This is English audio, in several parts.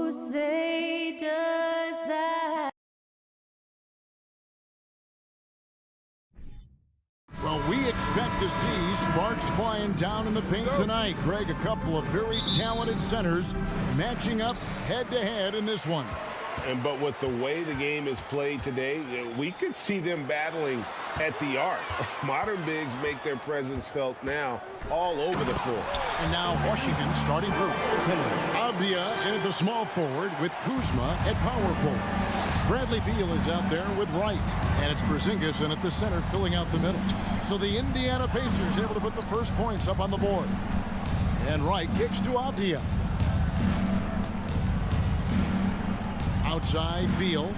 Who say does that? Well, we expect to see sparks flying down in the paint tonight. Greg, a couple of very talented centers matching up head-to-head in this one. But with the way the game is played today, we could see them battling at the arc. Modern bigs make their presence felt now all over the floor. And now Washington starting group. Avdia in at the small forward with Kuzma at power forward. Bradley Beal is out there with Wright. And it's Porzingis in at the center filling out the middle. So the Indiana Pacers able to put the first points up on the board. And Wright kicks to Avdia. Outside Beal.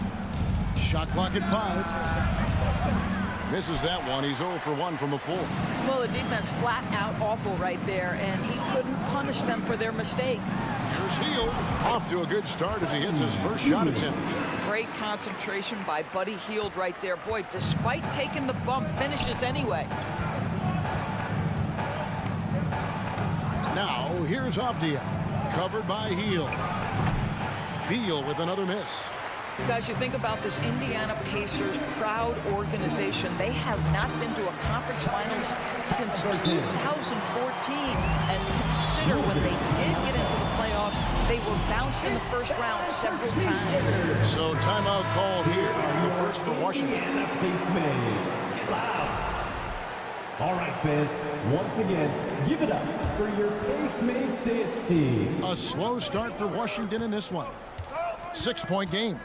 Shot clock at 5. Misses that one. He's 0 for 1 from the floor. Well, the defense flat out awful right there, and he couldn't punish them for their mistake. Here's Hield. Off to a good start as he hits his first shot attempt. Great concentration by Buddy Hield right there. Boy, despite taking the bump, finishes anyway. Now, here's Avdia. Covered by Hield. Beal with another miss. Guys, you think about this Indiana Pacers proud organization. They have not been to a conference finals since 2014. And consider when they did get into the playoffs, they were bounced in the first round several times. So timeout called here. The first for Washington. All right, fans, once again, give it up for your Pace-Mates dance team. A slow start for Washington in this one. 6-point game.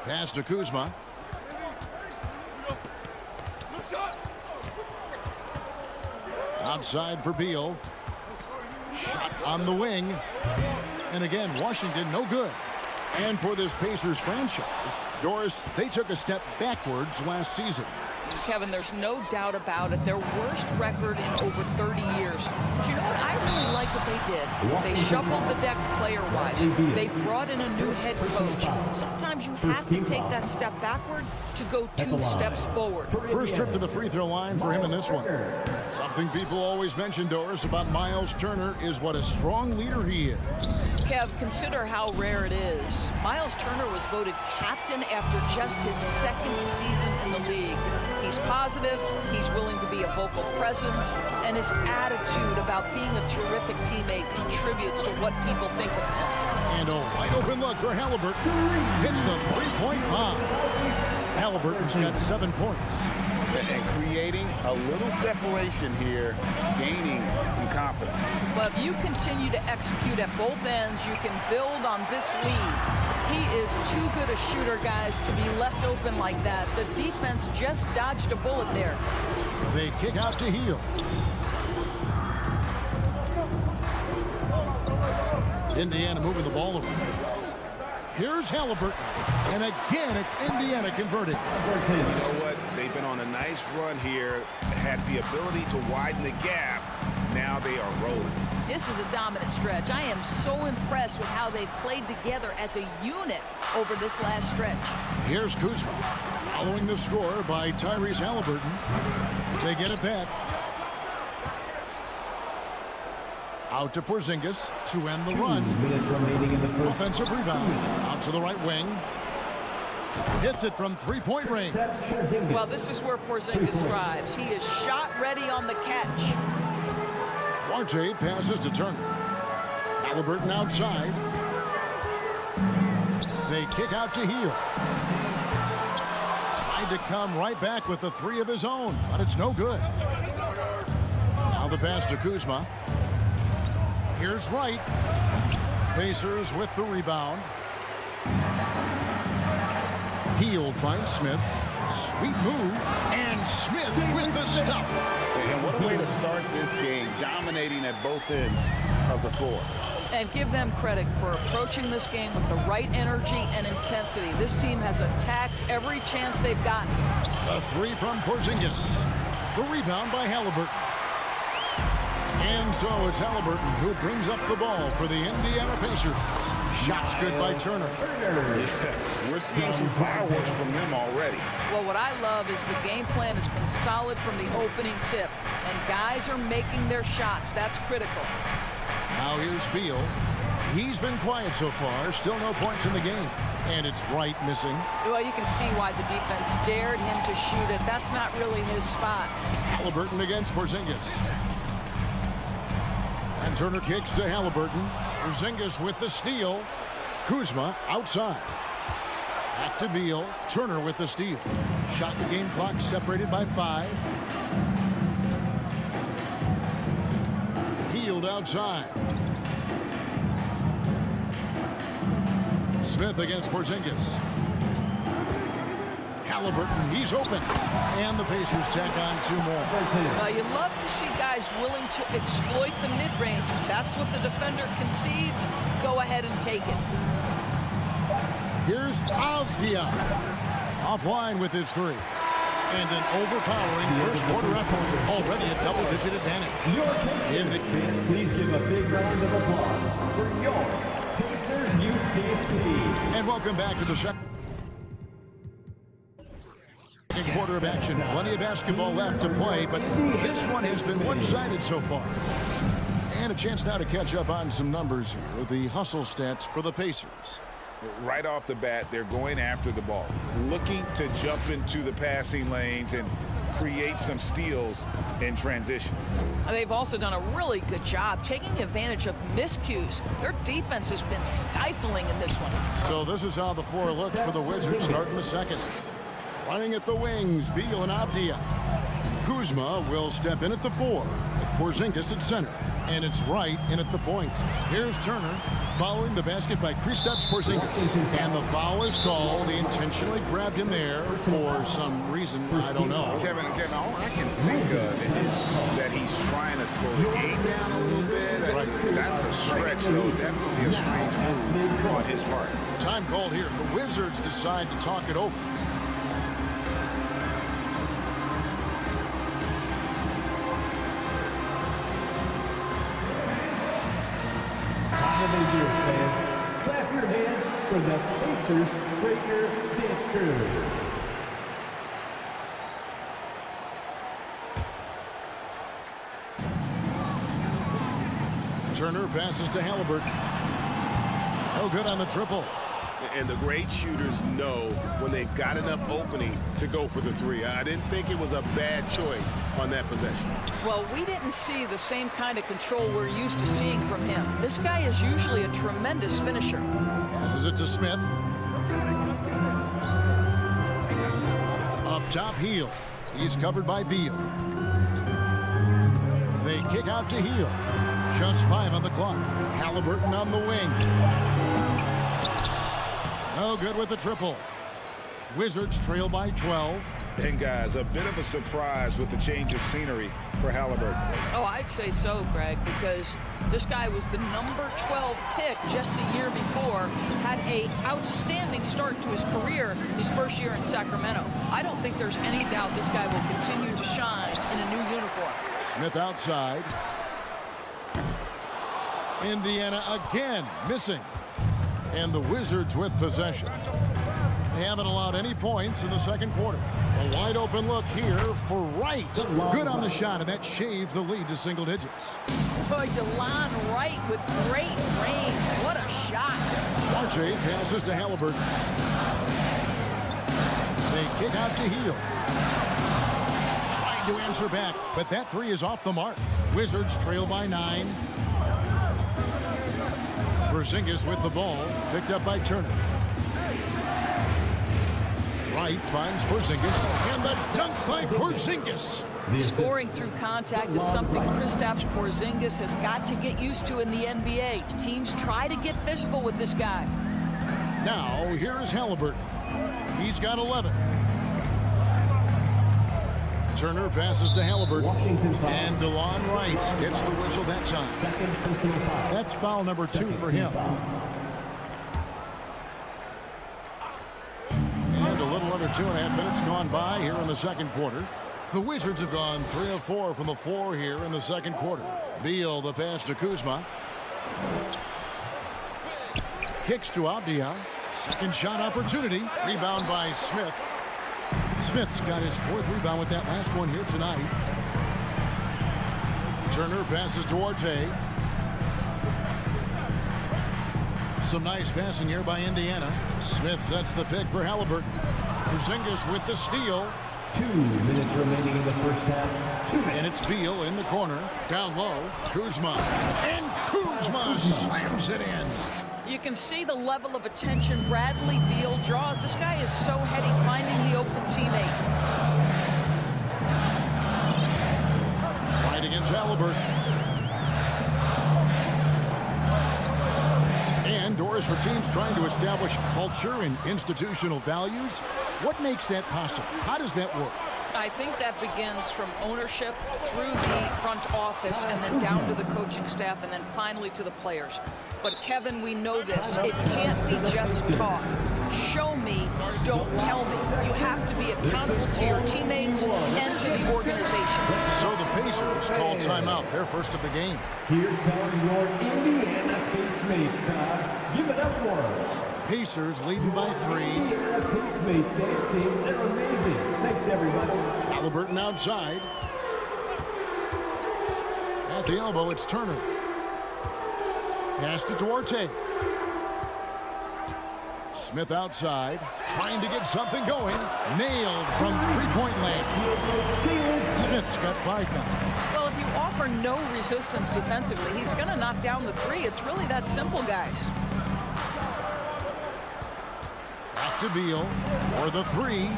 Pass to Kuzma. Outside for Beal. Shot on the wing. And again, Washington no good. And for this Pacers franchise, Doris, they took a step backwards last season. Kevin, there's no doubt about it. Their worst record in over 30 years. But you know what? I really like what they did. They shuffled the deck player-wise. They brought in a new head coach. Sometimes you have to take that step backward to go 2 steps forward. First trip to the free throw line for him in this one. Something people always mention, Doris, about Miles Turner is what a strong leader he is. Kev, consider how rare it is. Miles Turner was voted captain after just his 2nd season in the league. He's positive, he's willing to be a vocal presence, and his attitude about being a terrific teammate contributes to what people think of him. And a wide open look for Halliburton. Hits the three-point bomb. Halliburton's got 7 points. And creating a little separation here, gaining some confidence. But if you continue to execute at both ends, you can build on this lead. He is too good a shooter, guys, to be left open like that. The defense just dodged a bullet there. They kick out to Hield. Indiana moving the ball around. Here's Halliburton. And again, it's Indiana converting. You know what? They've been on a nice run here, had the ability to widen the gap. Now they are rolling. This is a dominant stretch. I am so impressed with how they've played together as a unit over this last stretch. Here's Kuzma. Following the score by Tyrese Halliburton. They get it back. Out to Porzingis to end the run. Minutes remaining in the first. Offensive rebound. Out to the right wing. Hits it from three-point range. Well, this is where Porzingis thrives. He is shot ready on the catch. Duarte passes to Turner. Halliburton outside. They kick out to Hield. Tried to come right back with the 3 of his own, but it's no good. Now the pass to Kuzma. Here's Wright. Pacers with the rebound. Hield finds Smith. Sweet move. And Smith with the stuff. And what a way to start this game, dominating at both ends of the floor. And give them credit for approaching this game with the right energy and intensity. This team has attacked every chance they've gotten. A 3 from Porzingis. The rebound by Halliburton. And so it's Halliburton who brings up the ball for the Indiana Pacers. Shots good by Turner. Yeah, we're seeing some fireworks from them already. Well, what I love is the game plan has been solid from the opening tip. And guys are making their shots. That's critical. Now here's Beal. He's been quiet so far. Still no points in the game. And it's Wright missing. Well, you can see why the defense dared him to shoot it. That's not really his spot. Halliburton against Porzingis. And Turner kicks to Halliburton. Porzingis with the steal. Kuzma outside. Back to Beal. Turner with the steal. Shot and game clock separated by 5. Healed outside. Smith against Porzingis. Halliburton, he's open. And the Pacers tack on 2 more. Well, you love to see guys willing to exploit the mid-range. If that's what the defender concedes, go ahead and take it. Here's Avdia. Offline with his 3. And an overpowering first quarter effort. Already a double-digit advantage. Please give a big round of applause for your Pacers Youth PhD. And welcome back to the second quarter of action. Plenty of basketball left to play, but this one has been one-sided so far. And a chance now to catch up on some numbers here. The hustle stats for the Pacers. Right off the bat, they're going after the ball, looking to jump into the passing lanes and create some steals in transition. They've also done a really good job taking advantage of miscues. Their defense has been stifling in this one. So this is how the floor looks for the Wizards starting the second. Running at the wings, Beal and Avdia. Kuzma will step in at the 4. Porzingis at center. And it's Wright in at the point. Here's Turner following the basket by Kristaps Porzingis. And the foul is called. They intentionally grabbed him there for some reason. I don't know. Kevin, all I can think of is that he's trying to slow the game down a little bit. That's a stretch, though. Definitely a strange move on his part. Time called here. The Wizards decide to talk it over. Fans, clap your hands for the Pacers Breaker Dance Crew. Turner passes to Halliburton. No good on the triple. And the great shooters know when they've got enough opening to go for the 3. I didn't think it was a bad choice on that possession. Well, we didn't see the same kind of control we're used to seeing from him. This guy is usually a tremendous finisher. Passes it to Smith. Up top, Heel. He's covered by Beal. They kick out to Heel. Just 5 on the clock. Halliburton on the wing. No good with the triple. Wizards trail by 12. And guys, a bit of a surprise with the change of scenery for Halliburton. Oh, I'd say so, Greg, because this guy was the number 12 pick just a year before, had an outstanding start to his career his first year in Sacramento. I don't think there's any doubt this guy will continue to shine in a new uniform. Smith outside. Indiana again missing. And the Wizards with possession. They haven't allowed any points in the second quarter. A wide open look here for Wright. Good on the shot, and that shaves the lead to single digits. Boy, DeLon Wright with great range. What a shot. RJ passes to Halliburton. They kick out to Heel. Trying to answer back, but that 3 is off the mark. Wizards trail by 9. Porzingis with the ball, picked up by Turner. Wright finds Porzingis, and the dunk by Porzingis. Scoring through contact is something Kristaps Porzingis has got to get used to in the NBA. Teams try to get physical with this guy. Now, here's Halliburton. He's got 11. Turner passes to Halliburton. And DeLon Wright gets the whistle that time. That's foul number 2 for him. And a little under 2.5 minutes gone by here in the second quarter. The Wizards have gone 3 of 4 from the floor here in the second quarter. Beal the pass to Kuzma. Kicks to Avdia. Second shot opportunity. Rebound by Smith. Smith's got his 4th rebound with that last one here tonight. Turner passes to Arte. Some nice passing here by Indiana. Smith sets the pick for Halliburton. Porzingis with the steal. 2 minutes remaining in the first half. 2 minutes. And it's Beal in the corner. Down low. Kuzma. And Kuzma slams it in. You can see the level of attention Bradley Beal draws. This guy is so heady finding the open teammate. Right against Halliburton. And doors for teams trying to establish culture and institutional values. What makes that possible? How does that work? I think that begins from ownership through the front office and then down to the coaching staff and then finally to the players. But Kevin, we know this. It can't be just talk. Show me, don't tell me. You have to be accountable to your teammates and to the organization. So the Pacers call timeout, their first of the game. Here come your Indiana Pacemates, Todd. Give it up for them. Pacers leading by 3. Indiana Pacemates dance team. They're amazing. Thanks, everybody. Halliburton outside. At the elbow, it's Turner. Pass to Duarte. Smith outside, trying to get something going. Nailed from three-point land. Smith's got 5 now. Well, if you offer no resistance defensively, he's going to knock down the 3. It's really that simple, guys. Back to Beal for the 3.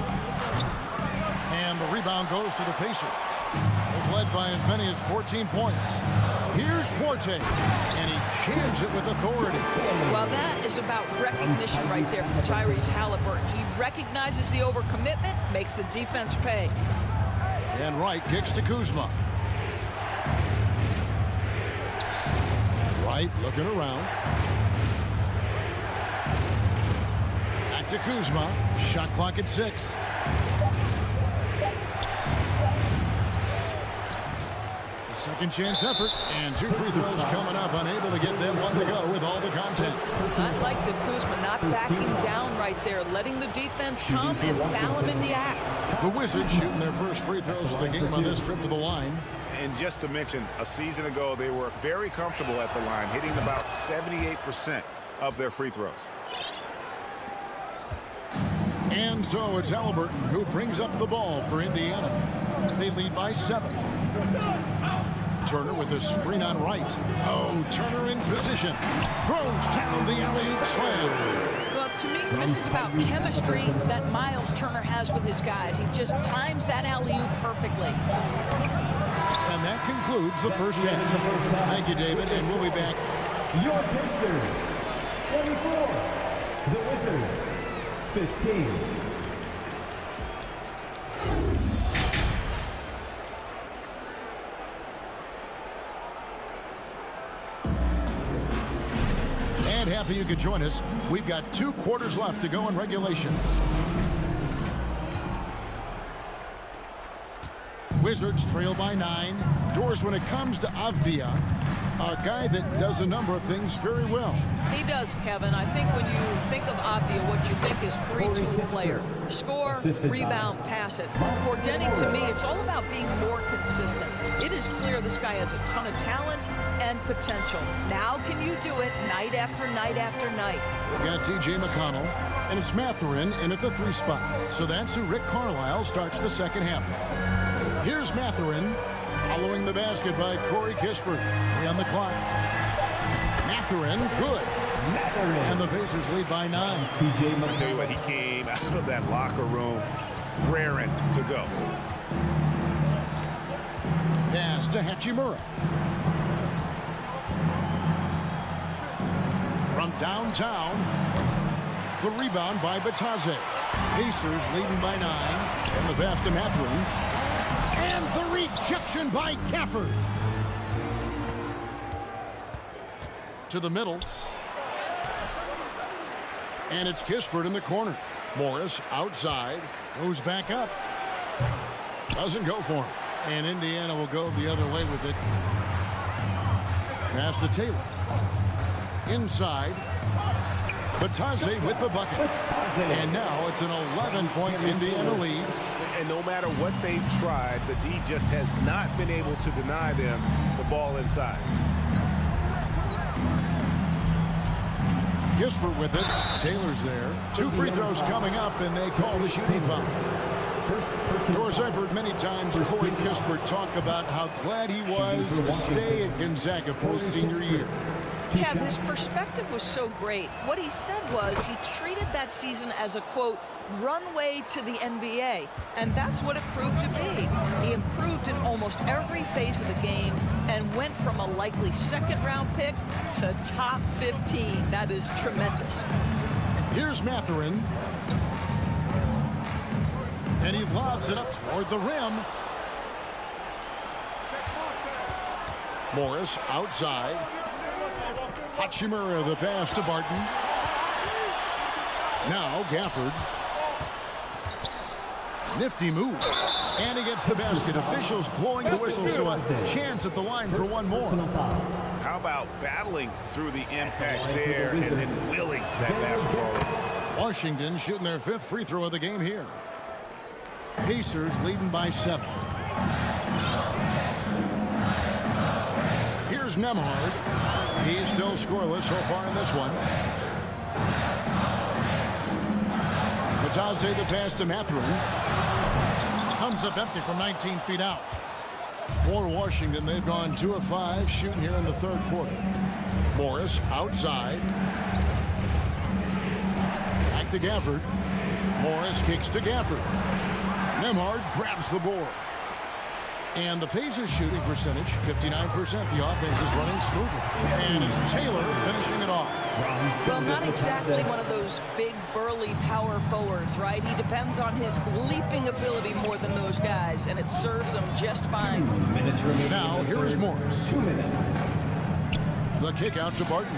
And the rebound goes to the Pacers. They've led by as many as 14 points. Here's Duarte, and he jams it with authority. Well, that is about recognition right there from Tyrese Halliburton. He recognizes the overcommitment, makes the defense pay. And Wright kicks to Kuzma. Wright looking around. Back to Kuzma. Shot clock at 6. Second chance effort, and 2 free throws coming up, unable to get that one to go with all the content. I like the Kuzma not backing down right there, letting the defense come and foul him in the act. The Wizards shooting their first free throws of the game on this trip to the line. And just to mention, a season ago, they were very comfortable at the line, hitting about 78% of their free throws. And so it's Halliburton who brings up the ball for Indiana. They lead by 7. Turner with a screen on Wright. Oh, Turner in position. Throws down the alley-oop slam. Well, to me, this is about chemistry that Miles Turner has with his guys. He just times that alley-oop perfectly. And that concludes the first half. Thank you, David, and we'll be back. Your Pacers, 24. The Wizards, 15. And happy you could join us. We've got 2 quarters left to go in regulation. Wizards trail by 9. Doors, when it comes to Avdia, a guy that does a number of things very well. He does, Kevin. I think when you think of Avdia, what you think is 3-2 player. Score, rebound, pass it. For Denny, to me, it's all about being more consistent. It is clear this guy has a ton of talent and potential. Now can you do it night after night after night? We've got T.J. McConnell, and it's Mathurin in at the 3 spot. So that's who Rick Carlisle starts the second half. Here's Mathurin, following the basket by Corey Kispert. 3 on the clock. Mathurin, good. And the Pacers lead by 9. I'll tell you what, he came out of that locker room raring to go. Pass to Hachimura. From downtown, the rebound by Bataze. Pacers leading by 9. And the pass to Mathurin. And the rejection by Gafford. To the middle. And it's Kispert in the corner. Morris outside. Goes back up. Doesn't go for him. And Indiana will go the other way with it. Pass to Taylor. Inside. Bataze with the bucket. And now it's an 11-point Indiana lead. And no matter what they've tried, the D just has not been able to deny them the ball inside. Kispert with it. Taylor's there. 2 free throws coming up, and they call the shooting foul. Of course, I've heard many times Corey Kispert talk about how glad he was to stay at Gonzaga for his senior year. Kev, his perspective was so great. What he said was he treated that season as a, quote, runway to the NBA, and that's what it proved to be. He improved in almost every phase of the game and went from a likely second-round pick to top 15. That is tremendous. Here's Mathurin. And he lobs it up toward the rim. Morris outside. Hachimura the pass to Barton. Now Gafford. Nifty move. And he gets the basket. Officials blowing the whistle, so a chance at the line for one more. How about battling through the impact there and then willing that basketball? Washington shooting their 5th free throw of the game here. Pacers leading by 7. Here's Nembhard. He's still scoreless so far in this one. Matadze the pass to Mathurin. Comes up empty from 19 feet out. For Washington, they've gone 2 of 5 shooting here in the 3rd quarter. Morris outside. Back to Gafford. Morris kicks to Gafford. Nembhard grabs the board. And the Pacers shooting percentage, 59%. The offense is running smoothly. And it's Taylor finishing it off. Well, not exactly one of those big, burly power forwards, right? He depends on his leaping ability more than those guys, and it serves him just fine. Now, here is Morris. 2 minutes. The kick out to Barton.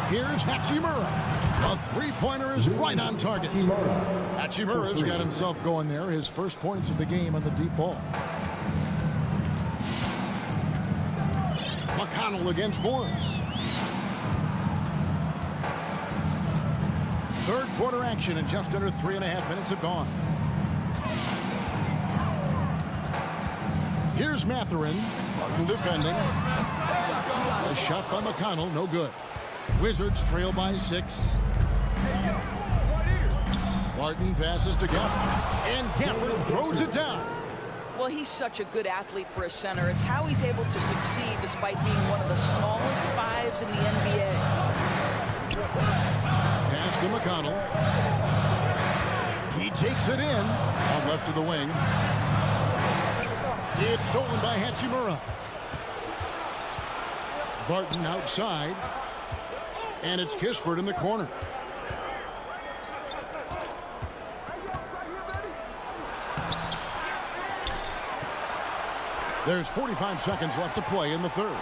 Here's Hachimura. A three-pointer is right on target. Hachimura's got himself going there. His first points of the game on the deep ball. McConnell against Morris. 3rd quarter action, and just under 3.5 minutes have gone. Here's Mathurin. Barton defending. A shot by McConnell, no good. Wizards trail by 6. Barton passes to Gafford, and Gafford throws it down. Well, he's such a good athlete for a center. It's how he's able to succeed despite being one of the smallest 5s in the NBA. Pass to McConnell. He takes it in on left of the wing. It's stolen by Hachimura. Barton outside. And it's Kispert in the corner. There's 45 seconds left to play in the 3rd.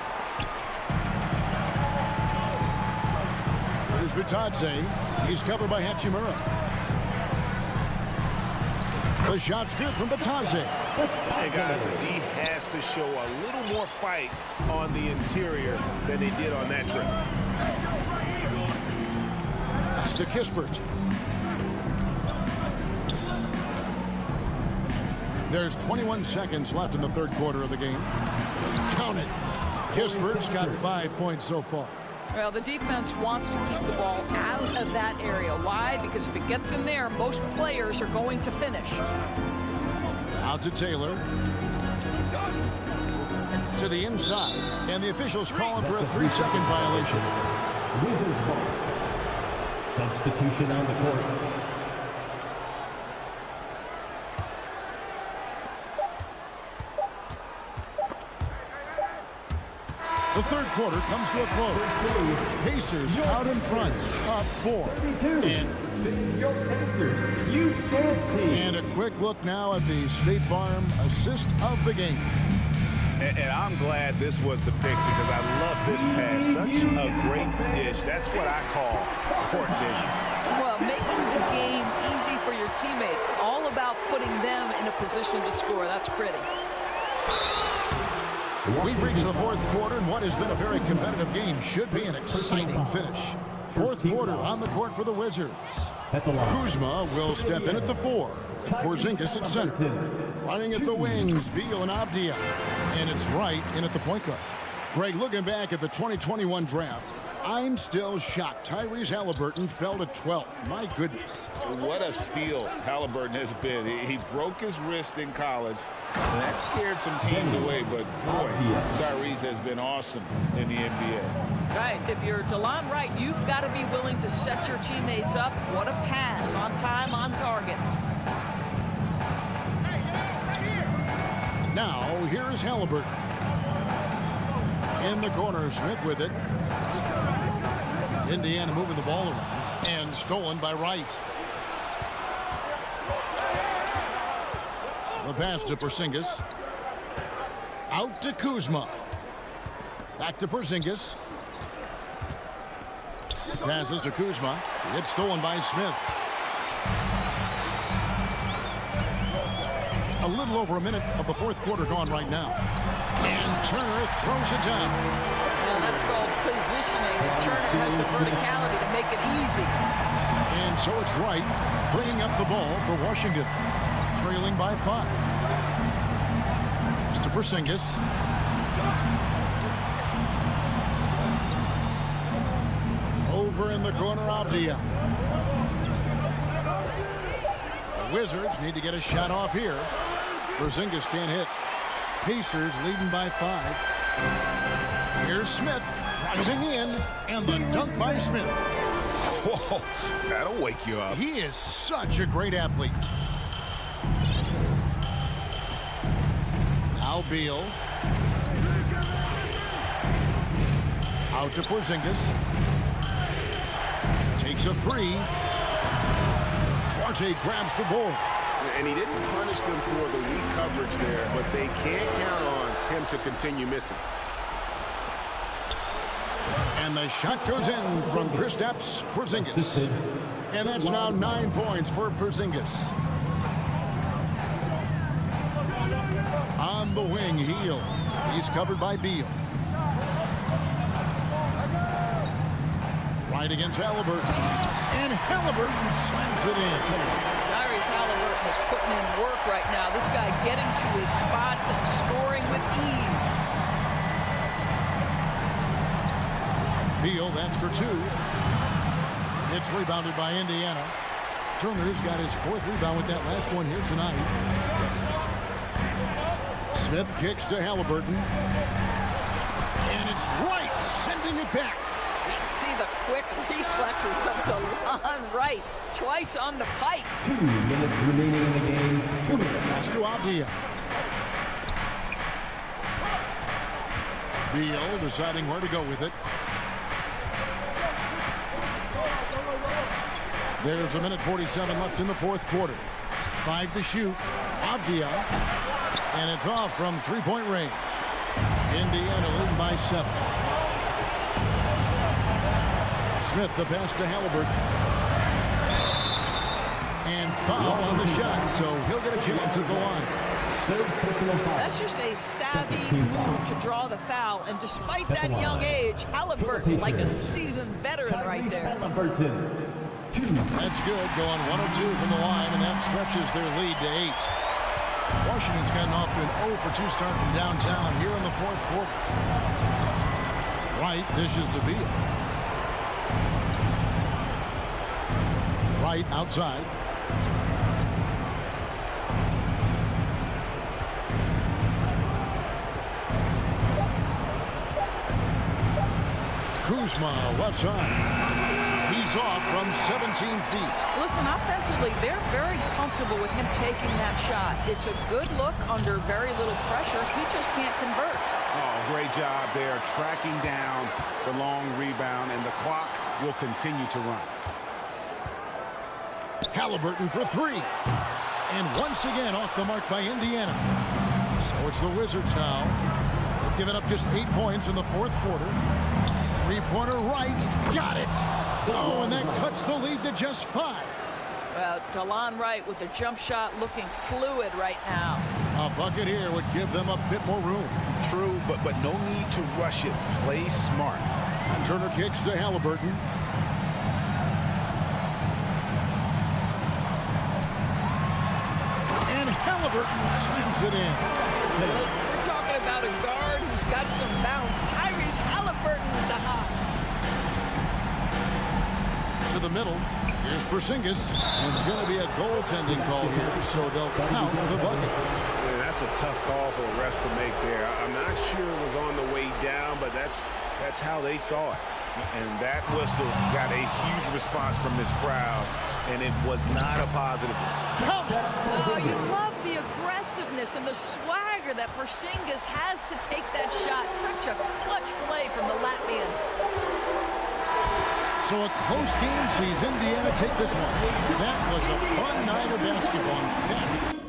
Here's Bitadze. He's covered by Hachimura. The shot's good from Bitadze. Hey guys, the D has to show a little more fight on the interior than they did on that trip. Pass to Kispert. There's 21 seconds left in the 3rd quarter of the game. Count it. Kispert's got 5 points so far. Well, the defense wants to keep the ball out of that area. Why? Because if it gets in there, most players are going to finish. Out to Taylor. To the inside. And the officials calling for a 3-second violation. Wizards ball. Substitution on the court. The 3rd quarter comes to a close. Pacers out in front, up 4. And Your Pacers youth dance team. And a quick look now at the State Farm assist of the game. And I'm glad this was the pick because I love this pass. Such a great dish. That's what I call court vision. Well, making the game easy for your teammates. All about putting them in a position to score. That's pretty. We've reached the 4th quarter, and what has been a very competitive game should be an exciting finish. 4th quarter on the court for the Wizards. Kuzma will step in at the 4. Porzingis at center. Running at the wings, Beal and Abdia. And it's Wright in at the point guard. Greg, looking back at the 2021 draft, I'm still shocked. Tyrese Halliburton fell to 12th. My goodness. What a steal Halliburton has been. He broke his wrist in college. That scared some teams away, but boy, Tyrese has been awesome in the NBA. Right, if you're DeLon Wright, you've got to be willing to set your teammates up. What a pass, on time, on target. Now, here is Halliburton. In the corner, Smith with it. Indiana moving the ball around, and stolen by Wright. The pass to Porzingis. Out to Kuzma. Back to Porzingis. Passes to Kuzma. It's stolen by Smith. A little over a minute of the fourth quarter gone right now. And Turner throws it down. Well, that's called positioning. And Turner has the verticality to make it easy. And so it's Wright bringing up the ball for Washington. Trailing by 5. It's to Porzingis. Over in the corner, Avdia. The Wizards need to get a shot off here. Porzingis can't hit. Pacers leading by 5. Here's Smith driving in, and the dunk by Smith. Whoa, that'll wake you up. He is such a great athlete. Now Beal. Out to Porzingis. Takes a 3. Duarte grabs the board. And he didn't punish them for the weak coverage there, but they can't count on him to continue missing. And the shot goes in from Kristaps Porzingis. And that's now 9 points for Porzingis. On the wing, Heel. He's covered by Beal. Right against Halliburton. And Halliburton slams it in. Tyrese Halliburton is putting in work right now. This guy getting to his spots and scoring with ease. Beal, that's for 2. It's rebounded by Indiana. Turner's got his 4th rebound with that last one here tonight. Smith kicks to Halliburton. And it's Wright sending it back. You can see the quick reflexes of DeLon Wright. Twice on the pipe. 2 minutes remaining in the game. 2 minutes. Pass to Avdia. Beal deciding where to go with it. There's a minute 47 left in the fourth quarter. 5 to shoot. Avdia. And it's off from three-point range. Indiana leading by 7. Smith, the pass to Halliburton. And foul on the shot, so he'll get a chance at the line. That's just a savvy move to draw the foul. And despite that young age, Halliburton like a seasoned veteran right there. That's good, going 1 of 2 from the line, and that stretches their lead to 8. Washington's gotten off to an 0 for 2 start from downtown here in the fourth quarter. Wright dishes to Beal. Wright outside. Kuzma, left side. He's off from 17 feet. Listen, offensively, they're very comfortable with him taking that shot. It's a good look under very little pressure. He just can't convert. Oh, great job there, tracking down the long rebound, and the clock will continue to run. Halliburton for 3. And once again off the mark by Indiana. So it's the Wizards now. They've given up just 8 points in the fourth quarter. Three-pointer right. Got it. Oh, and that cuts the lead to just 5. Well, DeLon Wright with a jump shot looking fluid right now. A bucket here would give them a bit more room. True, but no need to rush it. Play smart. And Turner kicks to Halliburton. And Halliburton slams it in. We're talking about a guard who's got some bounce. Tyrese Halliburton with the hops. to the middle. Here's Porzingis. And it's going to be a goaltending call here, so they'll count the bucket. Man, that's a tough call for a ref to make there. I'm not sure it was on the way down, but that's how they saw it. And that whistle got a huge response from this crowd, and it was not a positive one. Oh, you love the aggressiveness and the swagger that Porzingis has to take that shot. Such a clutch play from the Latvian. So a close game sees Indiana take this one. That was a fun night of basketball.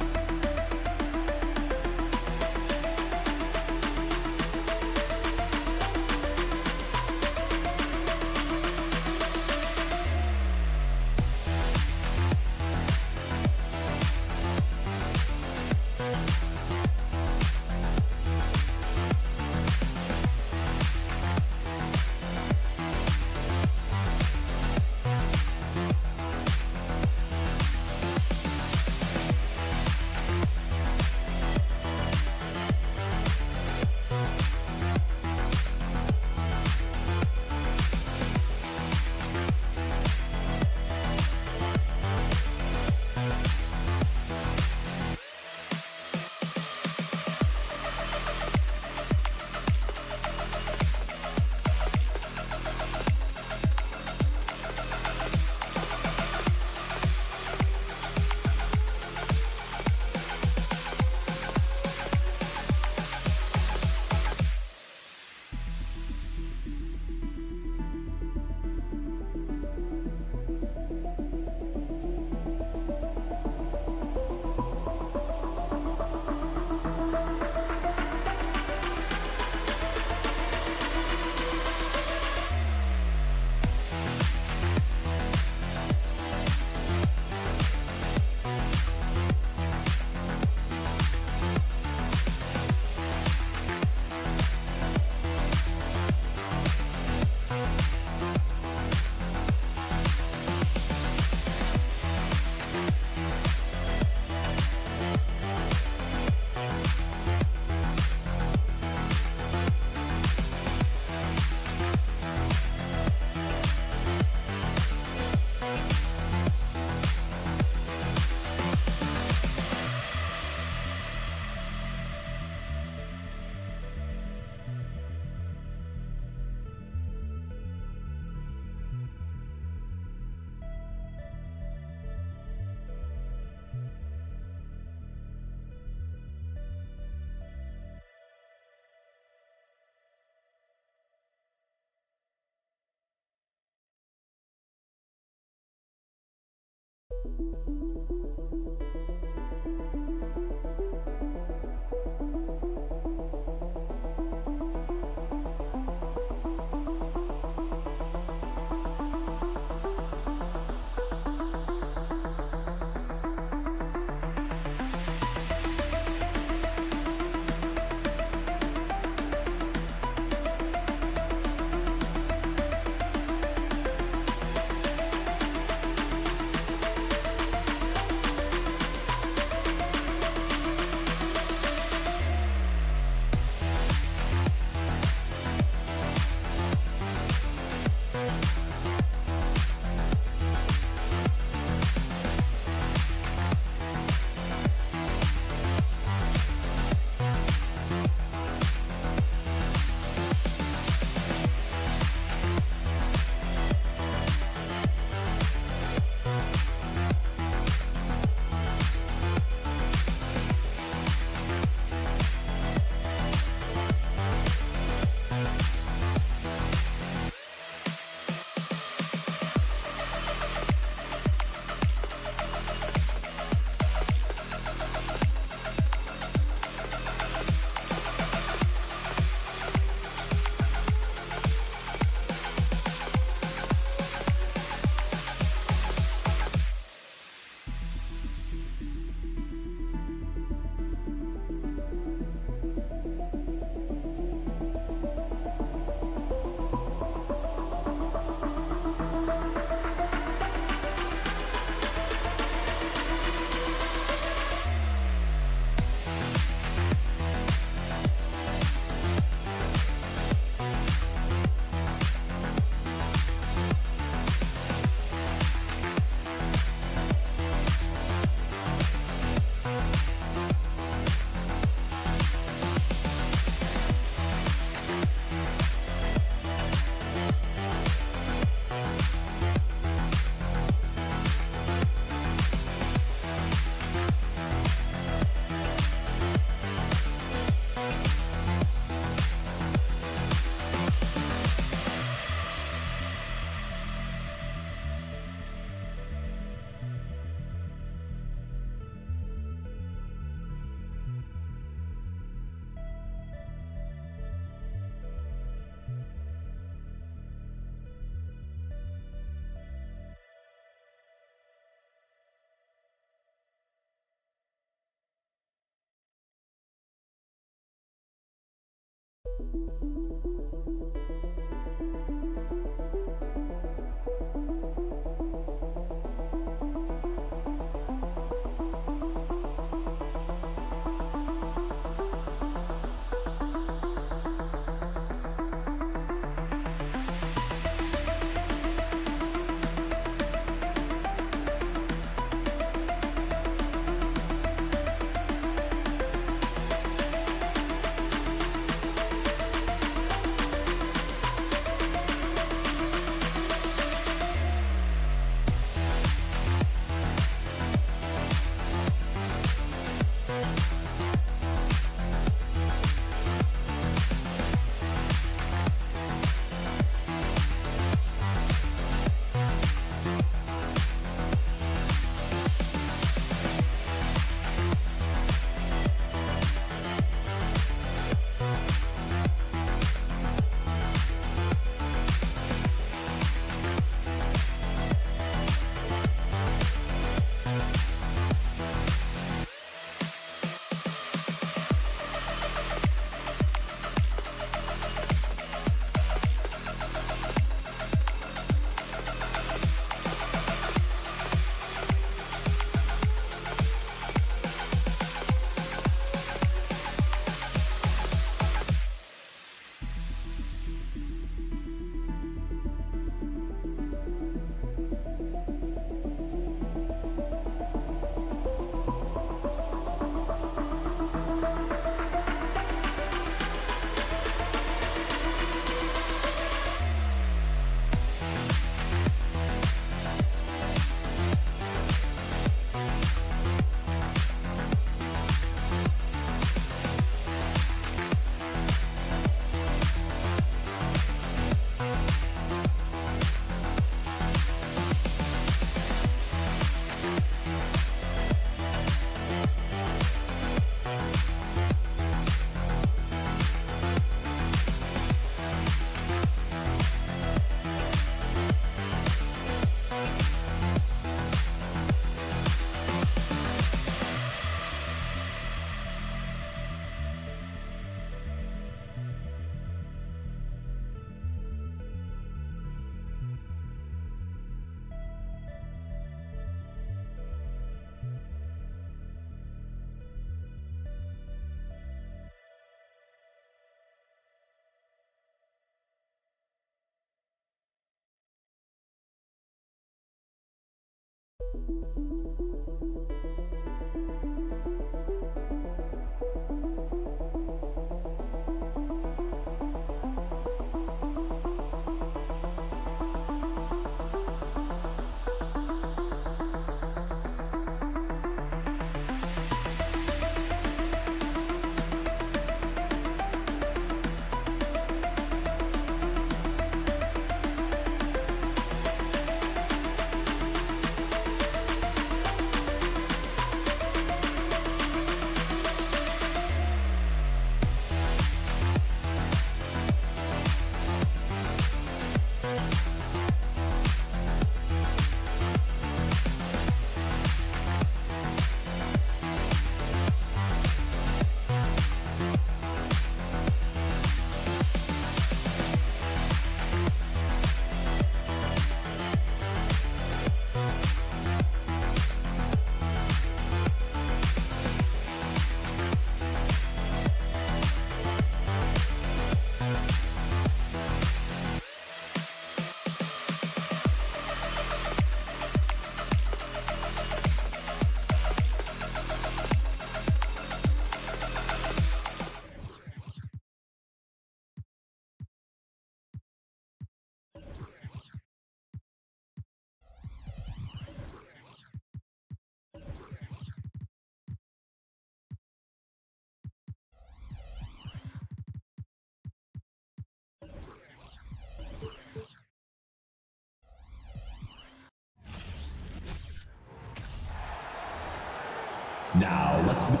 Now let's move.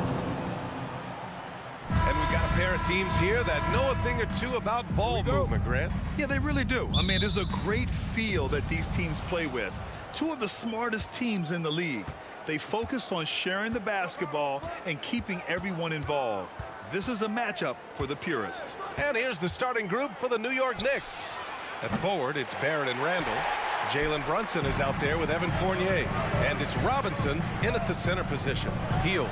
And we've got a pair of teams here that know a thing or two about ball movement, Grant. Yeah, they really do. I mean, there's a great feel that these teams play with. Two of the smartest teams in the league. They focus on sharing the basketball and keeping everyone involved. This is a matchup for the purist. And here's the starting group for the New York Knicks. At forward, it's Barrett and Randall. Jalen Brunson is out there with Evan Fournier. And it's Robinson in at the center position. Hield.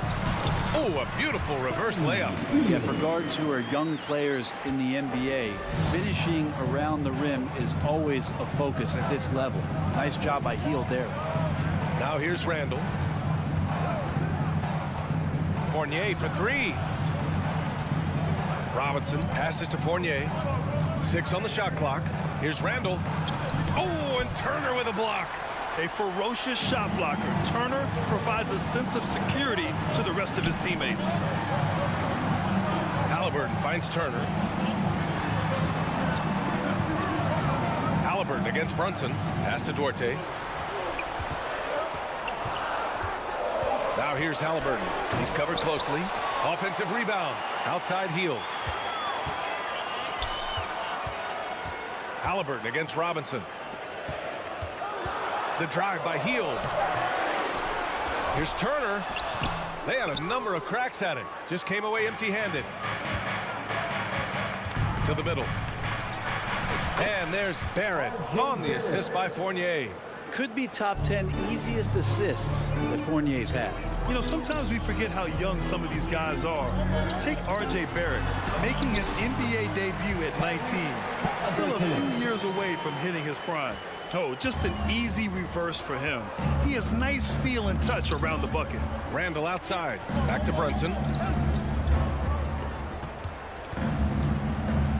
Oh, a beautiful reverse layup. Yeah, for guards who are young players in the NBA, finishing around the rim is always a focus at this level. Nice job by Hield there. Now here's Randall. Fournier for three. Robinson passes to Fournier. 6 on the shot clock. Here's Randall. Oh, and Turner with a block. A ferocious shot blocker. Turner provides a sense of security to the rest of his teammates. Halliburton finds Turner. Halliburton against Brunson. Pass to Duarte. Now here's Halliburton. He's covered closely. Offensive rebound. Outside Hield. Halliburton against Robinson. The drive by Hield. Here's Turner. They had a number of cracks at it. Just came away empty-handed. To the middle. And there's Barrett on the assist by Fournier. Could be top 10 easiest assists that Fournier's had. You know, sometimes we forget how young some of these guys are. Take R.J. Barrett, making his NBA debut at 19. Still a few years away from hitting his prime. Oh, just an easy reverse for him. He has nice feel and touch around the bucket. Randall outside. Back to Brunson.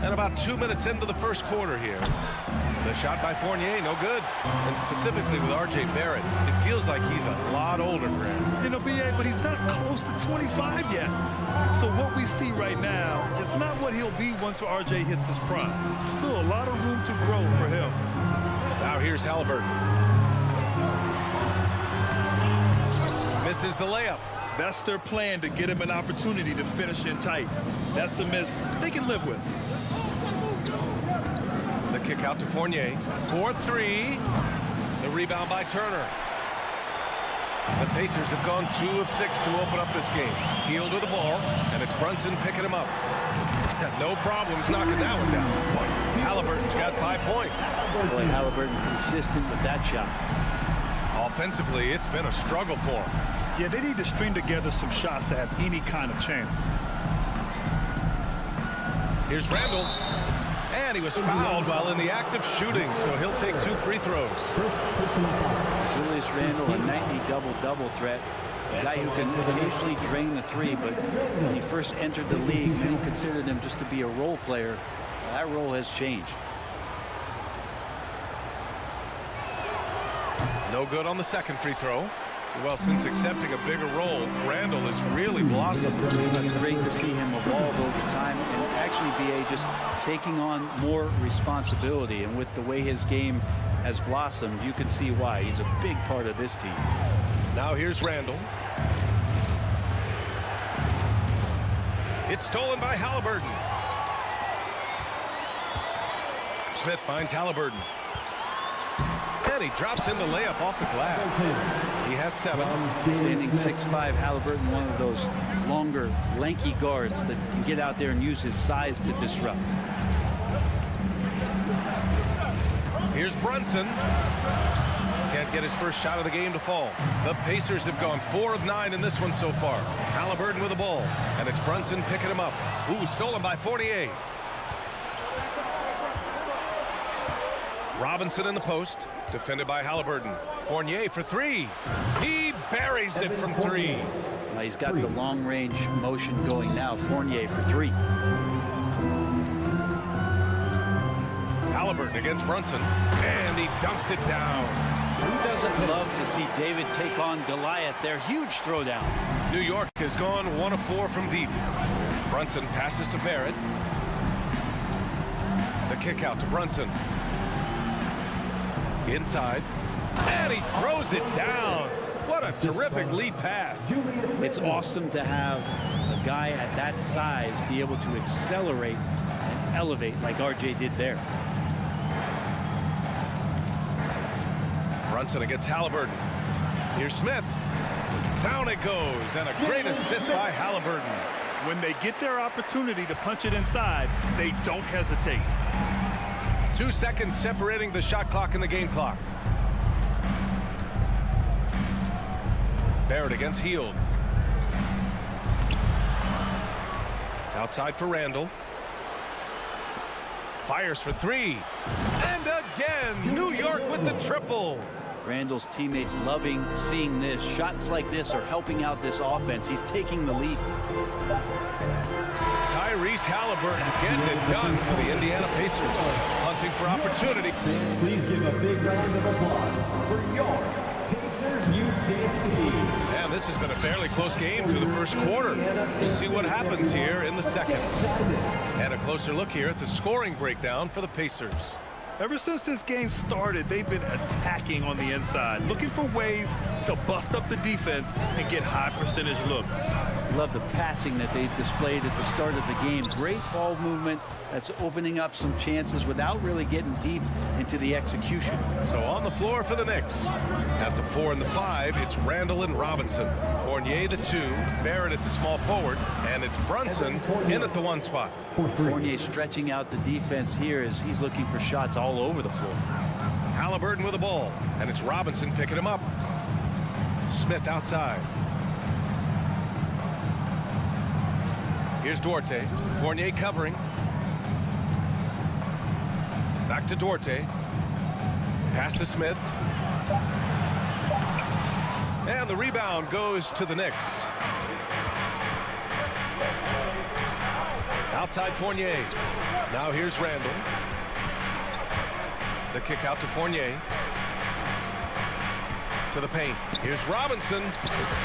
And about 2 minutes into the first quarter here. The shot by Fournier, no good. And specifically with R.J. Barrett, it feels like he's a lot older, Grant. You know, B.A., but he's not close to 25 yet. So what we see right now, it's not what he'll be once R.J. hits his prime. Still a lot of room to grow for him. Now here's Halliburton. Misses the layup. That's their plan, to get him an opportunity to finish in tight. That's a miss they can live with. The kick out to Fournier. 4-3. The rebound by Turner. The Pacers have gone 2 of 6 to open up this game. Hield with the ball, and it's Brunson picking him up. No problems knocking that one down. Halliburton's got 5 points. Boy, Halliburton consistent with that shot. Offensively, it's been a struggle for him. Yeah, they need to string together some shots to have any kind of chance. Here's Randall. And he was fouled while in the act of shooting, so he'll take 2 free throws. Julius Randle, a nightly double-double threat. A guy who can occasionally drain the three, but when he first entered the league, many considered him just to be a role player. That role has changed. No good on the second free throw. Well, since accepting a bigger role, Randall has really blossomed. It's great to see him evolve over time and actually be just taking on more responsibility. And with the way his game has blossomed, you can see why. He's a big part of this team. Now here's Randall. It's stolen by Halliburton. Smith finds Halliburton. And he drops in the layup off the glass. He has 7. Standing 6'5", Halliburton, one of those longer, lanky guards that can get out there and use his size to disrupt. Here's Brunson. Can't get his first shot of the game to fall. The Pacers have gone 4 of 9 in this one so far. Halliburton with the ball. And it's Brunson picking him up. Ooh, stolen by Fournier. Robinson in the post. Defended by Halliburton. Fournier for 3. He buries it from 3. Well, he's got the long-range motion going now. Fournier for 3. Halliburton against Brunson. And he dunks it down. Who doesn't love to see David take on Goliath there? Huge throwdown. New York has gone 1 of 4 from deep. Brunson passes to Barrett. The kick out to Brunson. Inside. And he throws it down. What a terrific lead pass. It's awesome to have a guy at that size be able to accelerate and elevate like RJ did there. Brunson against Halliburton. Here's Smith. Down it goes. And a great assist by Halliburton. When they get their opportunity to punch it inside, they don't hesitate. 2 seconds separating the shot clock and the game clock. Barrett against Hield. Outside for Randall. Fires for three. And again, New York with the triple. Randall's teammates loving seeing this. Shots like this are helping out this offense. He's taking the lead. Tyrese Halliburton getting it done for the Indiana Pacers. Hunting for opportunity. Please give a big round of applause for your Pacers Youth Dance Team. And this has been a fairly close game through the first quarter. We'll see what happens here in the second. And a closer look here at the scoring breakdown for the Pacers. Ever since this game started, they've been attacking on the inside, looking for ways to bust up the defense and get high percentage looks. Love the passing that they displayed at the start of the game. Great ball movement that's opening up some chances without really getting deep into the execution. So on the floor for the Knicks. At the 4 and the 5, it's Randall and Robinson. Fournier the 2, Barrett at the small forward, and it's Brunson in at the 1 spot. Fournier stretching out the defense here as he's looking for shots all over the floor. Halliburton with the ball, and it's Robinson picking him up. Smith outside. Here's Duarte. Fournier covering. Back to Duarte. Pass to Smith. And the rebound goes to the Knicks. Outside Fournier. Now here's Randall. The kick out to Fournier. To the paint. Here's Robinson.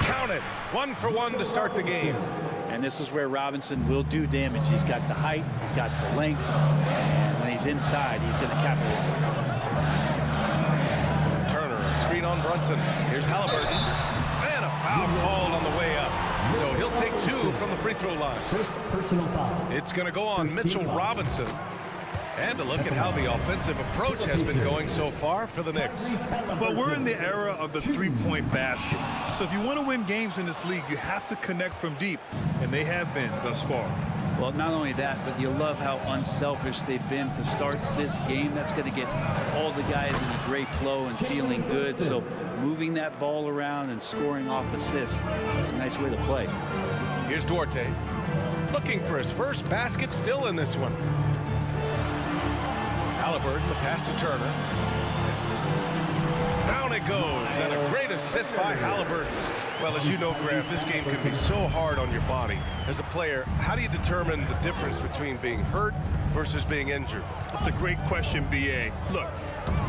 Count it. 1 for 1 to start the game. And this is where Robinson will do damage. He's got the height, he's got the length, and when he's inside, he's going to capitalize. Turner, a screen on Brunson. Here's Halliburton. And a foul called on the way up. So he'll take 2 from the free throw line. First personal foul. It's going to go on Mitchell Robinson. And to look at how the offensive approach has been going so far for the Knicks. Well, we're in the era of the three-point basket. So if you want to win games in this league, you have to connect from deep. And they have been thus far. Well, not only that, but you love how unselfish they've been to start this game. That's going to get all the guys in a great flow and feeling good. So moving that ball around and scoring off assists is a nice way to play. Here's Duarte. Looking for his first basket, still in this one. Halliburton, the pass to Turner. Down it goes, and a great assist by Halliburton. Well, as you know, Grant, this game can be so hard on your body. As a player, how do you determine the difference between being hurt versus being injured? That's a great question, B.A. Look,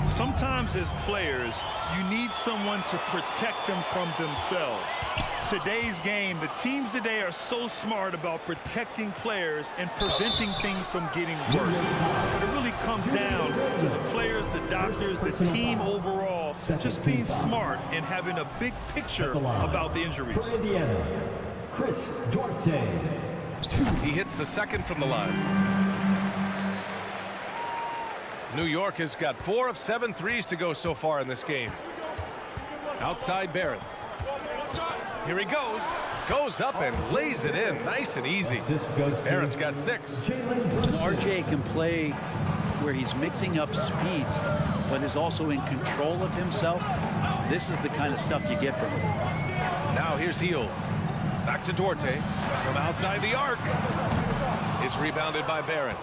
sometimes as players, you need someone to protect them from themselves. Today's game, the teams today are so smart about protecting players and preventing things from getting worse. But it really comes down to the players, the doctors, the team overall, just being smart and having a big picture about the injuries. For Indiana, Chris Duarte. He hits the second from the line. New York has got 4 of 7 threes to go so far in this game. Outside Barrett. Here he goes. Goes up and lays it in. Nice and easy. Barrett's got 6. RJ can play where he's mixing up speeds, but is also in control of himself. This is the kind of stuff you get from him. Now here's Hield. Back to Duarte. From outside the arc. It's rebounded by Barrett.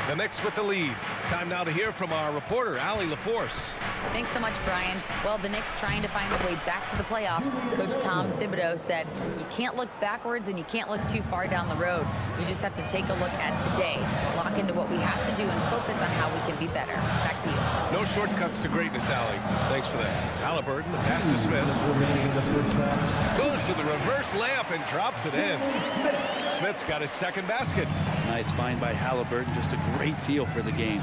The Knicks with the lead. Time now to hear from our reporter, Allie LaForce. Thanks so much, Brian. Well, the Knicks trying to find their way back to the playoffs. Coach Tom Thibodeau said, you can't look backwards and you can't look too far down the road. You just have to take a look at today, lock into what we have to do, and focus on how we can be better. Back to you. No shortcuts to greatness, Allie. Thanks for that. Halliburton, the pass to Smith. Goes to the reverse layup and drops it in. Smith's got his second basket. Nice find by Halliburton. Just a great feel for the game.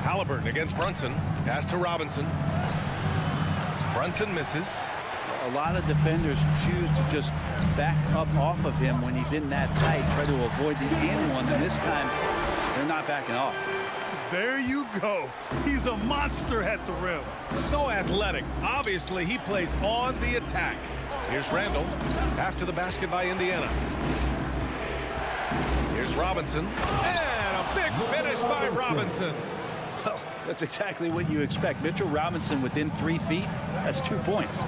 Halliburton against Brunson. Pass to Robinson. Brunson misses. A lot of defenders choose to just back up off of him when he's in that tight, try to avoid the and one, and this time they're not backing off. There you go. He's a monster at the rim. So athletic. Obviously, he plays on the attack. Here's Randall. After the basket by Indiana. Here's Robinson. And a big finish by Robinson. Well, that's exactly what you expect. Mitchell Robinson within 3 feet. That's 2 points.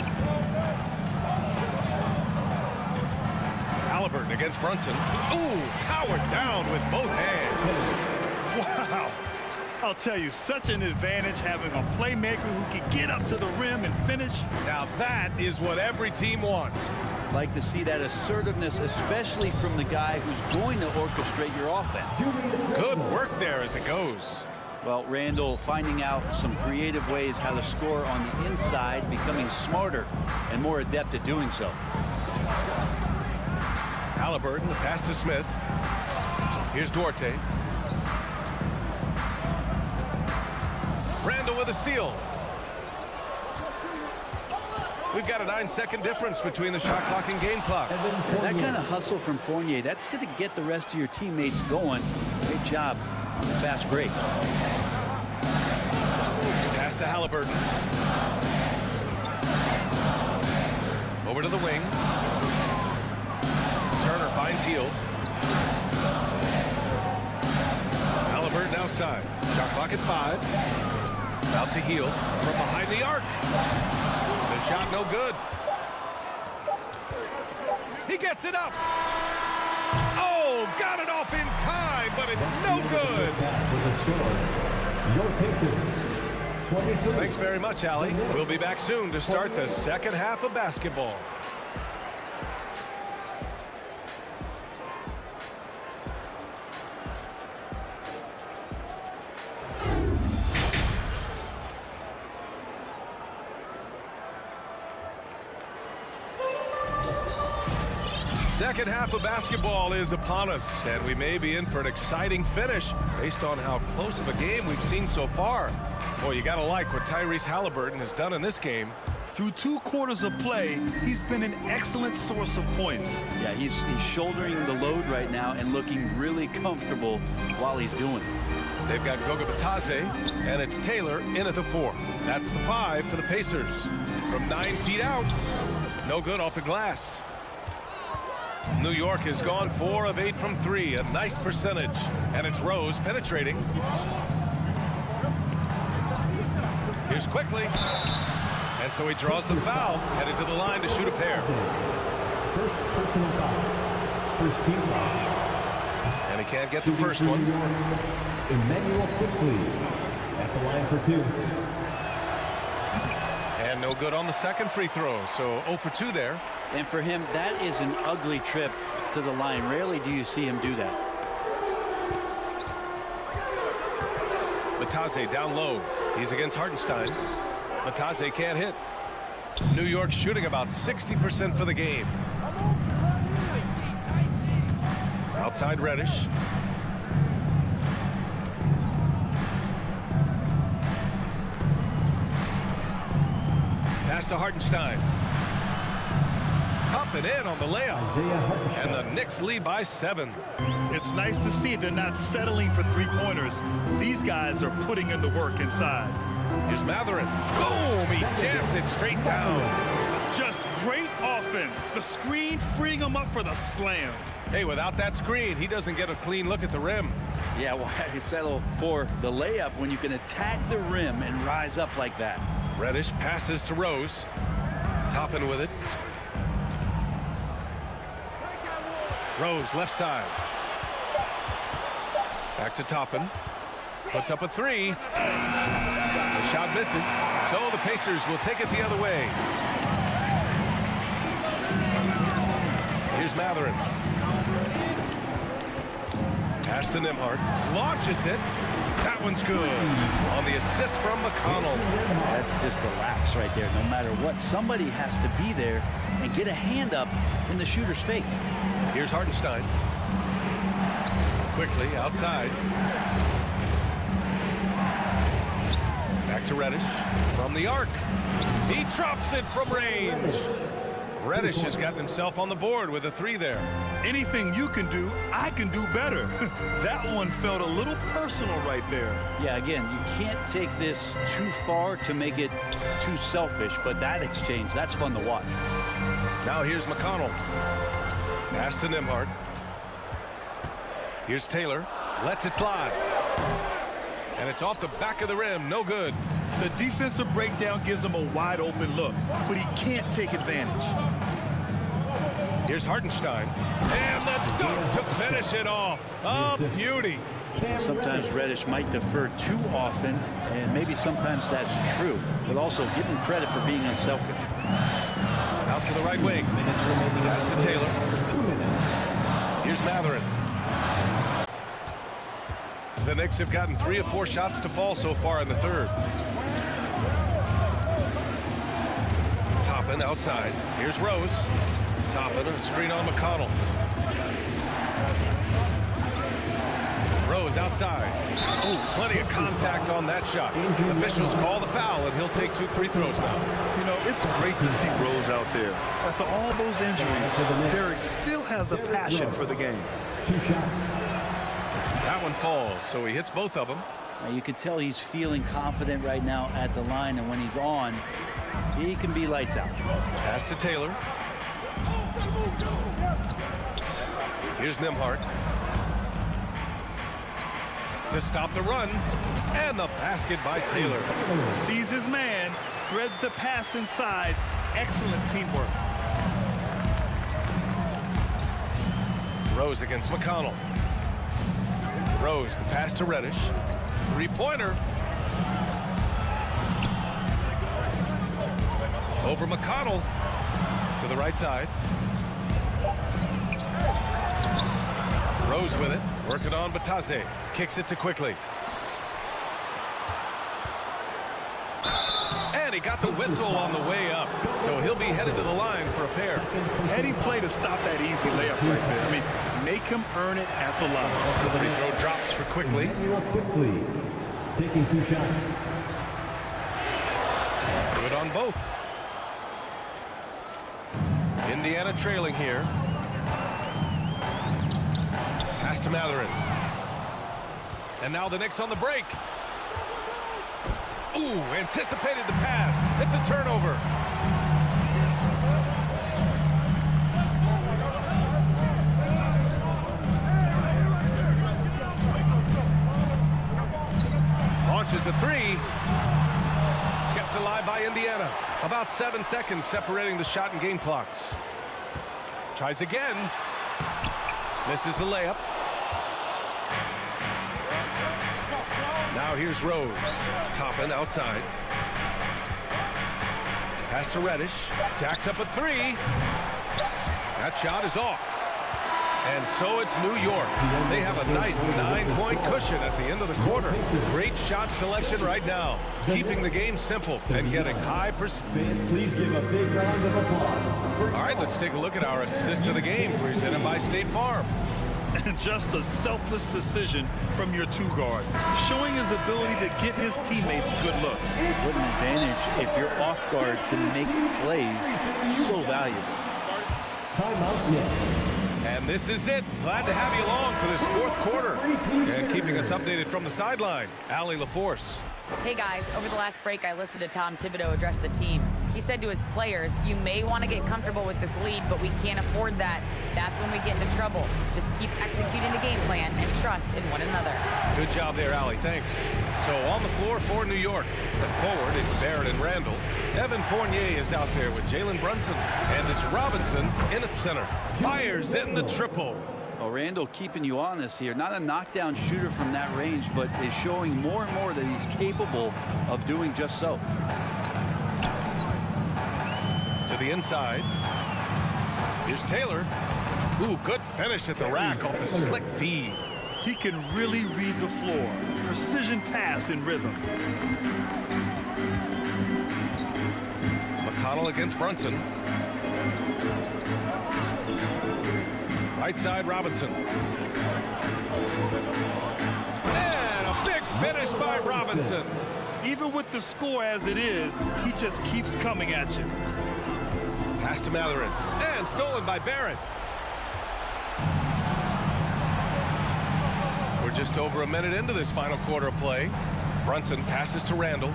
Halliburton against Brunson. Ooh, powered down with both hands. Wow. I'll tell you, such an advantage having a playmaker who can get up to the rim and finish. Now that is what every team wants. Like to see that assertiveness, especially from the guy who's going to orchestrate your offense. Good work there as it goes. Well, Randall finding out some creative ways how to score on the inside, becoming smarter and more adept at doing so. Halliburton, the pass to Smith. Here's Duarte. Randall with a steal. We've got a 9-second difference between the shot clock and game clock. And that kind of hustle from Fournier, that's going to get the rest of your teammates going. Great job on the fast break. Pass to Halliburton. Over to the wing. Turner finds Hield. Halliburton outside. Shot clock at 5. Out to Hield from behind the arc. The shot no good. He gets it up. Oh, got it off in time, but it's no good. Thanks very much, Allie. We'll be back soon to start the second half of basketball. Second half of basketball is upon us, and we may be in for an exciting finish based on how close of a game we've seen so far. Boy, you got to like what Tyrese Halliburton has done in this game. Through 2 quarters of play, he's been an excellent source of points. Yeah, he's shouldering the load right now and looking really comfortable while he's doing it. They've got Goga Batadze, and it's Taylor in at the 4. That's the 5 for the Pacers. From 9 feet out, no good off the glass. New York has gone 4 of 8 from 3, a nice percentage. And it's Rose penetrating. Here's Quickly. And so he draws the foul, headed to the line to shoot a pair. First personal foul. First team foul. And he can't get the first one. Emmanuel Quickly at the line for 2. And no good on the second free throw, so 0 for 2 there. And for him, that is an ugly trip to the line. Rarely do you see him do that. Batadze down low. He's against Hartenstein. Batadze can't hit. New York shooting about 60% for the game. Outside Reddish. Pass to Hartenstein. Up and in on the layup. And the Knicks lead by 7. It's nice to see they're not settling for 3-pointers. These guys are putting in the work inside. Here's Matherin. Boom! He jams it straight down. Just great offense. The screen freeing him up for the slam. Hey, without that screen, he doesn't get a clean look at the rim. Yeah, why settle for the layup when you can attack the rim and rise up like that? Reddish passes to Rose. Toppin with it. Rose left side. Back to Toppin. Puts up a 3. The shot misses. So the Pacers will take it the other way. Here's Matherin. Pass to Nembhard. Launches it. That one's good. On the assist from McConnell. That's just a lapse right there. No matter what, somebody has to be there and get a hand up in the shooter's face. Here's Hartenstein. Quickly outside. Back to Reddish. From the arc. He drops it from range. Reddish has gotten himself on the board with a 3 there. Anything you can do, I can do better. That one felt a little personal right there. Yeah, again, you can't take this too far to make it too selfish, but that exchange, that's fun to watch. Now here's McConnell. Pass to Nembhard. Here's Taylor. Lets it fly. And it's off the back of the rim. No good. The defensive breakdown gives him a wide open look, but he can't take advantage. Here's Hartenstein. And the dunk to finish it off. Oh, beauty. Sometimes Reddish might defer too often, and maybe sometimes that's true, but also give him credit for being unselfish. Out to the right wing. Pass to Taylor. Here's Matherin. The Knicks have gotten 3 of 4 shots to fall so far in the third. Toppin outside. Here's Rose. Toppin, a screen on McConnell. Rose outside. Oh, plenty of contact on that shot. Officials call the foul, and he'll take 2 free throws now. You know, it's great to see Rose out there. After all those injuries, Derek still has a passion for the game. 2 shots. That one falls, so he hits both of them. You can tell he's feeling confident right now at the line, and when he's on, he can be lights out. Pass to Taylor. Here's Nembhard. To stop the run, and the basket by Taylor. Sees his man, threads the pass inside. Excellent teamwork. Rose against McConnell. Rose, the pass to Reddish. 3-pointer. Over McConnell to the right side. Rose with it, working on Batase. Kicks it to Quickly. And he got the whistle on the way up, so he'll be headed to the line for a pair. Heady play to stop that easy layup right there. I mean, make him earn it at the line. The free throw drops for Quickly. Quickly taking 2 shots. Good on both. Indiana trailing here. Pass to Matherin. And now the Knicks on the break. Ooh, anticipated the pass. It's a turnover. Launches a 3. Kept alive by Indiana. About 7 seconds separating the shot and game clocks. Tries again. Misses the layup. Now here's Rose. Toppin outside. Pass to Reddish. Jacks up a 3. That shot is off. And so it's New York. They have a nice 9-point cushion at the end of the quarter. Great shot selection right now. Keeping the game simple and getting high percentage. Please give a big round of applause. All right, let's take a look at our assist of the game presented by State Farm. And just a selfless decision from your 2-guard, showing his ability to get his teammates good looks. What an advantage if your off guard can make plays so valuable. Timeout Knicks. And this is it. Glad to have you along for this 4th quarter. And keeping us updated from the sideline, Allie LaForce. Hey guys, over the last break I listened to Tom Thibodeau address the team. He said to his players, you may want to get comfortable with this lead, but we can't afford that. That's when we get into trouble. Just keep executing the game plan and trust in one another. Good job there, Allie. Thanks. So on the floor for New York. At forward, it's Barrett and Randall. Evan Fournier is out there with Jalen Brunson. And it's Robinson in at center. Fires in the triple. Well, Randall keeping you honest here. Not a knockdown shooter from that range, but is showing more and more that he's capable of doing just so. To the inside. Here's Taylor. Ooh, good finish at the rack off the slick feed. He can really read the floor. Precision pass in rhythm. McConnell against Brunson. Right side, Robinson. And a big finish by Robinson. Even with the score as it is, he just keeps coming at you. Pass to Matherin. And stolen by Barrett. We're just over a minute into this final quarter of play. Brunson passes to Randall.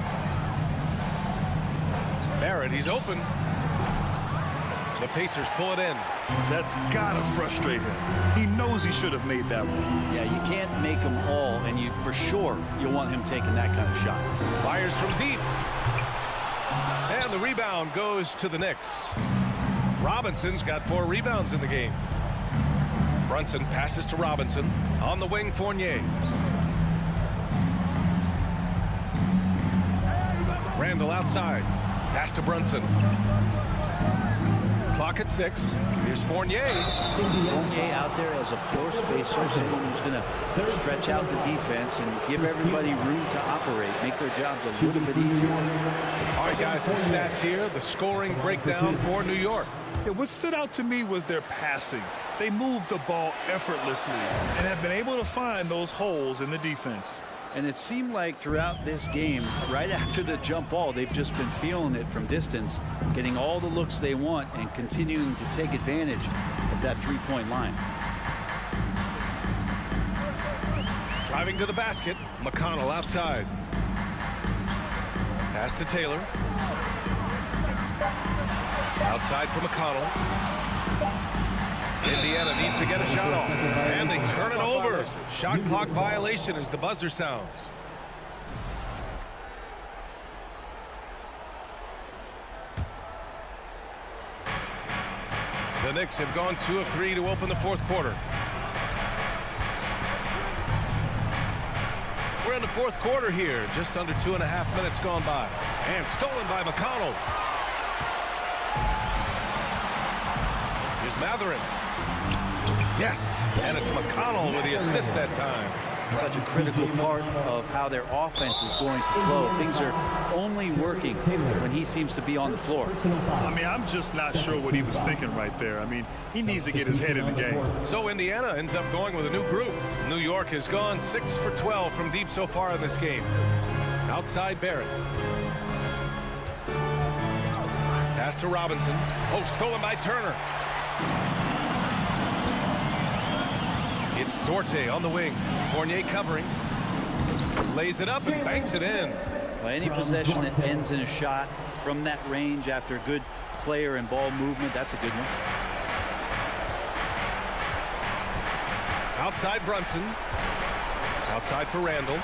Barrett, he's open. The Pacers pull it in. That's got to frustrate him. He knows he should have made that one. Yeah, you can't make them all, and you for sure you'll want him taking that kind of shot. Fires from deep. And the rebound goes to the Knicks. Robinson's got 4 rebounds in the game. Brunson passes to Robinson. On the wing, Fournier. Randall outside. Pass to Brunson. Clock at 6. Here's Fournier. Fournier out there as a floor spacer, someone who's going to stretch out the defense and give everybody room to operate, make their jobs a little bit easier. All right, guys, some stats here. The scoring breakdown for New York. Yeah, what stood out to me was their passing. They moved the ball effortlessly and have been able to find those holes in the defense. And it seemed like throughout this game, right after the jump ball, they've just been feeling it from distance, getting all the looks they want and continuing to take advantage of that three-point line. Driving to the basket, McConnell outside. Pass to Taylor. Outside for McConnell. Indiana needs to get a shot off. And they turn it over. Shot clock violation as the buzzer sounds. The Knicks have gone 2 of 3 to open the 4th quarter. We're in the 4th quarter here. Just under 2.5 minutes gone by. And stolen by McConnell. Here's Matherin. Yes, and it's McConnell with the assist that time. Such a critical part of how their offense is going to flow. Things are only working when he seems to be on the floor. I mean, I'm just not sure what he was thinking right there. I mean, he needs to get his head in the game. So Indiana ends up going with a new group. New York has gone 6 for 12 from deep so far in this game. Outside Barrett. Pass to Robinson. Oh, stolen by Turner. It's Dorte on the wing. Fournier covering. Lays it up and banks it in. Well, any possession that ends in a shot from that range after good player and ball movement, that's a good one. Outside Brunson. Outside for Randall.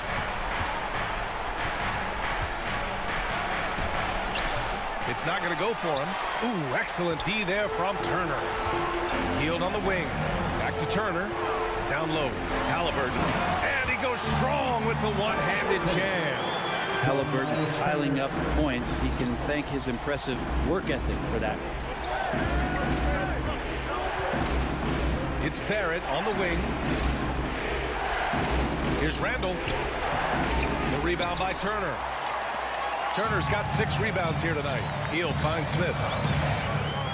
It's not going to go for him. Ooh, excellent D there from Turner. Healed on the wing. Back to Turner. Down low. Halliburton. And he goes strong with the one-handed jam. Halliburton piling up points. He can thank his impressive work ethic for that. It's Barrett on the wing. Here's Randall. The rebound by Turner. Turner's got 6 rebounds here tonight. He'll find Smith.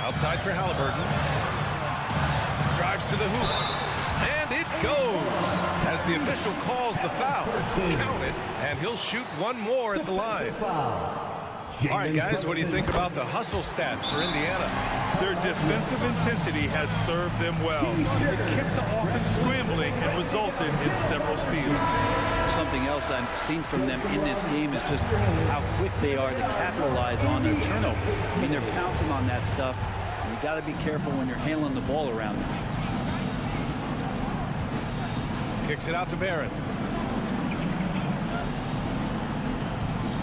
Outside for Halliburton. Drives to the hoop. And it goes as the official calls the foul. Count it, and he'll shoot one more at the line. All right, guys, what do you think about the hustle stats for Indiana? Their defensive intensity has served them well. It kept the offense scrambling and resulted in several steals. Something else I've seen from them in this game is just how quick they are to capitalize on their turnovers. I mean, they're pouncing on that stuff, and you got to be careful when you're handling the ball around them. Kicks it out to Barrett.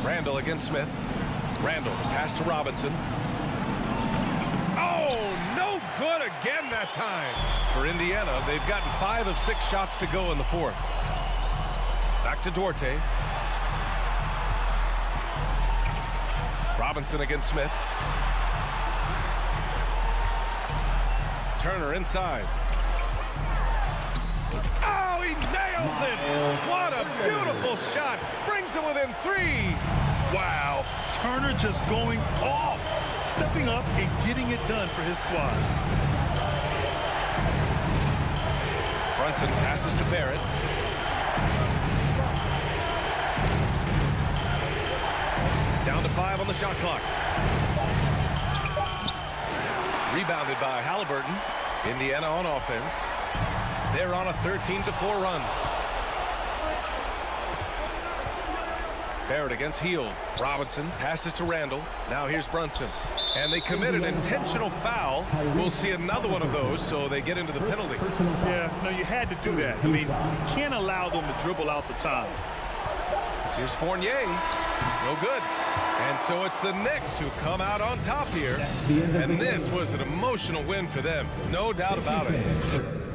Randall against Smith. Randall, pass to Robinson. Oh, no good again that time. For Indiana, they've gotten 5 of 6 shots to go in the 4th. Back to Dorte. Robinson against Smith. Turner inside. Oh, he nails it! What a beautiful shot! Brings it within 3. Wow, Turner just going off, stepping up and getting it done for his squad. Brunson passes to Barrett. Down to 5 on the shot clock. Rebounded by Halliburton. Indiana on offense. They're on a 13-4 run. Barrett against Hield. Robinson passes to Randall. Now here's Brunson. and they commit an intentional foul. We'll see another one of those, so they get into the penalty. Yeah, no, you had to do that. I mean, you can't allow them to dribble out the time. Here's Fournier. No good. And so it's the Knicks who come out on top here. And this was an emotional win for them. No doubt about it.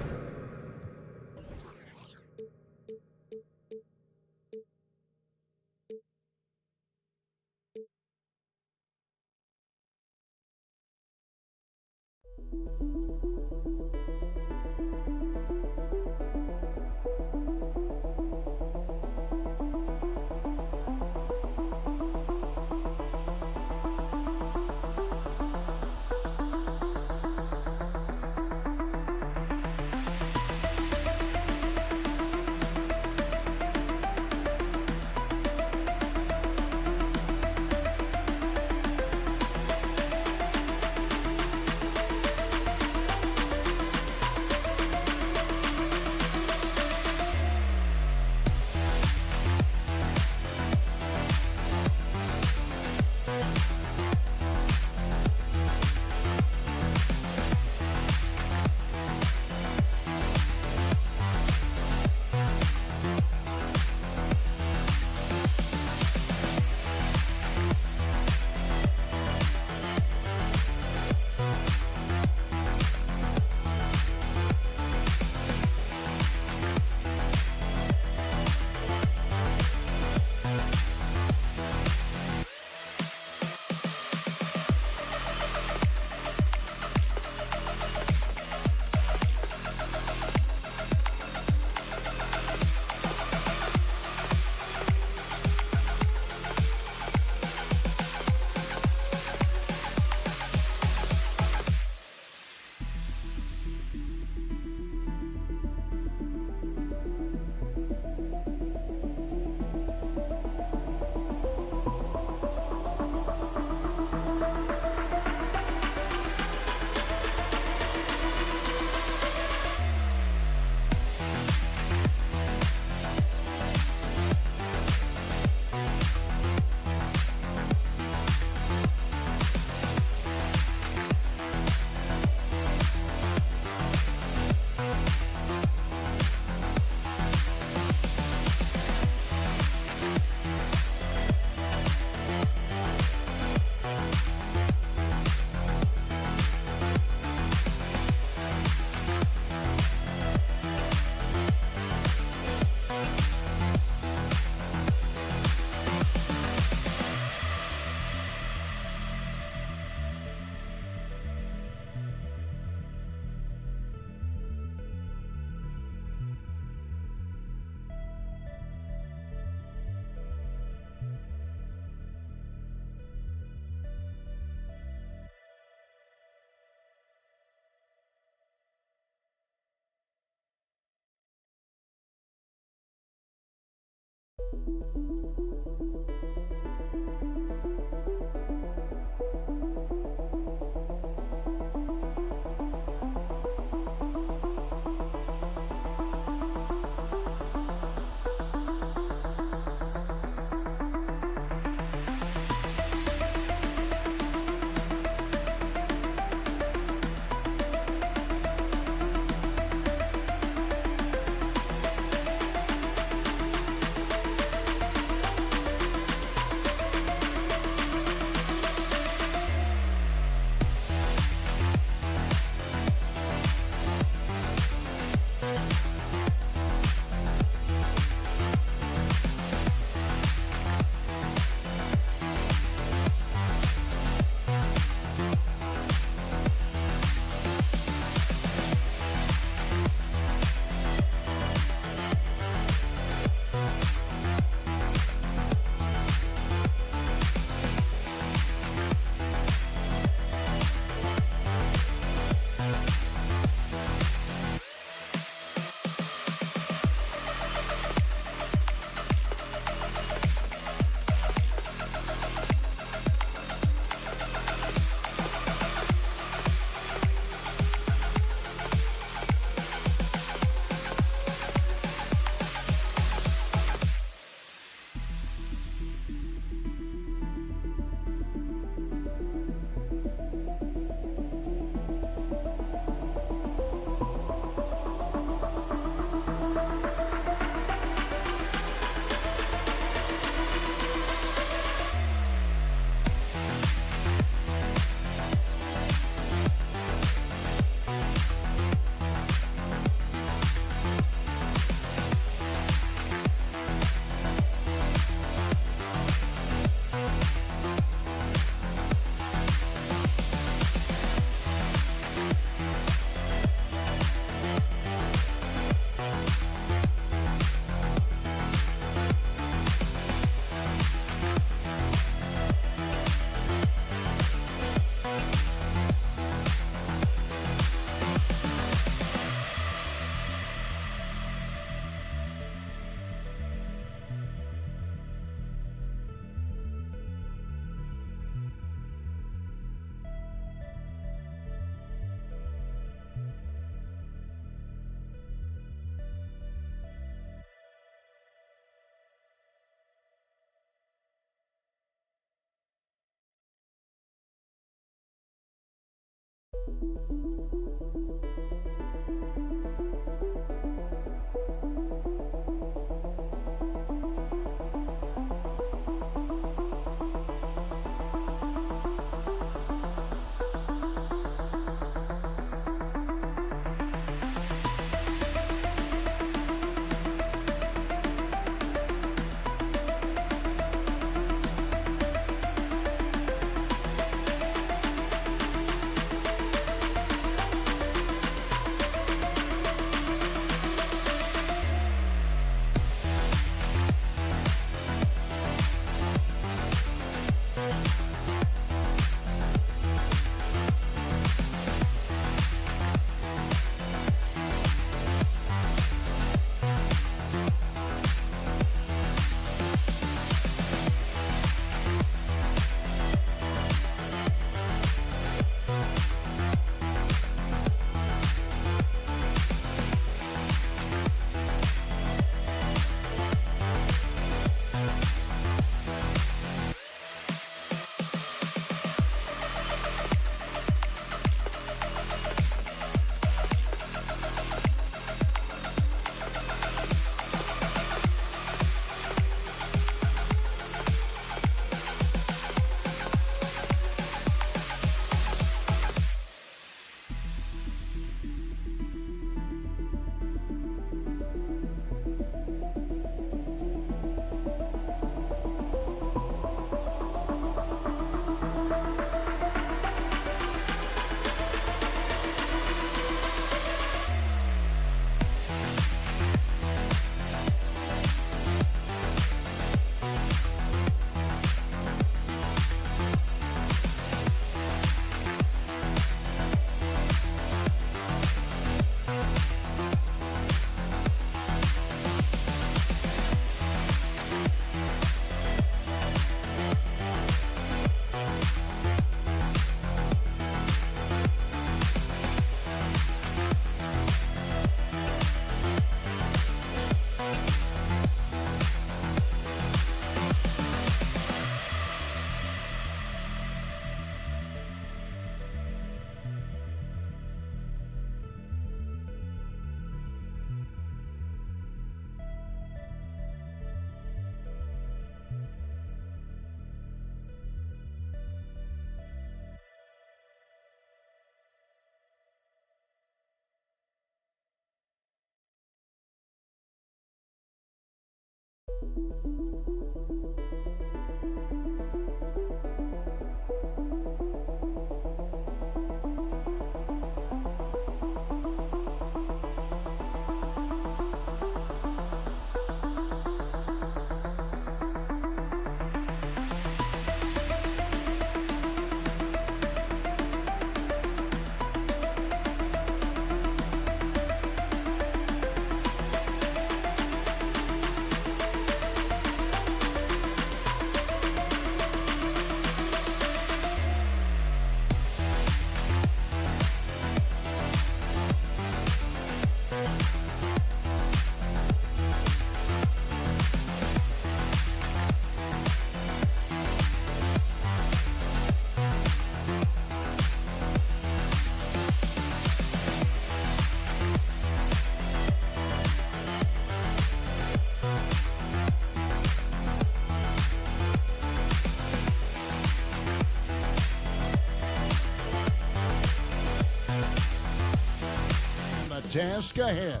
task ahead.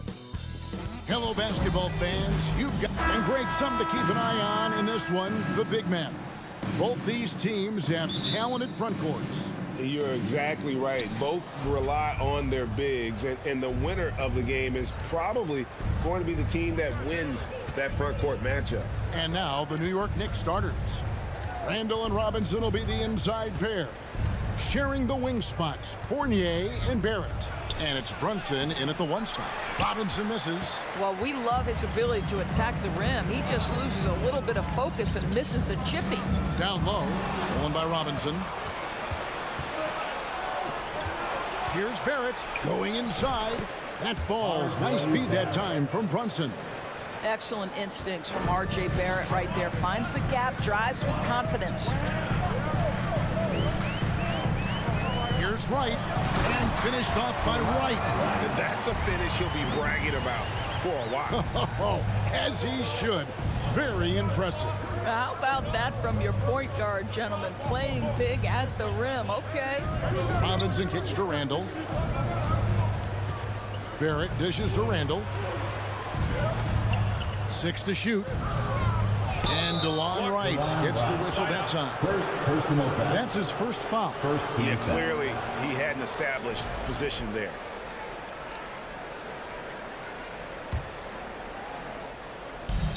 Hello, basketball fans. You've got and great something to keep an eye on in this one, the big men. Both these teams have talented front courts. You're exactly right. Both rely on their bigs, and the winner of the game is probably going to be the team that wins that front court matchup. And now the New York Knicks starters. Randall and Robinson will be the inside pair. Sharing the wing spots, Fournier and Barrett. And it's Brunson in at the one spot. Robinson misses. Well, we love his ability to attack the rim. He just loses a little bit of focus and misses the chippy. Down low, stolen by Robinson. Here's Barrett going inside. That falls. Nice speed that time from Brunson. Excellent instincts from R.J. Barrett right there. Finds the gap, drives with confidence. Here's Here's Wright, and finished off by Wright. And that's a finish he'll be bragging about for a while. As he should. Very impressive. How about that from your point guard, gentlemen? Playing big at the rim. Okay. Robinson kicks to Randall. Barrett dishes to Randall. 6 to shoot. And DeLon Wright gets the whistle that time. First personal foul. That's his first foul. First team Yeah, foul. clearly he had an established position there.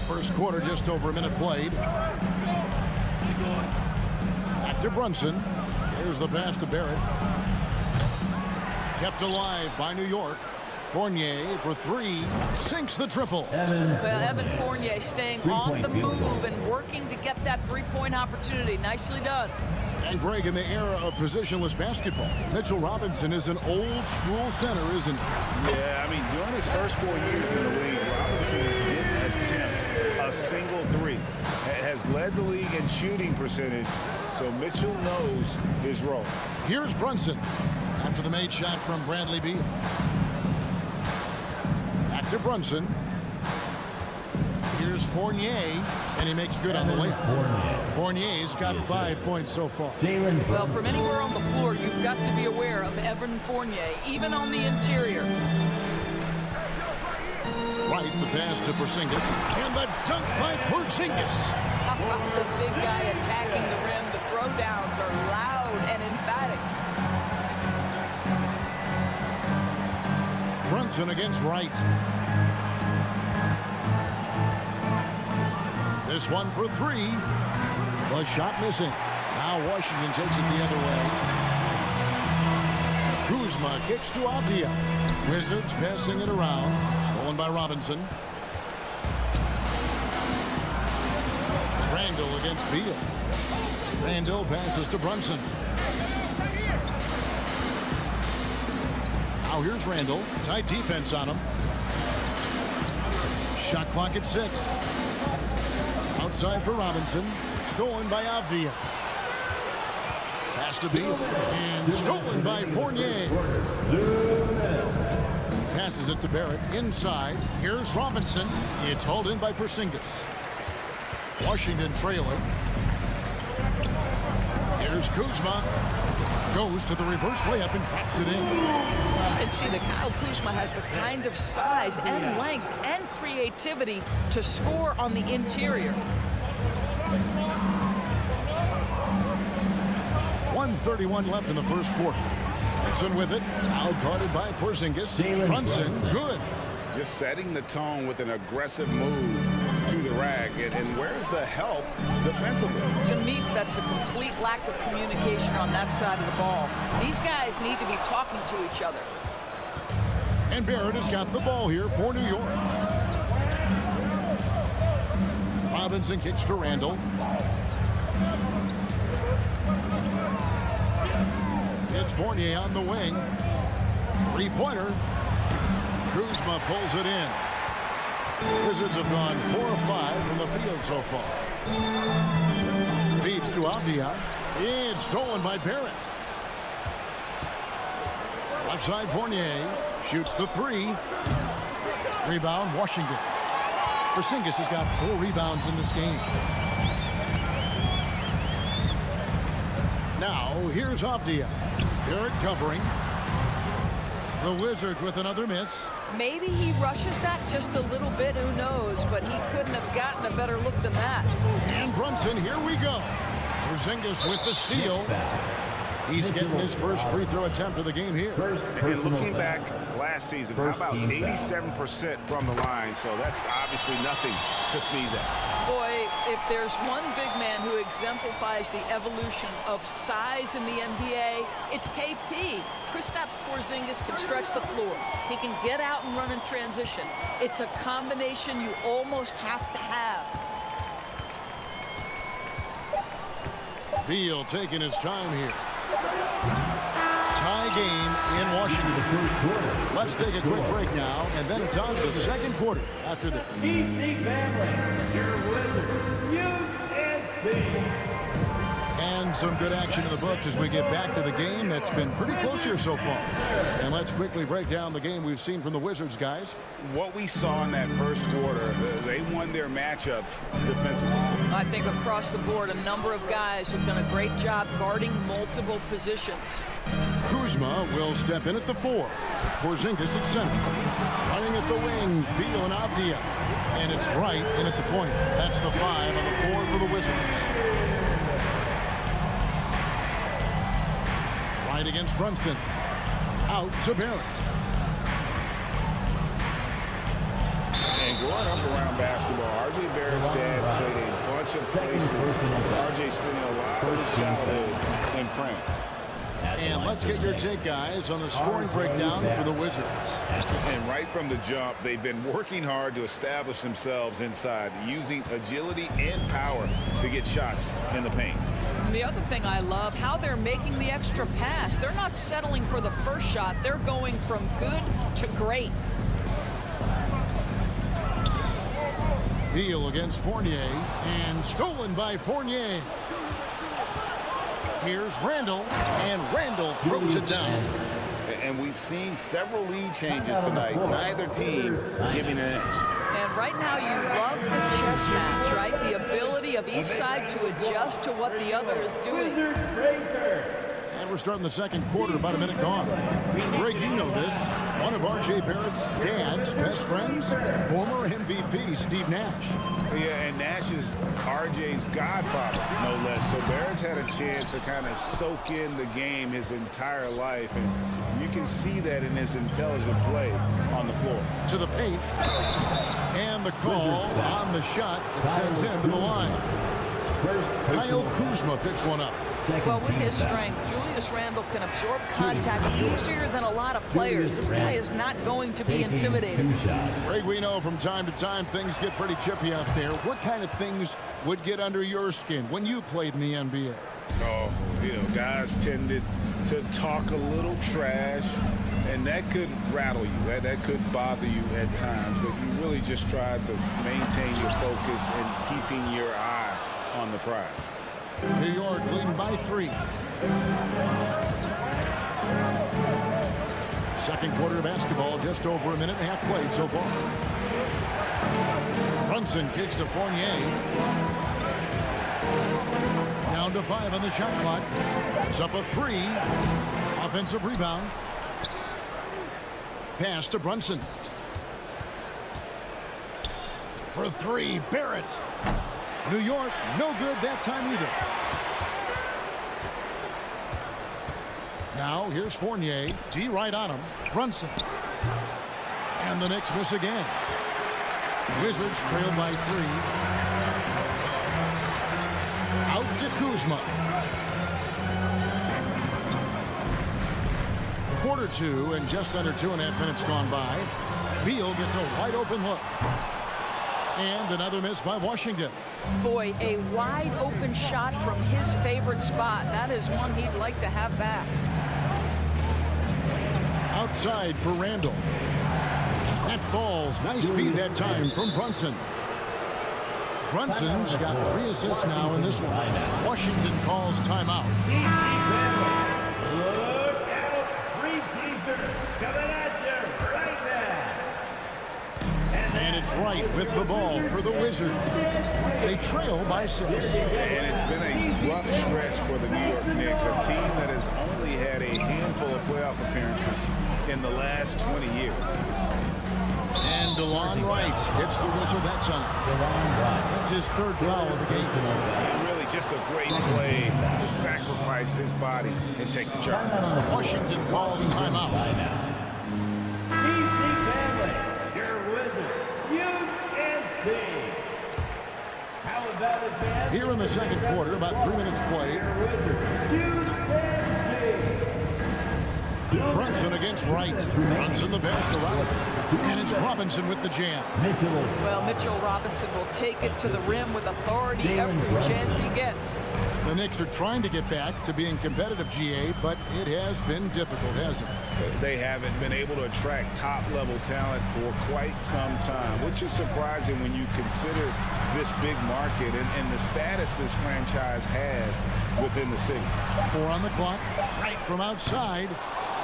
First quarter, just over a minute played. Back to Brunson. Here's the pass to Barrett. Kept alive by New York. Fournier for 3. Sinks the triple. Evan Fournier staying on the move and working to get that three-point opportunity. Nicely done. And Greg, in the era of positionless basketball, Mitchell Robinson is an old school center, isn't he? Yeah, I mean, during his first 4 years in the league, Robinson didn't attempt a single three. Has led the league in shooting percentage, so Mitchell knows his role. Here's Brunson after the made shot from Bradley Beal. Back to Brunson. Here's Fournier, and he makes good on the way. Fournier's got 5 points so far. Well, from anywhere on the floor, you've got to be aware of Evan Fournier, even on the interior. Right, the pass to Porzingis, and the dunk by Porzingis. The big guy attacking the rim. The throwdowns are loud and emphatic. Brunson against Wright. This one for 3. The shot missing. Now Washington takes it the other way. Kuzma kicks to Avdia. Wizards passing it around. Stolen by Robinson. Randall against Beal. Randall passes to Brunson. Now here's Randall. Tight defense on him. Shot clock at 6. Outside for Robinson. Stolen by Avdia. Pass to Beal. And stolen by Fournier. Passes it to Barrett. Inside. Here's Robinson. It's hauled in by Porzingis. Washington trailing. Here's Kuzma. Goes to the reverse layup and drops it in. And see that Kyle Kuzma has the kind of size and length and creativity to score on the interior. 1:31 left in the first quarter. Brunson with it. Out-guarded by Porzingis. Brunson, good. Just setting the tone with an aggressive move to the rack. And where's the help defensively? To me, that's a complete lack of communication on that side of the ball. These guys need to be talking to each other. And Barrett has got the ball here for New York. Robinson kicks to Randall. It's Fournier on the wing. Three-pointer. Kuzma pulls it in. Wizards have gone 4 of 5 from the field so far. Feeds to Avdia. It's stolen by Barrett. Left side Fournier. Shoots the 3. Rebound Washington. Porzingis has got 4 rebounds in this game. Now here's Avdia. Barrett covering. The Wizards with another miss. Maybe he rushes that just a little bit, who knows, but he couldn't have gotten a better look than that. And Brunson, here we go. Porzingis with the steal. He's getting his first free throw attempt of the game here. And looking back last season, how about 87% from the line? So that's obviously nothing to sneeze at. Boy, if there's one big man who exemplifies the evolution of size in the NBA, it's KP. Kristaps Porzingis can stretch the floor. He can get out and run in transition. It's a combination you almost have to have. Beal taking his time here. Tie game in Washington. Let's take a quick break now, and then it's on to the second quarter after this. DC family, your Wizards, UNC. And some good action in the books as we get back to the game that's been pretty close here so far. And let's quickly break down the game we've seen from the Wizards, guys. What we saw in that first quarter, they won their matchups defensively. I think across the board, a number of guys have done a great job guarding multiple positions. Kuzma will step in at the 4. Porzingis at center. Running at the wings, Beal and Avdia. And it's Wright in at the point. That's the 5 on the 4 for the Wizards. Wright against Brunson. Out to Barrett. And growing up around basketball, R.J. Barrett's dad played a bunch of places. R.J. spending a lot of his childhood in France. And let's get your take, guys, on the scoring breakdown for the Wizards. And right from the jump, they've been working hard to establish themselves inside, using agility and power to get shots in the paint. And the other thing I love, how they're making the extra pass. They're not settling for the first shot. They're going from good to great. Beal against Fournier, and stolen by Fournier. Here's Randall, and Randall throws it down. And we've seen several lead changes tonight. Neither team giving an edge. And right now you love the chess match, right? The ability of each side to adjust to what the other is doing. And we're starting the second quarter, about a minute gone. Greg, you know this. One of R.J. Barrett's dad's best friends, former MVP Steve Nash. Yeah, and Nash is R.J.'s godfather, no less. So Barrett's had a chance to kind of soak in the game his entire life. And you can see that in his intelligent play on the floor. To the paint. And the call on the shot that sends him to the line. Kyle Kuzma picks one up. Well, with his strength, Julius Randle can absorb contact easier than a lot of players. This guy is not going to be intimidated. Greg, we know from time to time things get pretty chippy out there. What kind of things would get under your skin when you played in the NBA? Oh, you know, guys tended to talk a little trash, and that could rattle you. That could bother you at times, but you really just tried to maintain your focus and keeping your eye on the prize. New York leading by 3. Second quarter of basketball, just over a minute and a half played so far. Brunson kicks to Fournier. Down to 5 on the shot clock. It's up a 3. Offensive rebound. Pass to Brunson. For 3, Barrett. New York, no good that time either. Now, here's Fournier. D right on him. Brunson. And the Knicks miss again. Wizards trail by 3. Out to Kuzma. Quarter 2 and just under 2.5 minutes gone by. Beal gets a wide open look. And another miss by Washington. Boy, a wide open shot from his favorite spot. That is one he'd like to have back. Outside for Randall. That falls. Nice feed that time from Brunson. Brunson's got 3 assists now in this one. Washington calls timeout. Look out, free teaser coming at you right now. And it's Wright with the ball for the Wizards. They trail by 6. And it's been a rough stretch for the New York Knicks, a team that has only had a handful of playoff appearances in the last 20 years. And DeLon Wright hits the whistle that time. That's his 3rd foul of the game. And really just a great play to sacrifice his body and take the charge. Washington calls timeout. EPC family, your Wizards, UNC. How about it, man? Here in the second quarter, about 3 minutes played. Brunson against Wright. Brunson the pass to Wright. And it's Robinson with the jam. Well, Mitchell Robinson will take it to the rim with authority every chance he gets. The Knicks are trying to get back to being competitive, GA, but it has been difficult, hasn't it? They haven't been able to attract top-level talent for quite some time, which is surprising when you consider this big market and the status this franchise has within the city. 4 on the clock, right from outside,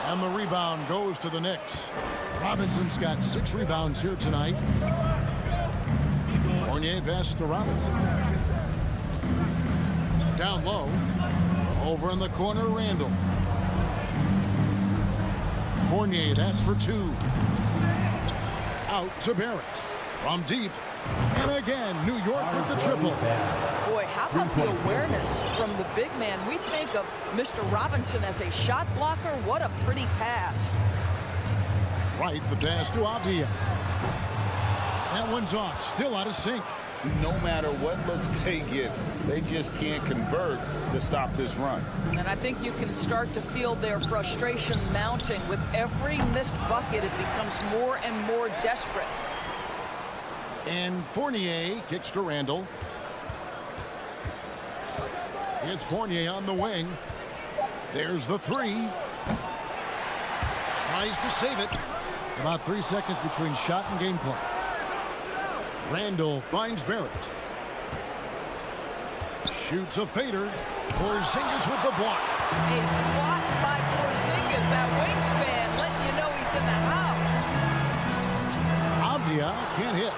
and the rebound goes to the Knicks. Robinson's got 6 rebounds here tonight. Fournier passes to Robinson. Down low, over in the corner, Randall. Fournier, that's for 2. Out to Barrett. From deep. And again, New York with the triple. Boy, how about the awareness from the big man? We think of Mr. Robinson as a shot blocker. What a pretty pass. Right, the pass to Avdia. That one's off, still out of sync. No matter what looks they get, they just can't convert to stop this run. And I think you can start to feel their frustration mounting. With every missed bucket, it becomes more and more desperate. And Fournier kicks to Randall. It's Fournier on the wing. There's the 3. Tries to save it. About 3 seconds between shot and game clock. Randall finds Barrett. Shoots a fader. Porzingis with the block. A swat by Porzingis, that wingspan, letting you know he's in the house. Avdia can't hit.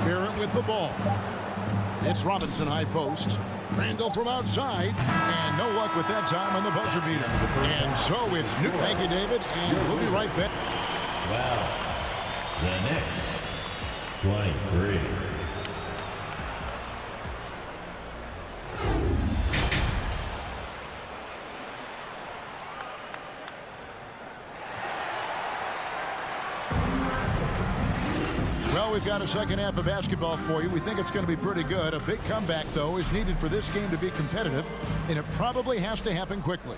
Barrett with the ball. It's Robinson high post. Randall from outside. And no luck with that time on the buzzer beater. And so it's new. Thank you, David. And we'll be right back. Wow. The Knicks, 23. Well, we've got a second half of basketball for you. We think it's going to be pretty good. A big comeback, though, is needed for this game to be competitive, and it probably has to happen quickly.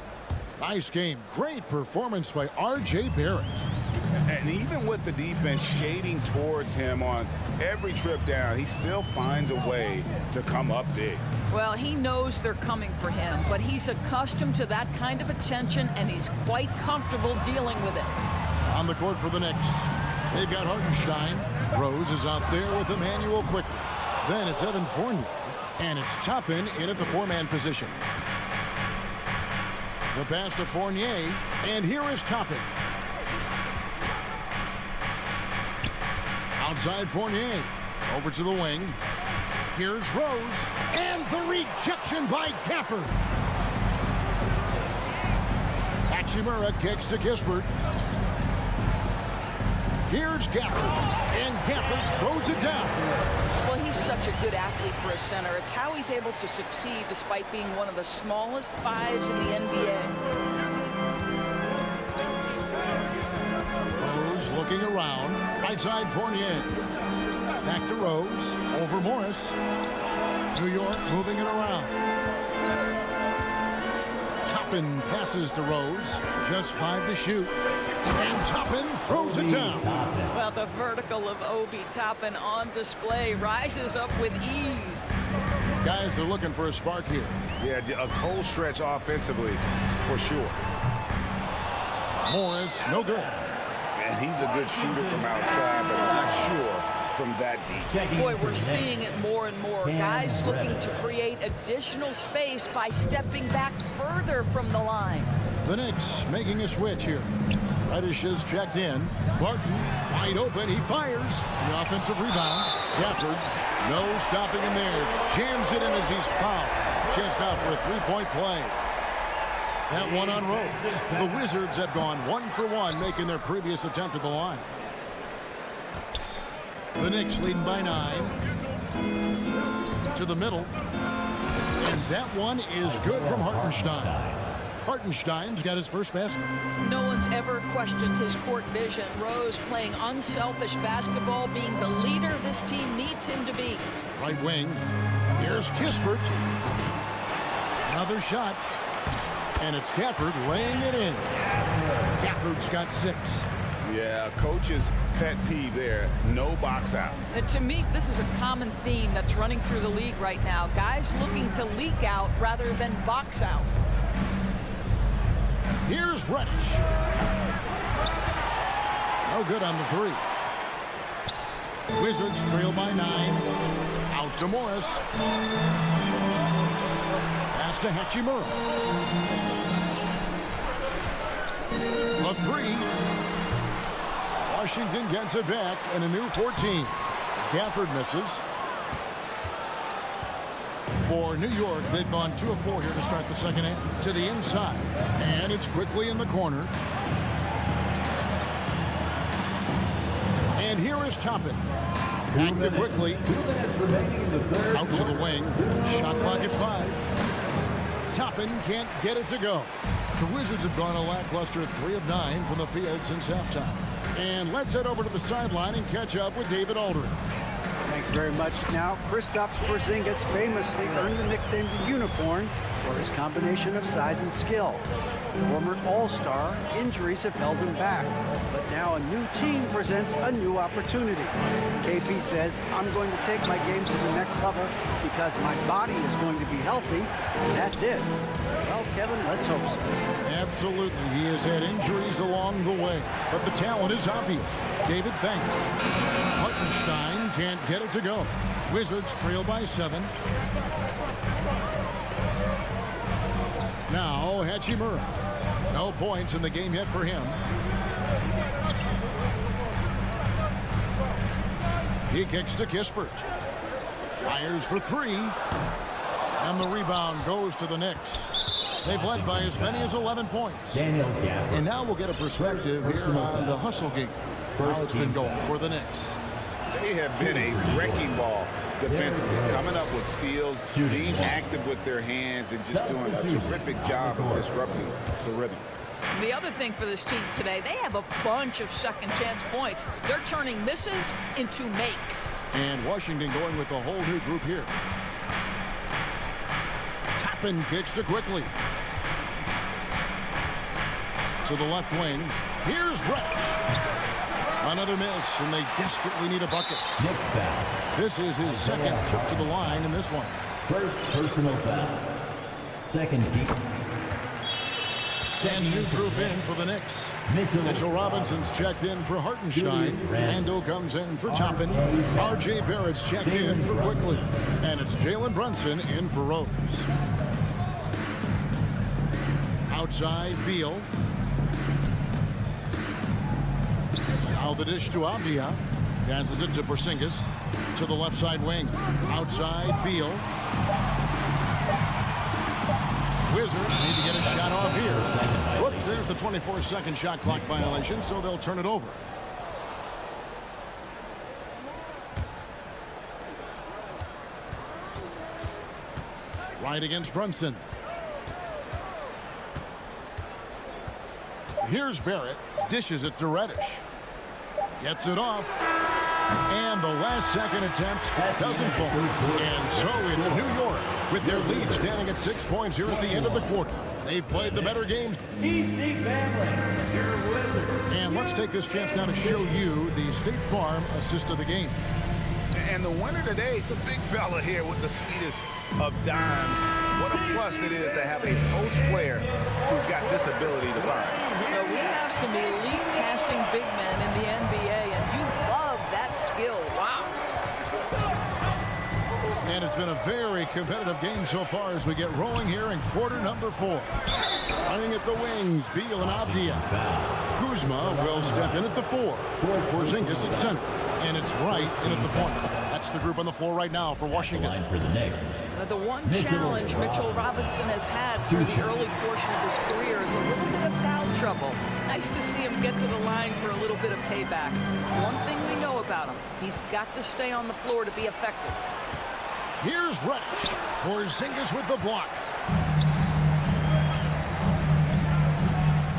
Nice game. Great performance by R.J. Barrett. And even with the defense shading towards him on every trip down, he still finds a way to come up big. Well, he knows they're coming for him, but he's accustomed to that kind of attention, and he's quite comfortable dealing with it. On the court for the Knicks, they've got Hartenstein. Rose is out there with Emmanuel quickly. Then it's Evan Fournier, and it's Toppin in at the 4-man position. The pass to Fournier, and here is Toppin. Outside Fournier, over to the wing. Here's Rose, and the rejection by Gafford. Hachimura kicks to Kispert. Here's Gafford, and Gafford throws it down. Well, he's such a good athlete for a center. It's how he's able to succeed despite being one of the smallest 5s in the NBA. Rose looking around. Right side Fournier. Back to Rose. Over Morris. New York moving it around. Toppin passes to Rose. Just 5 to shoot. And Toppin throws it down. Well, the vertical of Obi Toppin on display rises up with ease. Guys are looking for a spark here. Yeah, a cold stretch offensively, for sure. Morris, no good. And he's a good shooter from outside, but I'm not sure from that deep. Boy, we're seeing it more and more. Guys looking to create additional space by stepping back further from the line. The Knicks making a switch here. Reddish is checked in. Barton wide open. He fires. The offensive rebound. Gafford, no stopping him there. Jams it in as he's fouled. Chance now for a 3-point play. That one on Rose. The Wizards have gone 1 for 1, making their previous attempt at the line. The Knicks leading by 9. To the middle. And that one is good from Hartenstein. Hartenstein's got his first basket. No one's ever questioned his court vision. Rose playing unselfish basketball, being the leader this team needs him to be. Right wing. Here's Kispert. Another shot. And it's Gafford laying it in. Gafford's got 6. Yeah, coach's pet peeve there. No box out. And to me, this is a common theme that's running through the league right now. Guys looking to leak out rather than box out. Here's Reddish. No good on the 3. Wizards trail by 9. Out to Morris. Pass to Hachimura. A 3. Washington gets it back and a new 14. Gafford misses. For New York, they've gone 2 of 4 here to start the second half. To the inside. And it's quickly in the corner. And here is Toppin. Back to quickly. Out to the wing. Shot clock at 5. Toppin can't get it to go. The Wizards have gone a lackluster 3 of 9 from the field since halftime. And let's head over to the sideline and catch up with David Aldridge. Thanks very much. Now, Kristaps Porzingis famously earned the nickname the Unicorn for his combination of size and skill. Former All-Star, injuries have held him back. But now a new team presents a new opportunity. KP says, I'm going to take my game to the next level because my body is going to be healthy, and that's it. Well, Kevin, let's hope so. Absolutely. He has had injuries along the way, but the talent is obvious. David, thanks. Hartenstein can't get it to go. Wizards trail by 7. Now, Hachimura. No points in the game yet for him. He kicks to Kispert. Fires for 3. And the rebound goes to the Knicks. They've led by as many as 11 points. And now we'll get a perspective here on the hustle game. How it's been going for the Knicks. They have been a wrecking ball defensively, coming up with steals, being active with their hands, and just doing a terrific job of disrupting the rhythm. The other thing for this team today, they have a bunch of second chance points. They're turning misses into makes. And Washington going with a whole new group here. Toppin kicks to quickly. To the left wing. Here's Reddish. Another miss, and they desperately need a bucket. Next foul. This is his second trip to the line in this one. First personal foul. Second team. And new group in for the Knicks. Mitchell Robinson's checked in for Hartenstein. Randall comes in for Toppin. R.J. Barrett's checked in for Quickly. And it's Jalen Brunson in for Rose. Outside, Beal. Now the dish to Avdia. Passes it to Porzingis. To the left side wing. Outside, Beal. Wizards need to get a shot off here. Whoops, there's the 24-second shot clock violation, so they'll turn it over. Right against Brunson. Here's Barrett. Dishes it to Reddish. Gets it off. And the last second attempt doesn't fall. And so it's New York with their lead standing at 6 points here at the end of the quarter. They've played the better games. And let's take this chance now to show you the State Farm assist of the game. And the winner today, the big fella here with the sweetest of dimes. What a plus it is to have a post player who's got this ability to fire. You know, we have some elite passing big men in the NBA, and you love that skill. Wow. And it's been a very competitive game so far as we get rolling here in quarter number 4. Running at the wings, Beal and Avdia. Kuzma will step in at the 4. Porzingis at center. And it's right in at the point. That's the group on the floor right now for Washington. For the Knicks. The one challenge Mitchell Robinson has had through the early portion of his career is a little bit of foul trouble. Nice to see him get to the line for a little bit of payback. One thing we know about him, he's got to stay on the floor to be effective. Here's Reddish. Porzingis with the block.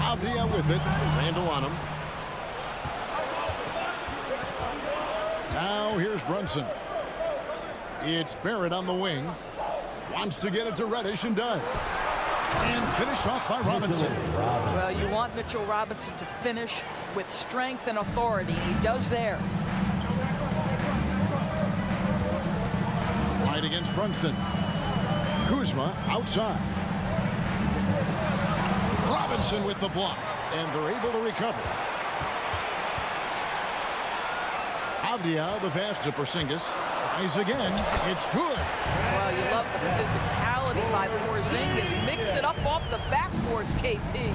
Avdia with it. Randall on him. Now here's Brunson. It's Barrett on the wing. Wants to get it to Reddish and does. And finished off by Robinson. Well, you want Mitchell Robinson to finish with strength and authority. He does there. Right against Brunson. Kuzma outside. Robinson with the block. And they're able to recover. Avdia, the pass to Porzingis. Tries again. It's good. Well, you love the physicality by Porzingis. Mix it up off the backboards, KP.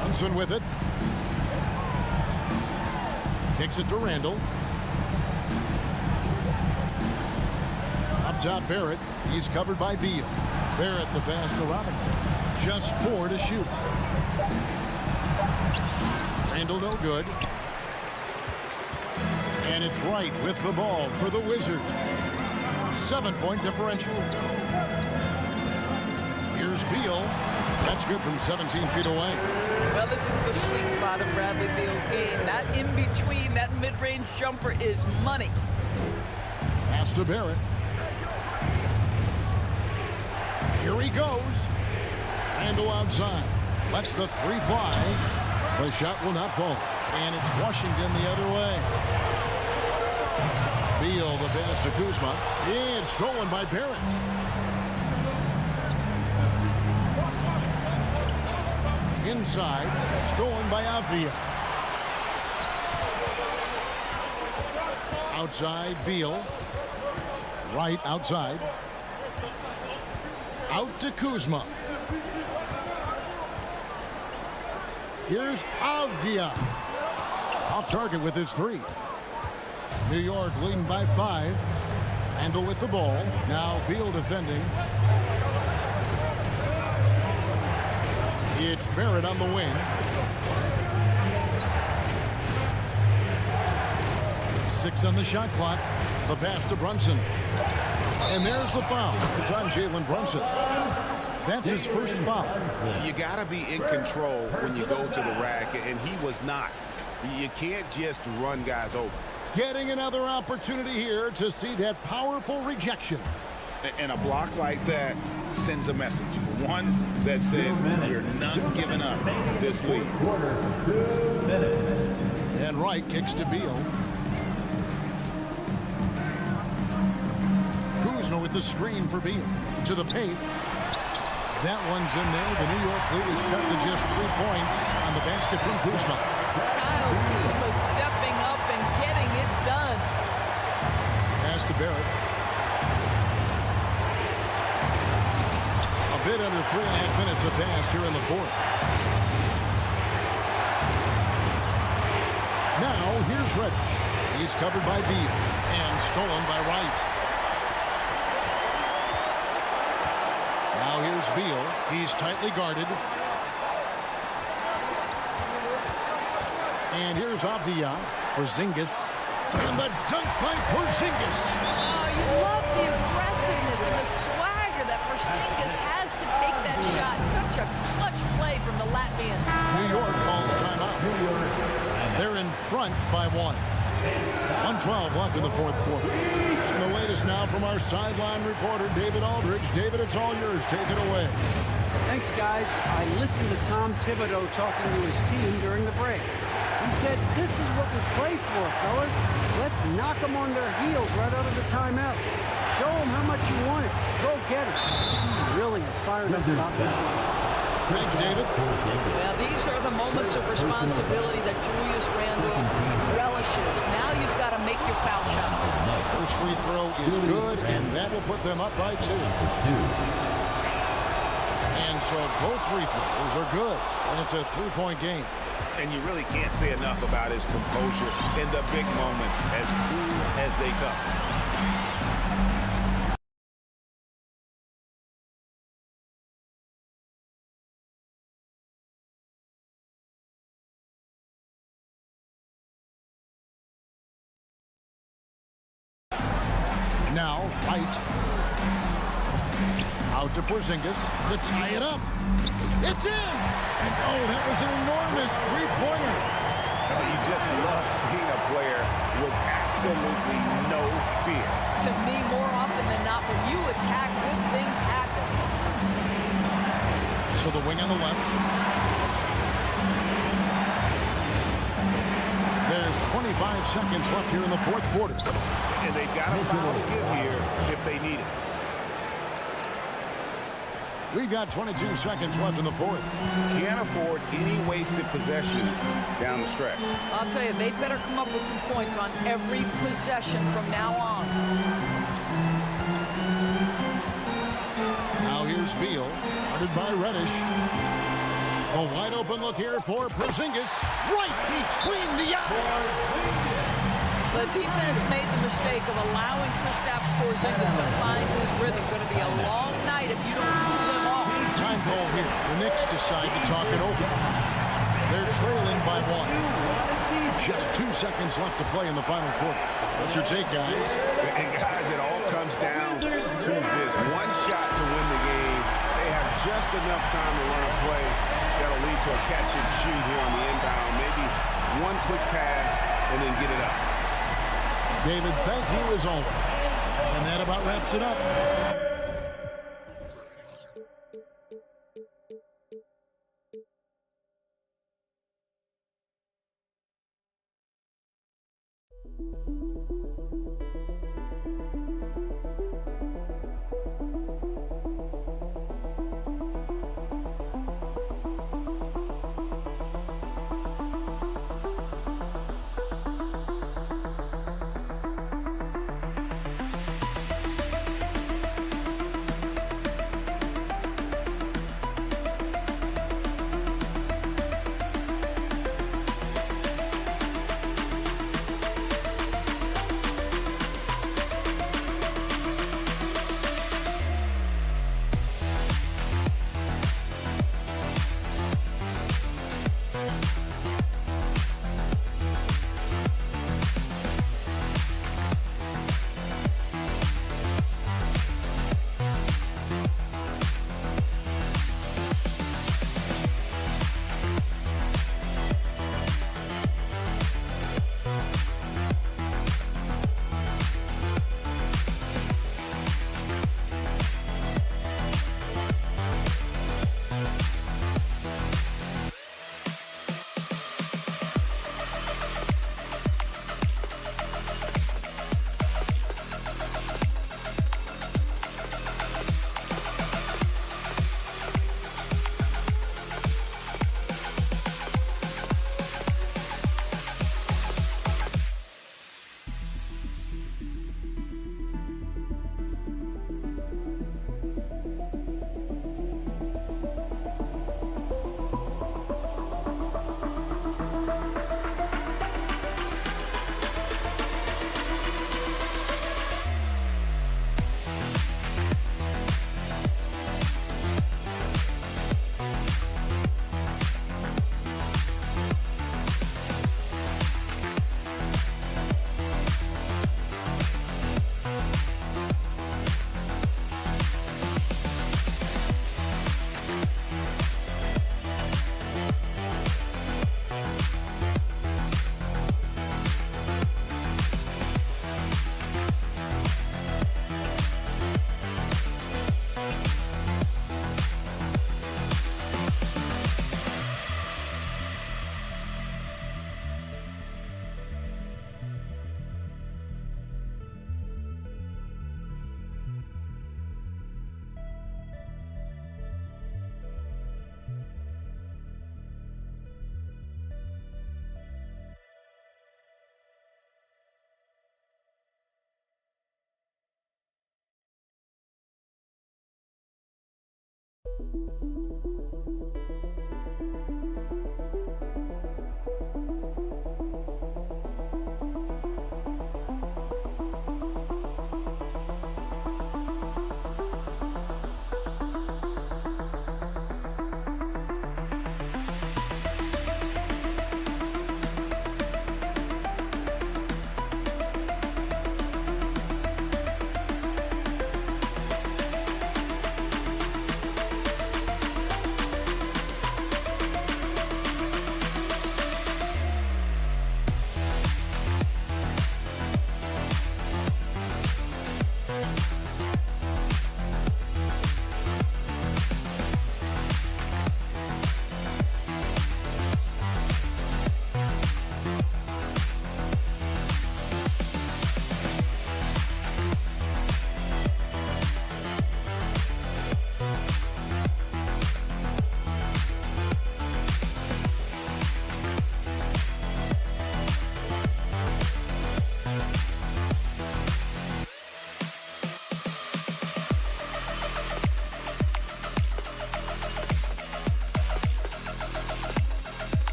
Brunson with it. Kicks it to Randall. Up top, Barrett. He's covered by Beal. Barrett the pass to Robinson. Just 4 to shoot. Randall no good. And it's Wright with the ball for the Wizards. 7-point differential. Here's Beal. That's good from 17 feet away. Well, this is the sweet spot of Bradley Beal's game. That in-between, that mid-range jumper is money. Pass to Barrett. Here he goes. Randall outside. Lets the 3 fly. The shot will not fall. And it's Washington the other way. Beal the pass to Kuzma. It's stolen by Barrett. Inside. Stolen by Avdia. Outside Beal. Right outside. Out to Kuzma. Here's Avdia. Off target with his 3. New York leading by 5. Randall with the ball. Now Beal defending. It's Barrett on the wing. 6 on the shot clock. The pass to Brunson. And there's the foul. It's on Jalen Brunson. That's his first foul. You got to be in control when you go to the rack, and he was not. You can't just run guys over. Getting another opportunity here to see that powerful rejection. And a block like that sends a message. One that says we're not giving up this lead. And Wright kicks to Beal. Kuzma with the screen for Beal. To the paint. That one's in there. The New York lead is cut to just 3 points on the basket from Kuzma. Kyle Kuzma stepping up and getting it done. Pass to Barrett. A bit under 3.5 minutes of pass here in the 4th. Now here's Reddish. He's covered by Beal and stolen by Wright. Now here's Beal. He's tightly guarded. And here's Avdia. Porzingis. And the dunk by Porzingis. Oh, you love the aggressiveness and the swagger that Porzingis has to take that shot. Such a clutch play from the Latvian. New York calls timeout. They're in front by 1. 1:12 left in the 4th quarter. And the latest now from our sideline reporter, David Aldridge. David, it's all yours. Take it away. Thanks, guys. I listened to Tom Thibodeau talking to his team during the break. He said, this is what we play for, fellas. Let's knock them on their heels right out of the timeout. Show them how much you want it. Go get it. He really is fired up about this one. Thanks, David. Well, these are the moments of responsibility that Julius Randle relishes. Now you've got to make your foul shots. First free throw is good, and that will put them up by 2. And so both free throws are good, and it's a 3-point game. And you really can't say enough about his composure in the big moments, as cool as they come. Now, Wright. Out to Porzingis to tie it up. It's in! Oh, that was an enormous three-pointer. You just love seeing a player with absolutely no fear. To me, more often than not, when you attack wing on the left. There's 25 seconds left here in the fourth quarter. And they've got a foul to give here if they need it. We've got 22 seconds left in the fourth. Can't afford any wasted possessions down the stretch. I'll tell you, they better come up with some points on every possession from now on. Now here's Beal, guarded by Reddish. A wide open look here for Porzingis. Right between the eyes. The defense made the mistake of allowing Kristaps Porzingis to find his rhythm. Going to be a long night if you don't move them off. Time call here. The Knicks decide to talk it over. They're trailing by 1. Just 2 seconds left to play in the final quarter. What's your take, guys? And guys, it all comes down to this one shot to win the game. They have just enough time to run a play that'll lead to a catch and shoot here on the inbound. Maybe one quick pass and then get it up. David, thank you as always. And that about wraps it up.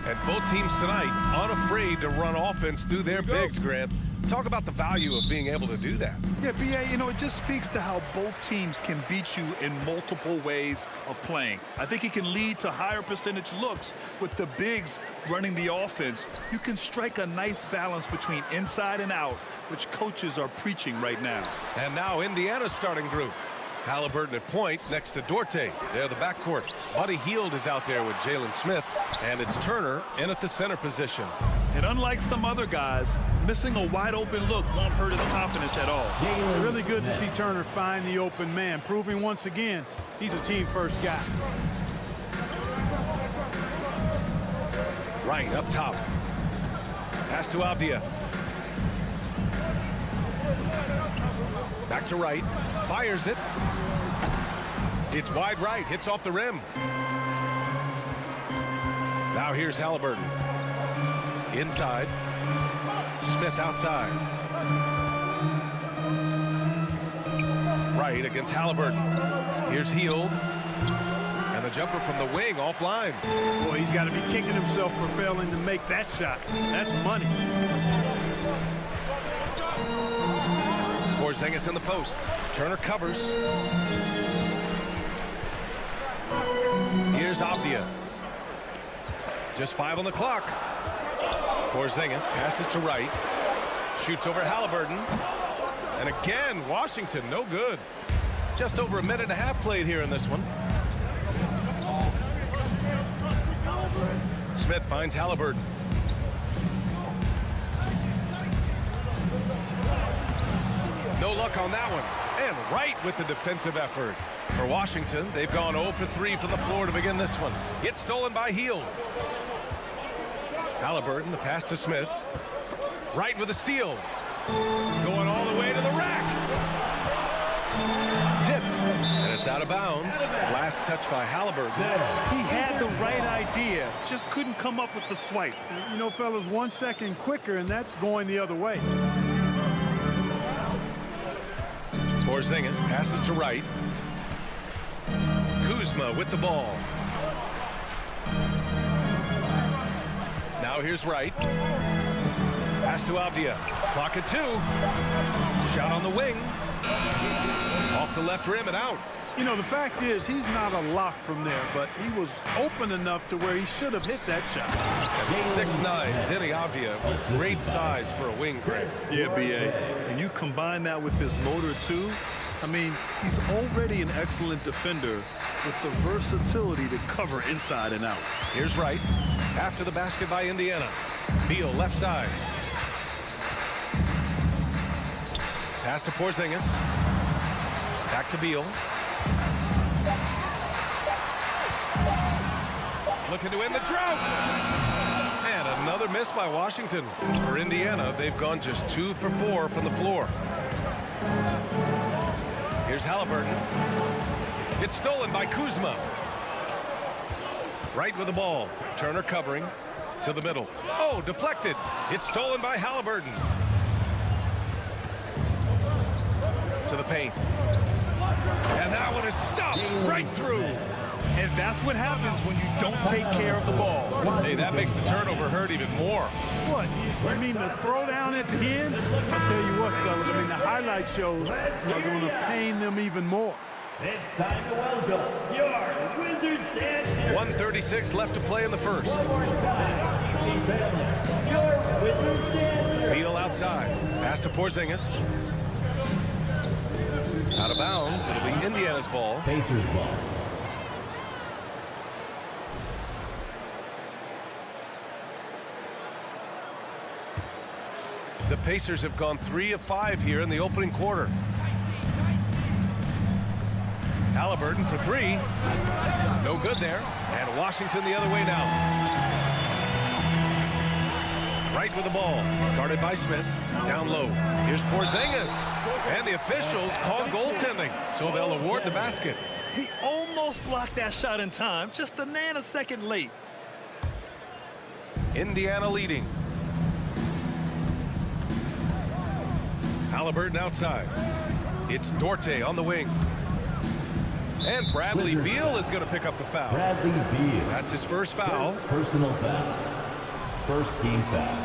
And both teams tonight unafraid to run offense through their bigs, Grant. Talk about the value of being able to do that. Yeah, B.A., you know, it just speaks to how both teams can beat you in multiple ways of playing. I think it can lead to higher percentage looks with the bigs running the offense. You can strike a nice balance between inside and out, which coaches are preaching right now. And now Indiana's starting group. Halliburton at point next to Duarte. They're the backcourt. Buddy Hield is out there with Jalen Smith. And it's Turner in at the center position. And unlike some other guys, missing a wide open look won't hurt his confidence at all. Really good to see Turner find the open man, proving once again he's a team first guy. Right up top. Pass to Avdia. Back to right. Fires it. It's wide right. Hits off the rim. Now here's Halliburton. Inside. Smith outside. Right against Halliburton. Here's Hield. And the jumper from the wing offline. Boy, he's got to be kicking himself for failing to make that shot. That's money. Porzingis in the post. Turner covers. Here's Avdia. Just 5 on the clock. Porzingis passes to right. Shoots over Halliburton. And again, Washington, no good. Just over a minute and a half played here in this one. Smith finds Halliburton. No luck on that one. And right with the defensive effort. For Washington, they've gone 0 for 3 from the floor to begin this one. It's stolen by Hield. Halliburton, the pass to Smith. Right with a steal. Going all the way to the rack. Tipped. And it's out of bounds. Last touch by Halliburton. He had the right idea, just couldn't come up with the swipe. You know, fellas, 1 second quicker, and that's going the other way. Porzingis passes to right. Kuzma with the ball. Now here's right. Pass to Avdia. Clock at 2. Shot on the wing. Off the left rim and out. You know, the fact is, he's not a lock from there, but he was open enough to where he should have hit that shot. 6'9", Denny Avdia with great size for a wing, Greg. Yeah, B.A. And you combine that with his motor, too. I mean, he's already an excellent defender with the versatility to cover inside and out. Here's right. After the basket by Indiana. Beal left side. Pass to Porzingis. Back to Beal. Looking to end the drought. And another miss by Washington. For Indiana, they've gone just 2 for 4 from the floor. Here's Halliburton. It's stolen by Kuzma. Right with the ball. Turner covering to the middle. Oh, deflected. It's stolen by Halliburton. To the paint. And that one is stopped right through. And that's what happens when you don't take care of the ball. Hey, that makes the turnover hurt even more. What? I mean, the throwdown at the end? I'll tell you what, fellas, I mean, the highlight shows are going to pain them even more. It's time to welcome your Wizards dancers. 1:36 left to play in the first. One more time, EPC family, your Wizards dancers. Beal outside. Pass to Porzingis. Out of bounds. It'll be Indiana's ball. Pacers ball. The Pacers have gone 3 of 5 here in the opening quarter. Halliburton for 3. No good there. And Washington the other way now. Right with the ball. Guarded by Smith. Down low. Here's Porzingis. And the officials call goaltending. So they'll award the basket. He almost blocked that shot in time, just a nanosecond late. Indiana leading. Halliburton outside. It's Dorte on the wing. And Bradley Beal is going to pick up the foul. Bradley Beal. That's his first foul. First personal foul. First team foul.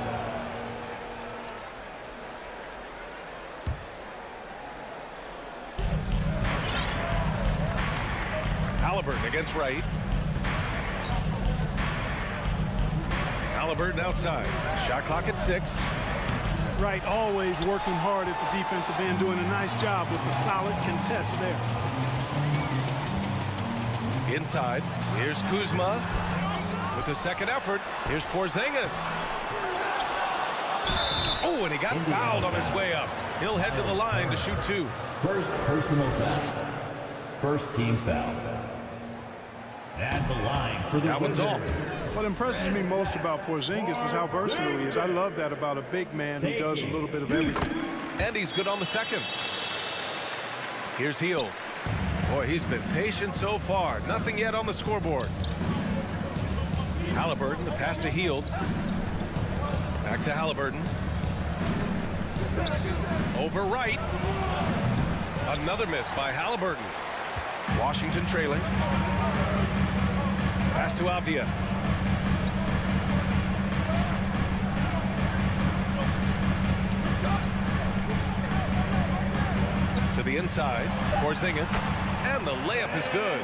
Halliburton against right. Halliburton outside. Shot clock at 6. Right, always working hard at the defensive end, doing a nice job with a solid contest there. Inside. Here's Kuzma with the second effort. Here's Porzingis. Oh, and he got fouled on his way up. He'll head to the line to shoot 2. First personal foul. First team foul. At the line for the That one's off. What impresses me most about Porzingis is how versatile he is. I love that about a big man who does a little bit of everything. And he's good on the second. Here's Hield. Boy, he's been patient so far. Nothing yet on the scoreboard. Halliburton, the pass to Hield. Back to Halliburton. Over right. Another miss by Halliburton. Washington trailing. Pass to Avdia. To the inside. Porzingis. And the layup is good.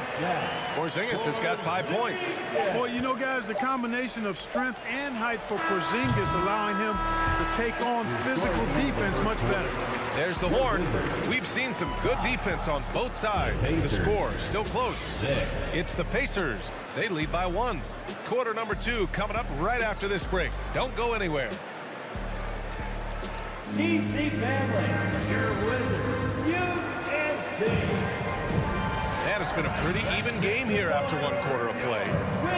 Porzingis has got 5 points. Boy, you know, guys, the combination of strength and height for Porzingis allowing him to take on physical defense much better. There's the horn. We've seen some good defense on both sides. The score still close. It's the Pacers. They lead by 1. Quarter number 2 coming up right after this break. Don't go anywhere. DC family, your Wizards, UNC. And it's been a pretty even game here after 1 quarter of play.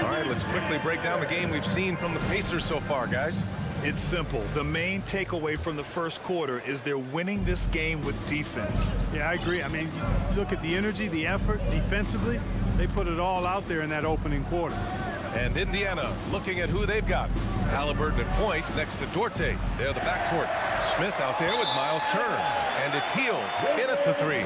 All right, let's quickly break down the game we've seen from the Pacers so far, guys. It's simple. The main takeaway from the first quarter is they're winning this game with defense. Yeah, I agree. I mean, you look at the energy, the effort defensively, they put it all out there in that opening quarter. And Indiana looking at who they've got. Halliburton at point next to Duarte. They're the backcourt. Smith out there with Miles Turner. And it's Hield in at the 3.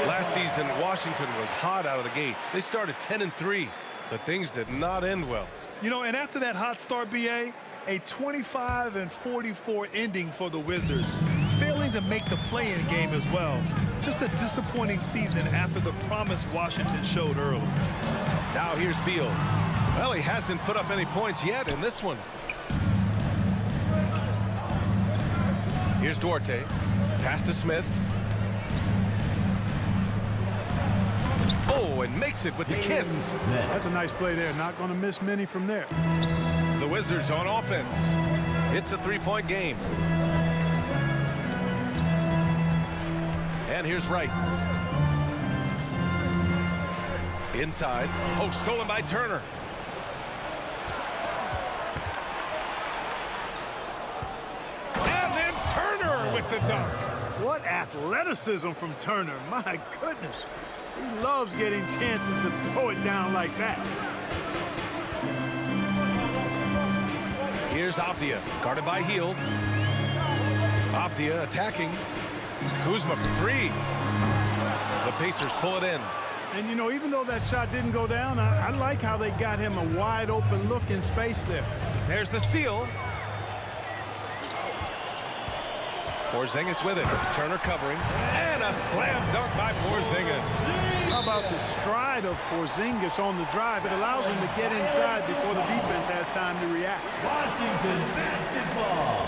Last season, Washington was hot out of the gates. They started 10-3, but things did not end well. You know, and after that hot start, BA, a 25-44 ending for the Wizards, failing to make the play-in game as well. Just a disappointing season after the promise Washington showed early. Now here's Beal. Well, he hasn't put up any points yet in this one. Here's Duarte. Pass to Smith. Oh, and makes it with the kiss. That's a nice play there. Not going to miss many from there. The Wizards on offense. It's a 3-point game. And here's Wright. Inside. Oh, stolen by Turner. And then Turner with the dunk. What athleticism from Turner. My goodness. He loves getting chances to throw it down like that. Here's Avdia, guarded by Hield. Avdia attacking. Kuzma for 3. The Pacers pull it in. And, you know, even though that shot didn't go down, I like how they got him a wide open look in space there. There's the steal. Porzingis with it. Turner covering. And a slam dunk by Porzingis. How about the stride of Porzingis on the drive? It allows him to get inside before the defense has time to react. Washington basketball.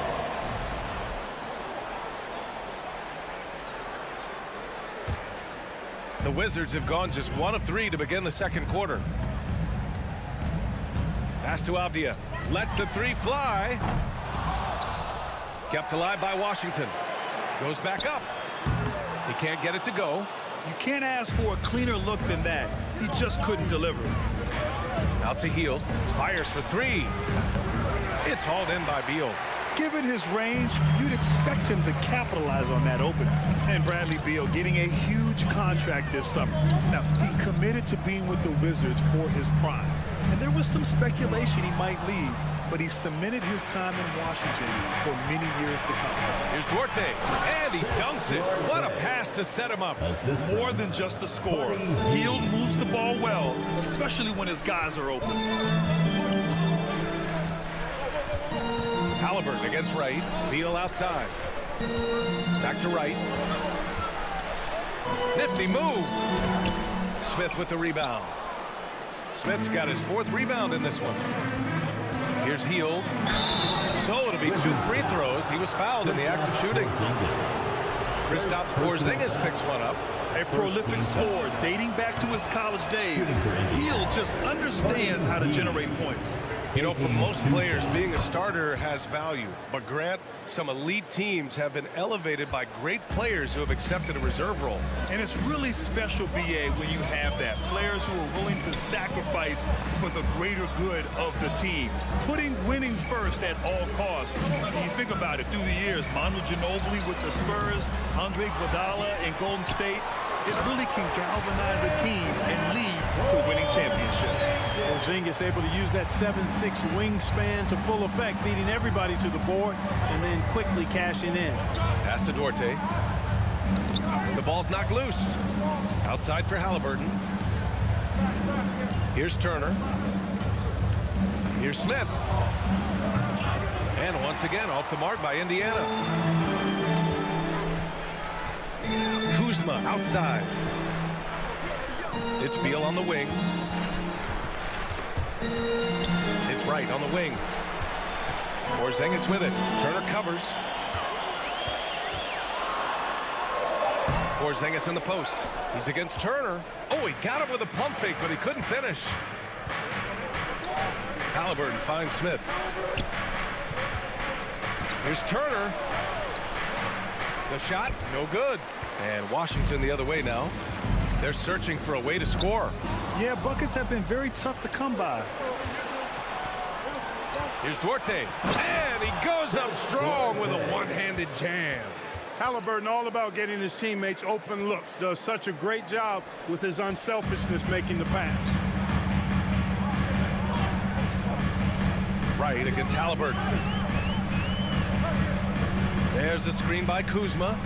The Wizards have gone just 1 of 3 to begin the second quarter. Pass to Avdia. Lets the 3 fly. Kept alive by Washington. Goes back up. He can't get it to go. You can't ask for a cleaner look than that. He just couldn't deliver. Out to Hield. Fires for 3. It's hauled in by Beal. Given his range, you'd expect him to capitalize on that opening. And Bradley Beal getting a huge contract this summer. Now, he committed to being with the Wizards for his prime. And there was some speculation he might leave, but he cemented his time in Washington for many years to come. Here's Duarte, and he dunks it. What a pass to set him up. More than just a score. Hield moves the ball well, especially when his guys are open. Halliburton against Wright. Beal outside. Back to Wright. Nifty move. Smith with the rebound. Smith's got his 4th rebound in this one. Here's Hield. So it'll be 2 free throws. He was fouled in the act of shooting. Kristaps Porzingis picks one up. A prolific scorer dating back to his college days. Hield just understands how to generate points. You know, for most players, being a starter has value. But Grant, some elite teams have been elevated by great players who have accepted a reserve role. And it's really special, BA, when you have that. Players who are willing to sacrifice for the greater good of the team. Putting winning first at all costs. When you think about it, through the years, Manu Ginobili with the Spurs, Andre Iguodala in Golden State, It really can galvanize a team and lead to a winning championship. Porzingis able to use that 7'6" wingspan to full effect, leading everybody to the board and then quickly cashing in. Pass to Duarte. The ball's knocked loose. Outside for Halliburton. Here's Turner. Here's Smith. And once again, off the mark by Indiana. Kuzma outside. It's Beal on the wing. It's Wright on the wing. Porzingis with it. Turner covers. Porzingis in the post. He's against Turner. Oh, he got him with a pump fake, but he couldn't finish. Halliburton finds Smith. Here's Turner. The shot, no good. And Washington the other way now. They're searching for a way to score. Yeah, buckets have been very tough to come by. Here's Duarte. And he goes up strong with a one-handed jam. Halliburton all about getting his teammates open looks. Does such a great job with his unselfishness making the pass. Right against Halliburton. There's the screen by Kuzma.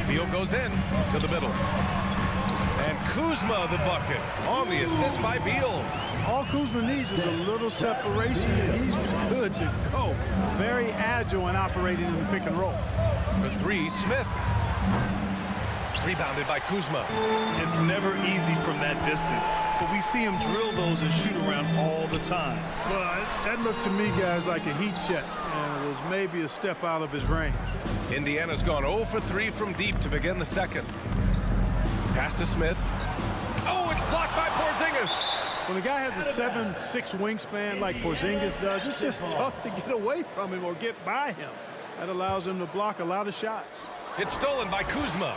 Beal goes in to the middle. And Kuzma the bucket on the assist by Beal. All Kuzma needs is a little separation, and he's good to go. Very agile in operating in the pick and roll. The three, Smith. Rebounded by Kuzma. It's never easy from that distance, but we see him drill those and shoot around all the time. Well, that looked to me, guys, like a heat check, and it was maybe a step out of his range. Indiana's gone 0 for 3 from deep to begin the second. Pass to Smith. Oh, it's blocked by Porzingis. When a guy has a 7'6" wingspan like Porzingis does, it's just tough to get away from him or get by him. That allows him to block a lot of shots. It's stolen by Kuzma.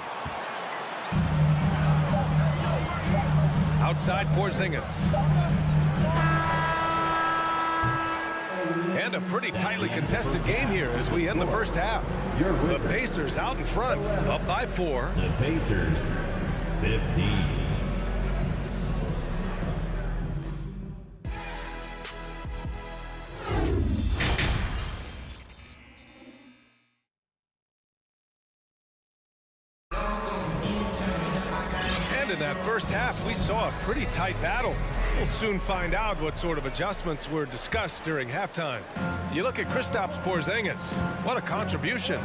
Outside Porzingis. And a pretty tightly contested game here as we end the first half. The Pacers out in front, up by 4. The Pacers, 15. In that first half, we saw a pretty tight battle. We'll soon find out what sort of adjustments were discussed during halftime. You look at Kristaps Porzingis. What a contribution.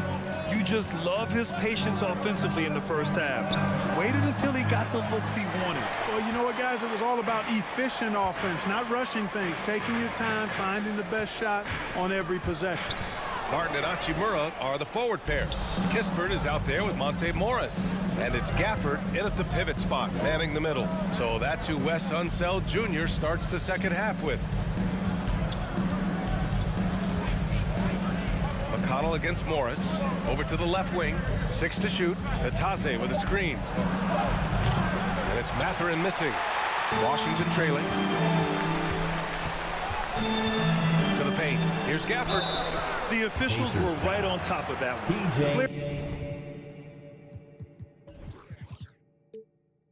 You just love his patience offensively in the first half. Waited until he got the looks he wanted. Well, you know what, guys? It was all about efficient offense, not rushing things, taking your time, finding the best shot on every possession. Martin and Hachimura are the forward pair. Kispert is out there with Monte Morris. And it's Gafford in at the pivot spot, manning the middle. So that's who Wes Unseld Jr. starts the second half with. McConnell against Morris. Over to the left wing. 6 to shoot. Natase with a screen. And it's Mathurin missing. Washington trailing. To the paint. Here's Gafford. The officials were right on top of that one.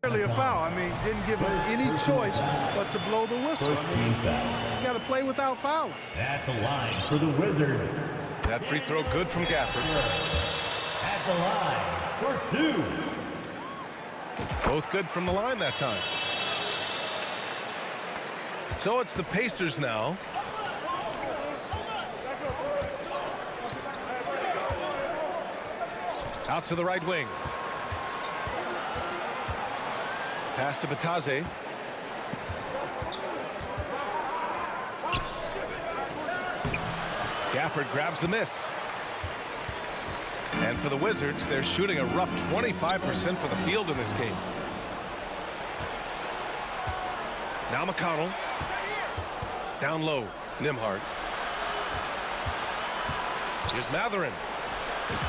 Clearly a foul. I mean, didn't give him any choice but to blow the whistle. First team foul. You got to play without fouling. At the line for the Wizards. That free throw good from Gafford. At the line for 2. Both good from the line that time. So it's the Pacers now. Out to the right wing. Pass to Batase. Gafford grabs the miss. And for the Wizards, they're shooting a rough 25% for the field in this game. Now McConnell. Down low, Nembhard. Here's Mathurin.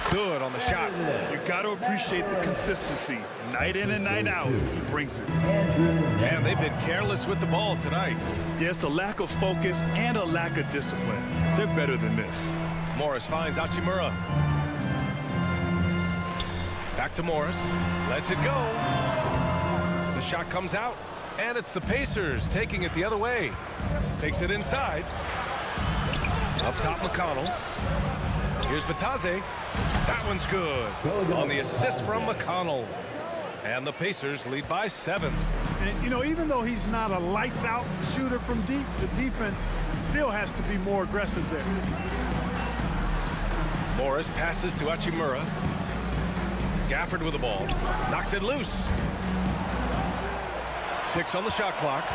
Good on the shot. You got to appreciate the consistency. Night in and night out, he brings it. And they've been careless with the ball tonight. Yeah, it's a lack of focus and a lack of discipline. They're better than this. Morris finds Hachimura. Back to Morris. Lets it go. The shot comes out, and it's the Pacers taking it the other way. Takes it inside. Up top, McConnell. Here's Bataze. That one's good. On the assist from McConnell. And the Pacers lead by 7. And, you know, even though he's not a lights-out shooter from deep, the defense still has to be more aggressive there. Morris passes to Hachimura. Gafford with the ball. Knocks it loose. 6 on the shot clock.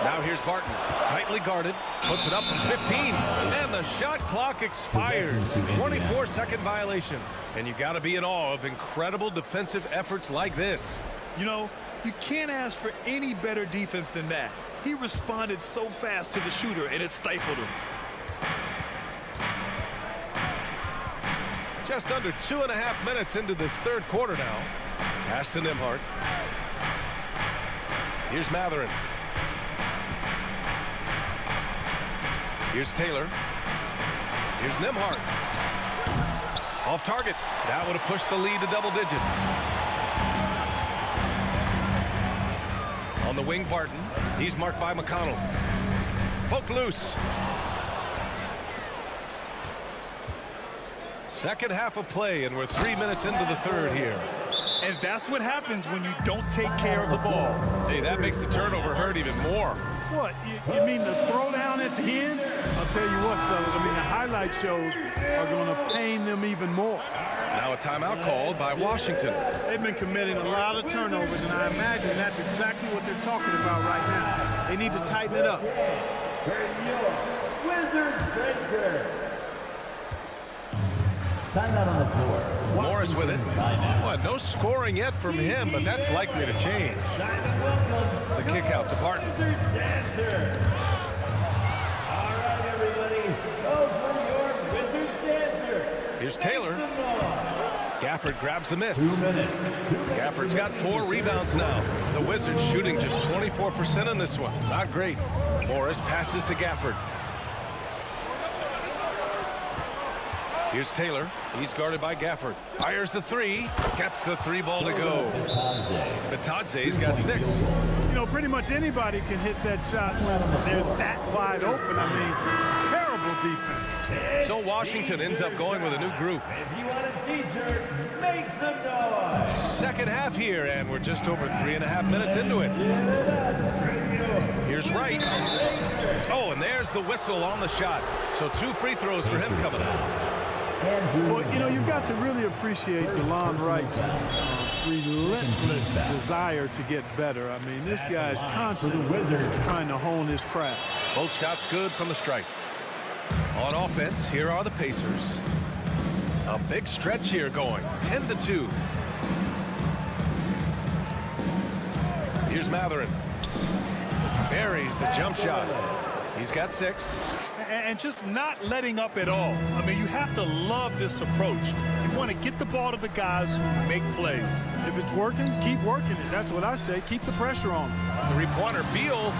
Now here's Barton. Tightly guarded. Puts it up from 15. And the shot clock expires. 24-second violation. And you got to be in awe of incredible defensive efforts like this. You know, you can't ask for any better defense than that. He responded so fast to the shooter, and it stifled him. Just under 2.5 minutes into this third quarter now. Pass to Nembhard. Here's Matherin. Here's Taylor. Here's Nembhard. Off target. That would have pushed the lead to double digits. On the wing, Barton. He's marked by McConnell. Poke loose. Second half of play, and we're 3 minutes into the third here. And that's what happens when you don't take care of the ball. Hey, that makes the turnover hurt even more. What, you mean the throwdown at the end? I'll tell you what, fellas, I mean, the highlight shows are going to pain them even more. Now a timeout called by Washington. They've been committing a lot of turnovers, and I imagine that's exactly what they're talking about right now. They need to tighten it up. Wizards breaker. Timeout on the floor. Morris with it. Well, no scoring yet from him, but that's likely to change. The kick out to Barton. All right, everybody. Go for your Wizards dancer. Here's Taylor. Gafford grabs the miss. 2 minutes. Gafford's got 4 rebounds now. The Wizards shooting just 24% in this one. Not great. Morris passes to Gafford. Here's Taylor. He's guarded by Gafford. Fires the 3. Gets the 3 ball to go. Bataze's got 6. You know, pretty much anybody can hit that shot when they're that wide open. I mean, terrible defense. So Washington ends up going with a new group. If you want a t-shirt, make some noise. Second half here, and we're just over 3.5 minutes into it. Here's Wright. Oh, and there's the whistle on the shot. So 2 free throws for him coming up. Well, you know, you've got to really appreciate DeLon Wright's relentless desire to get better. I mean, this guy's constantly trying to hone his craft. Both shots good from the stripe. On offense, here are the Pacers. A big stretch here going, 10-2. Here's Matherin. Buries the jump shot. He's got 6. And just not letting up at all. I mean, you have to love this approach. You want to get the ball to the guys who make plays. If it's working, keep working it. That's what I say. Keep the pressure on them. 3-pointer, Beal.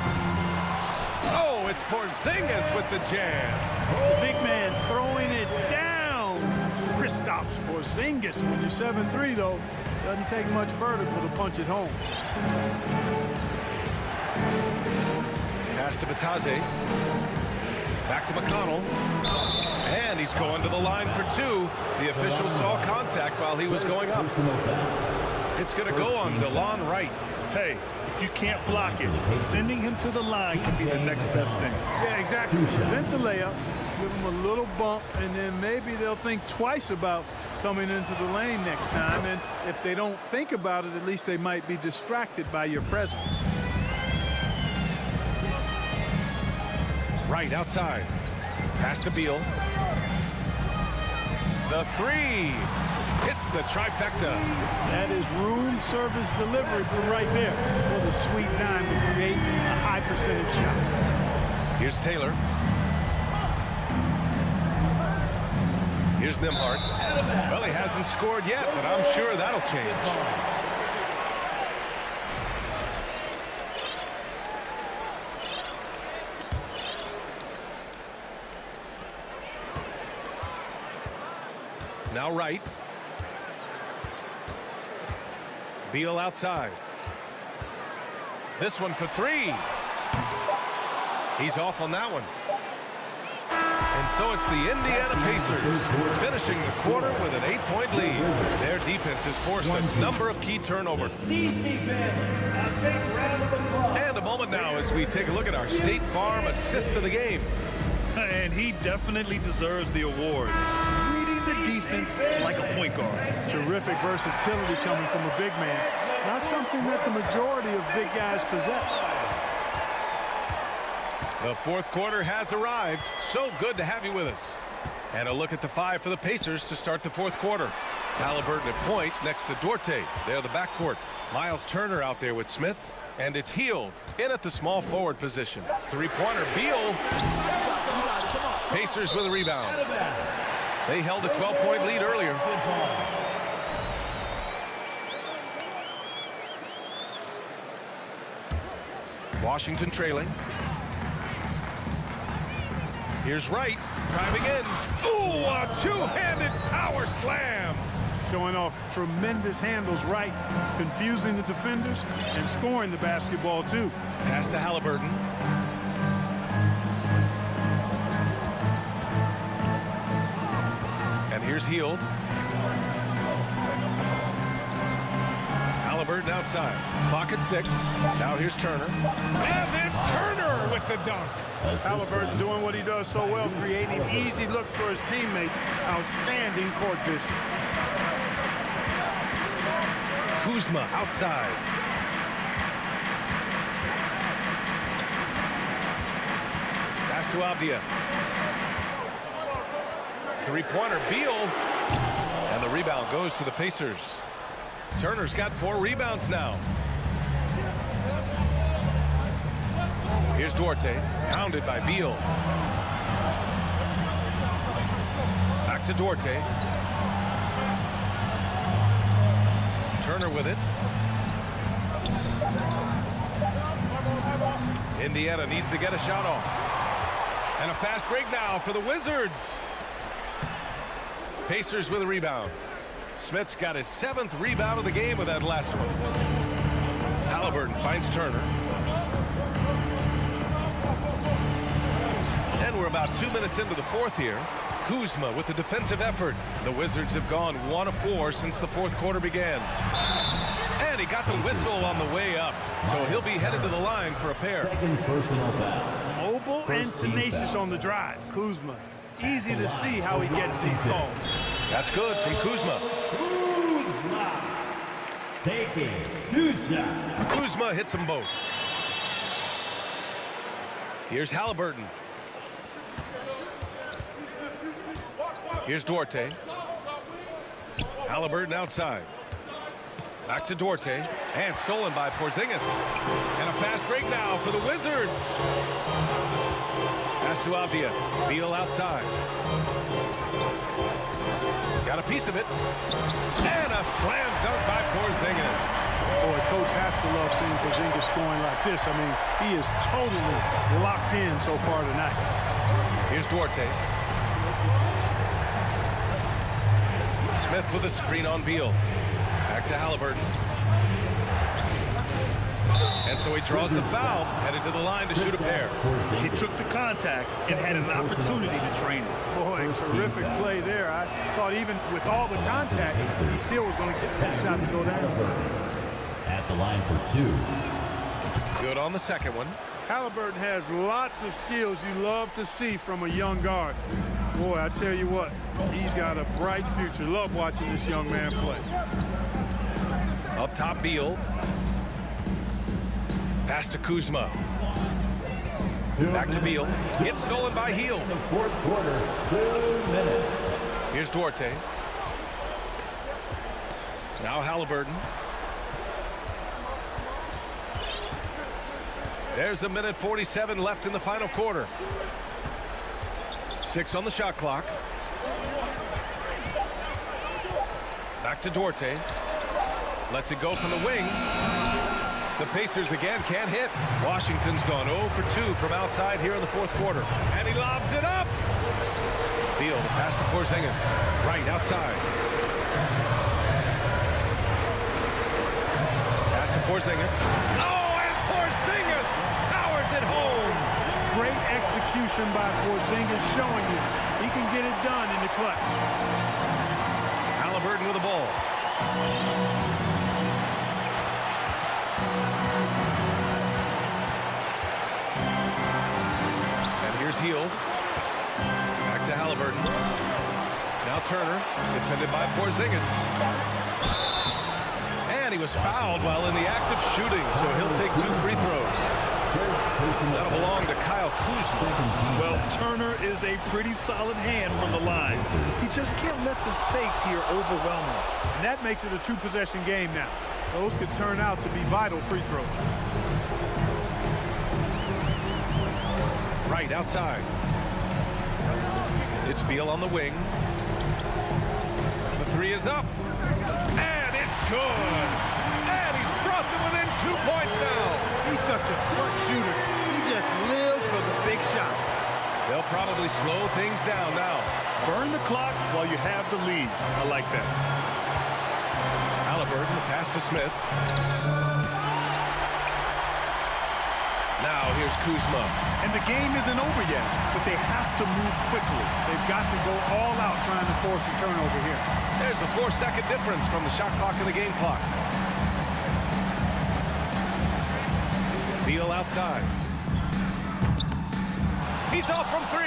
Oh, it's Porzingis with the jam. The big man throwing it down. Kristaps Porzingis. When you're 7'3", though, doesn't take much vertical to punch it home. Pass to Bataze. Back to McConnell. And he's going to the line for 2. The official saw contact while he was going up. It's going to go on DeLon Wright. Hey, if you can't block it, sending him to the line can be the next best thing. Yeah, exactly. Prevent the layup, give them a little bump, and then maybe they'll think twice about coming into the lane next time. And if they don't think about it, at least they might be distracted by your presence. Right outside. Pass to Beal. The 3 hits the trifecta. That is room service delivery from right there. What a sweet dime to create a high percentage shot. Here's Taylor. Here's Nembhard. Well, he hasn't scored yet, but I'm sure that'll change. Now right. Beal outside. This one for three. He's off on that one. And so it's the Indiana Pacers finishing the quarter with an 8-point lead. Their defense has forced a number of key turnovers. And a moment now as we take a look at our State Farm assist of the game. And he definitely deserves the award. Reading the defense like a point guard. Terrific versatility coming from a big man. Not something that the majority of big guys possess. The fourth quarter has arrived. So good to have you with us. And a look at the five for the Pacers to start the fourth quarter. Halliburton at point next to Duarte. They're the backcourt. Miles Turner out there with Smith. And it's Hield in at the small forward position. Three-pointer, Beal. Pacers with a rebound. They held a 12-point lead earlier. Washington trailing. Here's Wright driving in. Ooh, a two-handed power slam. Showing off tremendous handles right, confusing the defenders and scoring the basketball too. Pass to Halliburton. And here's Hield. Halliburton outside. Clock at 6. Now here's Turner. And then Turner with the dunk. Halliburton doing what he does so well, creating easy looks for his teammates. Outstanding court vision. Kuzma outside. Pass to Avdia. Three-pointer, Beal. And the rebound goes to the Pacers. Turner's got 4 rebounds now. Here's Duarte, pounded by Beal. Back to Duarte. Turner with it. Indiana needs to get a shot off. And a fast break now for the Wizards. Pacers with a rebound. Smith's got his 7th rebound of the game with that last one. Halliburton finds Turner. And we're about 2 minutes into the fourth here. Kuzma with the defensive effort. The Wizards have gone 1 of 4 since the fourth quarter began. And he got the whistle on the way up. So he'll be headed to the line for a pair. Second personal foul. Mobile and tenacious on the drive. Kuzma. Easy to see how he gets these calls. That's good from Kuzma. Kuzma taking 2 shots. Kuzma hits them both. Here's Halliburton. Here's Duarte. Halliburton outside. Back to Duarte. And stolen by Porzingis. And a fast break now for the Wizards. Pass to Avdia. Beal outside. Got a piece of it. And a slam dunk by Porzingis. Boy, coach has to love seeing Porzingis scoring like this. I mean, he is totally locked in so far tonight. Here's Duarte. Smith with a screen on Beal. Back to Halliburton. And so he draws the foul, headed to the line to shoot a pair. He took the contact and had an opportunity to drain it. Boy, terrific play there. I thought even with all the contact, he still was going to get that shot to go down. At the line for 2. Good on the second one. Halliburton has lots of skills you love to see from a young guard. Boy, I tell you what, he's got a bright future. Love watching this young man play. Up top, Beal. Pass to Kuzma. Back to Beal. Gets stolen by Hield. In the fourth quarter, 2 minutes. Here's Duarte. Now Halliburton. There's a minute 47 left in the final quarter. 6 on the shot clock. Back to Duarte. Lets it go from the wing. The Pacers again can't hit. Washington's gone 0 for 2 from outside here in the fourth quarter. And he lobs it up. Beal, the pass to Porzingis. Right outside. Pass to Porzingis. Oh, and Porzingis powers it home. Great execution by Porzingis, showing you he can get it done in the clutch. Halliburton with the ball. And here's Hield. Back to Halliburton. Now Turner, defended by Porzingis. And he was fouled while in the act of shooting, so he'll take 2 free throws. That'll belong to Kyle Kuzma. Well, Turner is a pretty solid hand from the line. He just can't let the stakes here overwhelm him. And that makes it a 2-possession game now. Those could turn out to be vital free throws. Right outside. It's Beal on the wing. The 3 is up. And it's good. And he's brought them within 2 points now. He's such a clutch shooter. He just lives for the big shot. They'll probably slow things down now. Burn the clock while you have the lead. I like that. Halliburton, the pass to Smith. Now here's Kuzma. And the game isn't over yet, but they have to move quickly. They've got to go all out trying to force a turnover here. There's a 4-second difference from the shot clock and the game clock. Beal outside. He's off from 3.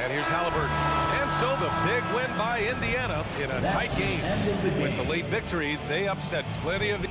And here's Halliburton. And so the big win by Indiana in a tight game. With the late victory, they upset plenty of...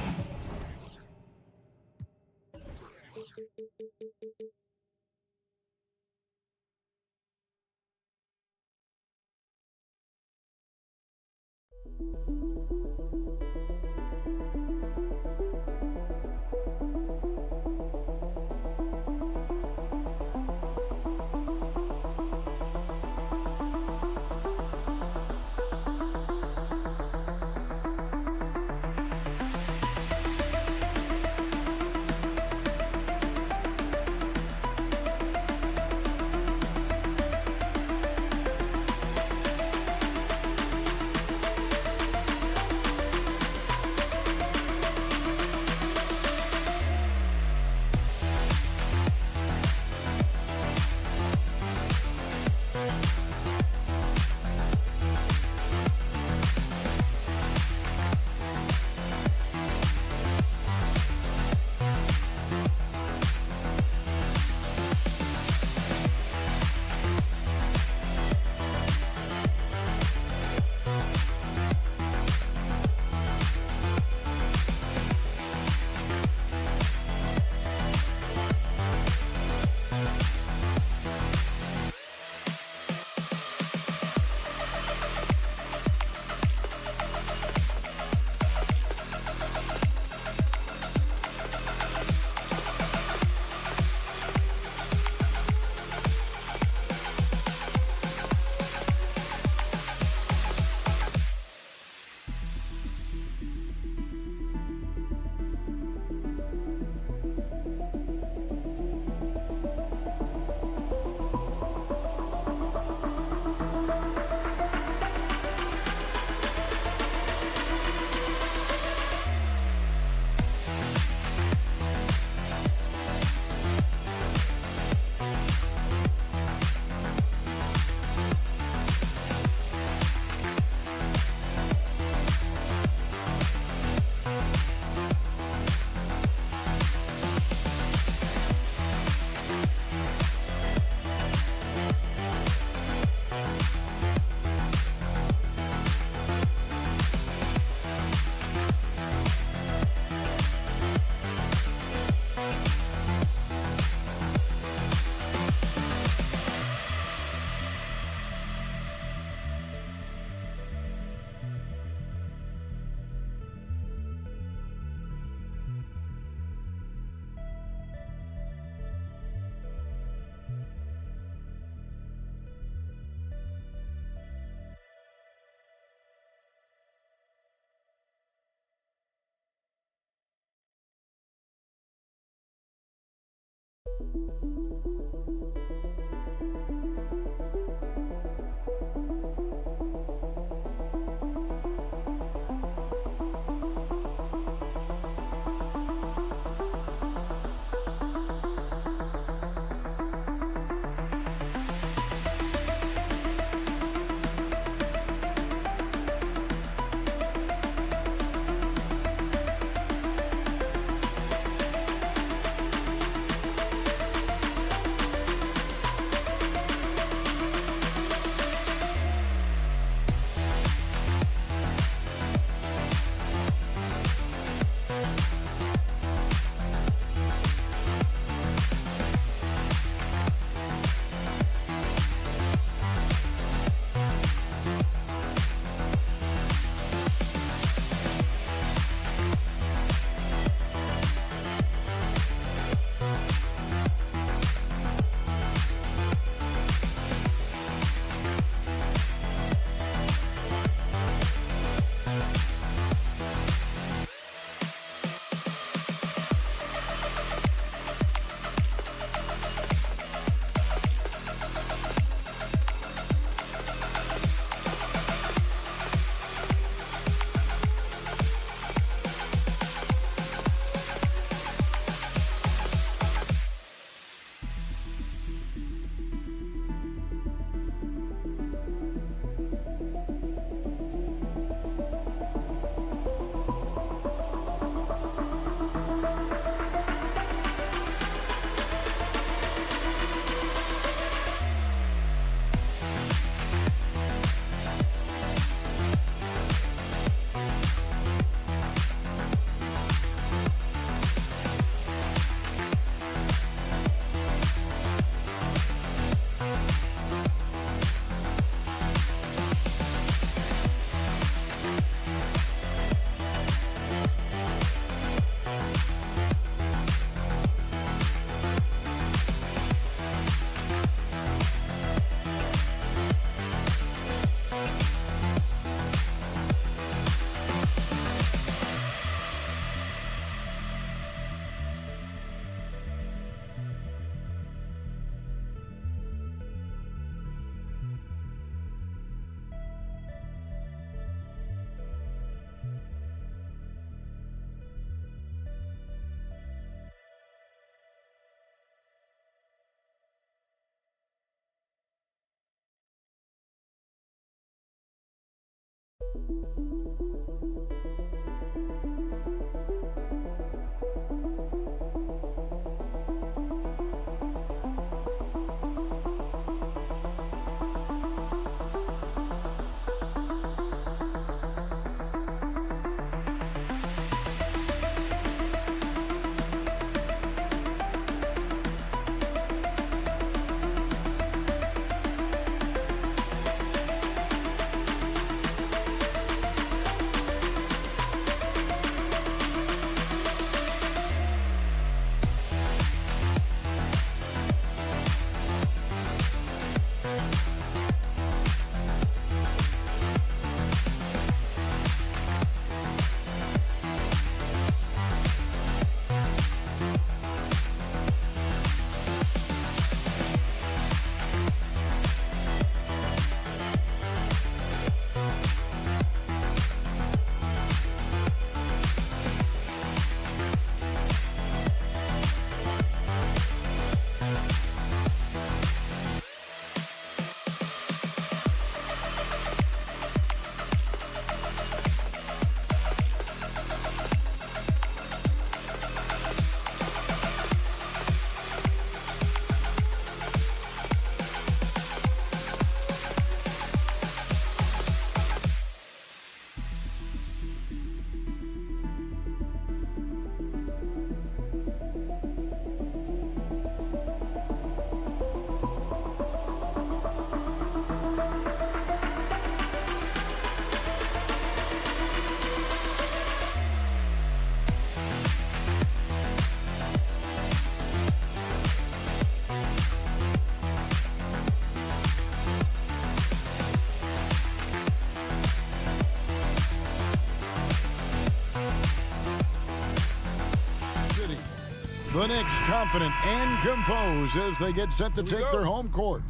The Knicks confident and composed as they get set to take their home court.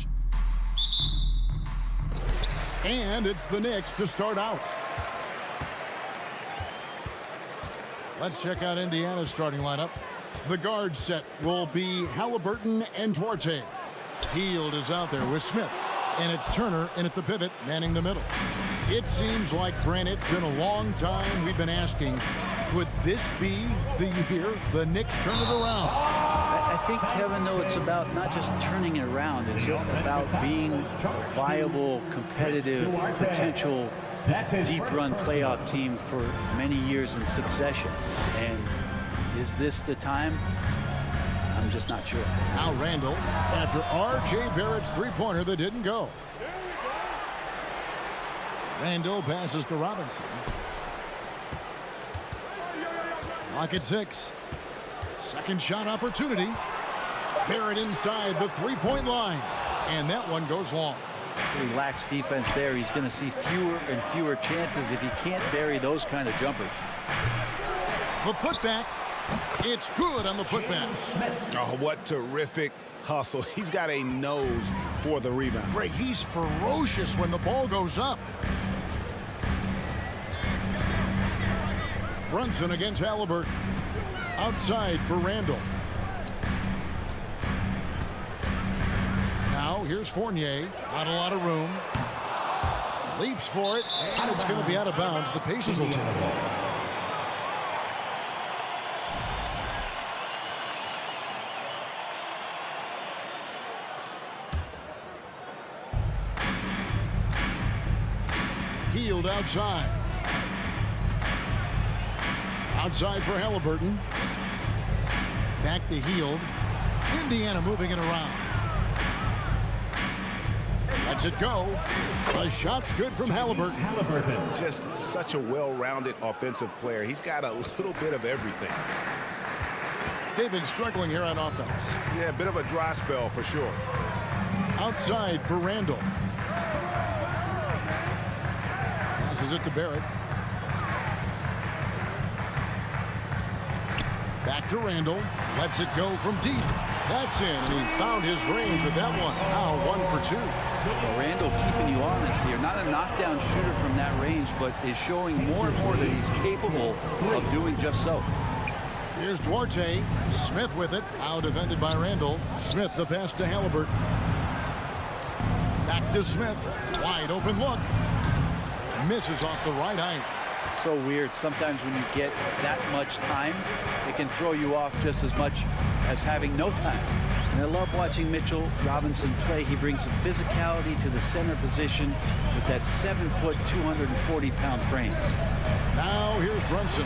And it's the Knicks to start out. Let's check out Indiana's starting lineup. The guard set will be Halliburton and Duarte. Hield is out there with Smith. And it's Turner in at the pivot, manning the middle. It seems like, Brent, it's been a long time we've been asking, could this be the year the Knicks turn it around? I think, Kevin, though, it's about not just turning it around. It's about being a viable, competitive, potential deep-run playoff team for many years in succession. And is this the time? I'm just not sure. Now Randall, after R.J. Barrett's three-pointer that didn't go. Randall passes to Robinson. Clock at 6. Second shot opportunity. Barrett inside the three-point line. And that one goes long. He lacks defense there. He's going to see fewer and fewer chances if he can't bury those kind of jumpers. The putback. It's good on the putback. Oh, what terrific hustle. He's got a nose for the rebound. Greg, he's ferocious when the ball goes up. Brunson against Halliburton. Outside for Randall. Now here's Fournier. Not a lot of room. Leaps for it. And it's going to be out of bounds. The Pacers will take it. Hield outside. Outside for Halliburton. Back to Hield. Indiana moving it around. Lets it go. The shot's good from Halliburton. Just such a well-rounded offensive player. He's got a little bit of everything. They've been struggling here on offense. Yeah, a bit of a dry spell for sure. Outside for Randall. Passes it to Barrett. Back to Randall. Lets it go from deep. That's in, and he found his range with that one. Now 1 for 2. Well, Randall keeping you honest here. Not a knockdown shooter from that range, but is showing more and more that he's capable of doing just so. Here's Duarte. Smith with it. Out defended by Randall. Smith the pass to Halliburton. Back to Smith. Wide open look. Misses off the right eye. So weird. Sometimes when you get that much time, it can throw you off just as much as having no time. And I love watching Mitchell Robinson play. He brings some physicality to the center position with that 7-foot, 240-pound frame. Now here's Brunson.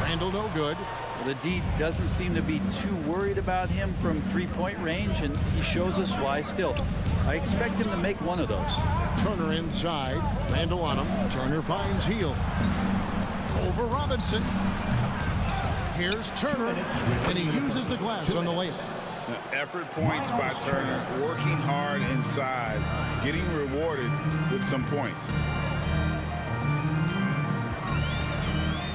Randall no good. Well, the D doesn't seem to be too worried about him from three-point range, and he shows us why still. I expect him to make one of those. Turner inside. Randall on him. Turner finds Hield. Over Robinson. Here's Turner, and he uses the glass on the layup. Effort points by Turner, working hard inside, getting rewarded with some points.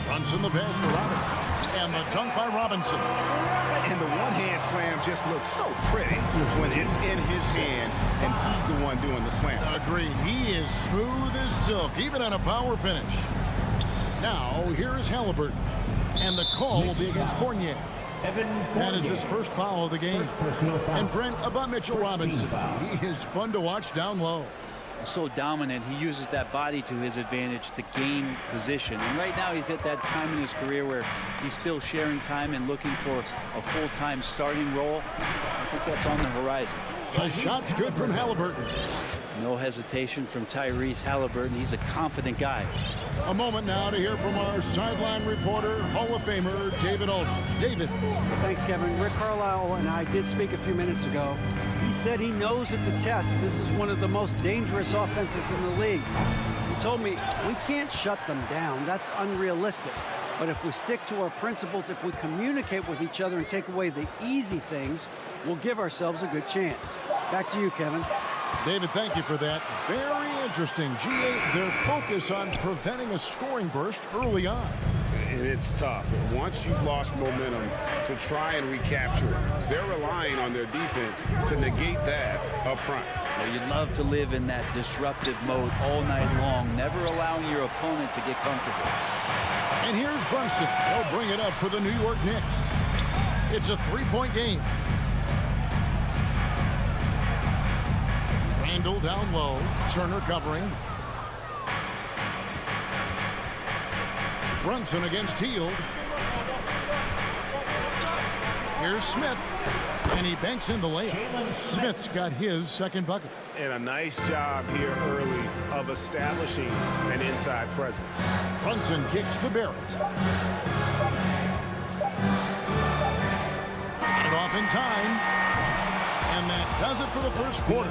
Brunson the pass to Robinson, and the dunk by Robinson. And the one-hand slam just looks so pretty when it's in his hand and he's the one doing the slam. Agreed. He is smooth as silk, even on a power finish. Now, here is Halliburton, and the call will be against Fournier. That is his first foul of the game. And Brent, about Mitchell Robinson, he is fun to watch down low. So dominant. He uses that body to his advantage to gain position. And right now he's at that time in his career where he's still sharing time and looking for a full-time starting role. I think that's on the horizon. The shot's good from Halliburton. No hesitation from Tyrese Halliburton. He's a confident guy. A moment now to hear from our sideline reporter, Hall of Famer David Aldridge. David. Thanks, Kevin. Rick Carlisle and I did speak a few minutes ago. He said he knows it's a test. This is one of the most dangerous offenses in the league. He told me we can't shut them down. That's unrealistic. But if we stick to our principles, if we communicate with each other and take away the easy things, we'll give ourselves a good chance. Back to you, Kevin. David, thank you for that. Very interesting. Their focus on preventing a scoring burst early on. And it's tough. Once you've lost momentum, to try and recapture it. They're relying on their defense to negate that up front. Well, you'd love to live in that disruptive mode all night long, never allowing your opponent to get comfortable. And here's Brunson. He'll bring it up for the New York Knicks. It's a three-point game. Randall down low. Turner covering. Brunson against Hield. Here's Smith. And he banks in the layup. Smith's got his second bucket. And a nice job here early of establishing an inside presence. Brunson kicks to Barrett. Got it off in time. And that does it for the first quarter.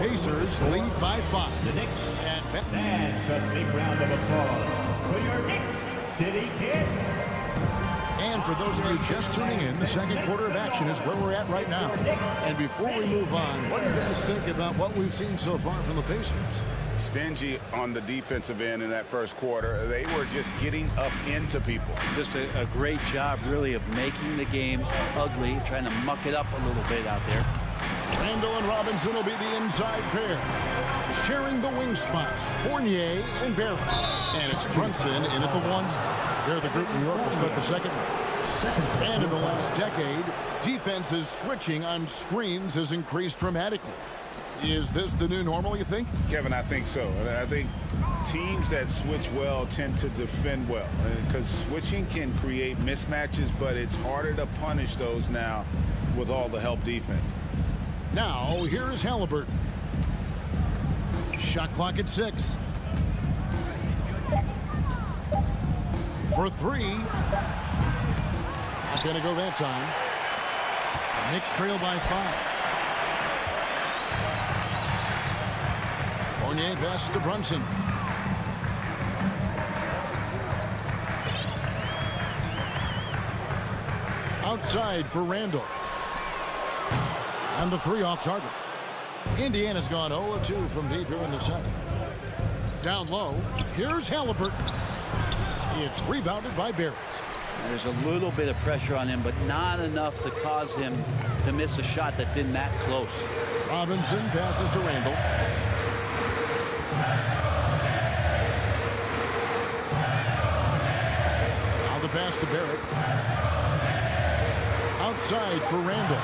Pacers lead by 5. The Knicks and a big round of applause for your Knicks City Kid. And for those of you just tuning in, the second quarter of action is where we're at right now. And before we move on, what do you guys think about what we've seen so far from the Pacers? Stingy on the defensive end in that first quarter. They were just getting up into people. Just a great job, really, of making the game ugly, trying to muck it up a little bit out there. Randall and Robinson will be the inside pair, sharing the wing spots, Fournier and Barrett. And it's Brunson in at the 1 spot. They're the group New York will start the second. And in the last decade, defenses switching on screens has increased dramatically. Is this the new normal, you think? Kevin, I think so. I think teams that switch well tend to defend well, because switching can create mismatches, but it's harder to punish those now with all the help defense. Now, here's Halliburton. Shot clock at 6. For 3. Not going to go that time. Knicks trail by 5. Fournier passes to Brunson. Outside for Randall. And the 3 off target. Indiana's gone 0-2 from deep here in the second. Down low, here's Halliburton. It's rebounded by Barrett. There's a little bit of pressure on him, but not enough to cause him to miss a shot that's in that close. Robinson passes to Randall. Now the pass to Barrett. Outside for Randall.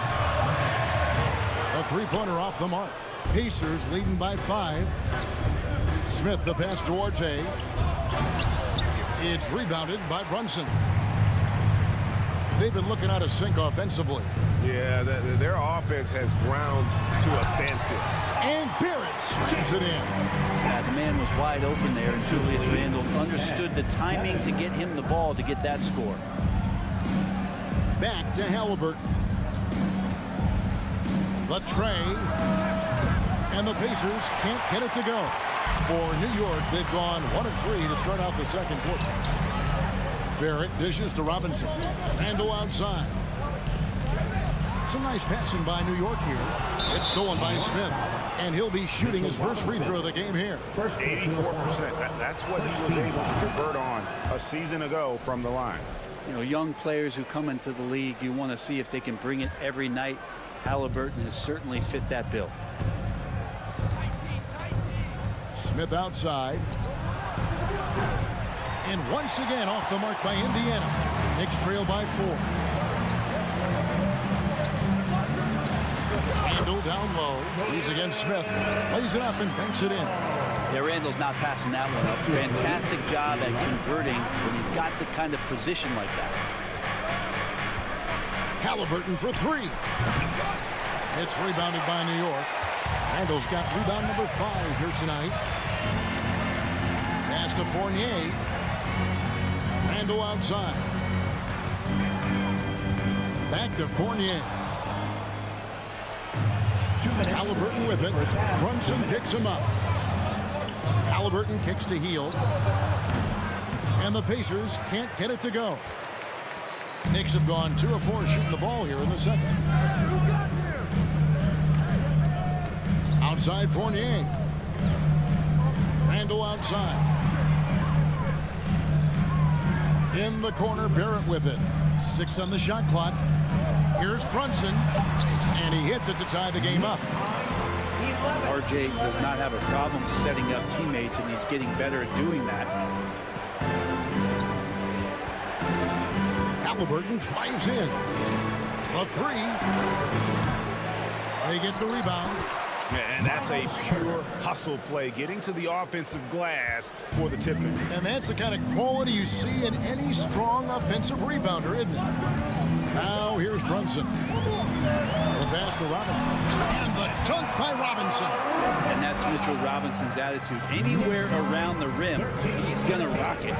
A three-pointer off the mark. Pacers leading by 5. Smith the pass towards Hay. It's rebounded by Brunson. They've been looking out of sync offensively. Yeah, their offense has ground to a standstill. And Barrett slams it in. Yeah, the man was wide open there, and Julius Randle understood the timing to get him the ball to get that score. Back to Halliburton. The tray. And the Pacers can't get it to go. For New York, they've gone 1 of 3 to start out the second quarter. Barrett dishes to Robinson. Randall outside. Some nice passing by New York here. It's stolen by Smith. And he'll be shooting his first free throw of the game here. 84%. That's what he was able to convert on a season ago from the line. You know, young players who come into the league, you want to see if they can bring it every night. Halliburton has certainly fit that bill. Smith outside. And once again off the mark by Indiana. Knicks trail by 4. Randall down low. He's against Smith. Lays it up and banks it in. Yeah, Randall's not passing that one up. Fantastic job at converting when he's got the kind of position like that. Halliburton for 3. It's rebounded by New York. Randall's got rebound number 5 here tonight. Pass to Fournier. Randall outside. Back to Fournier. Halliburton with it. Brunson picks him up. Halliburton kicks to Hield. And the Pacers can't get it to go. Knicks have gone 2 of 4 shooting the ball here in the second. Outside Fournier. Randall outside. In the corner, Barrett with it. 6 on the shot clock. Here's Brunson, and he hits it to tie the game up. RJ does not have a problem setting up teammates, and he's getting better at doing that. Halliburton drives in. A 3. They get the rebound. And that's a pure hustle play, getting to the offensive glass for the tip-in. And that's the kind of quality you see in any strong offensive rebounder, isn't it? Now here's Brunson. The pass to Robinson. And the dunk by Robinson. And that's Mitchell Robinson's attitude. Anywhere around the rim, he's going to rock it.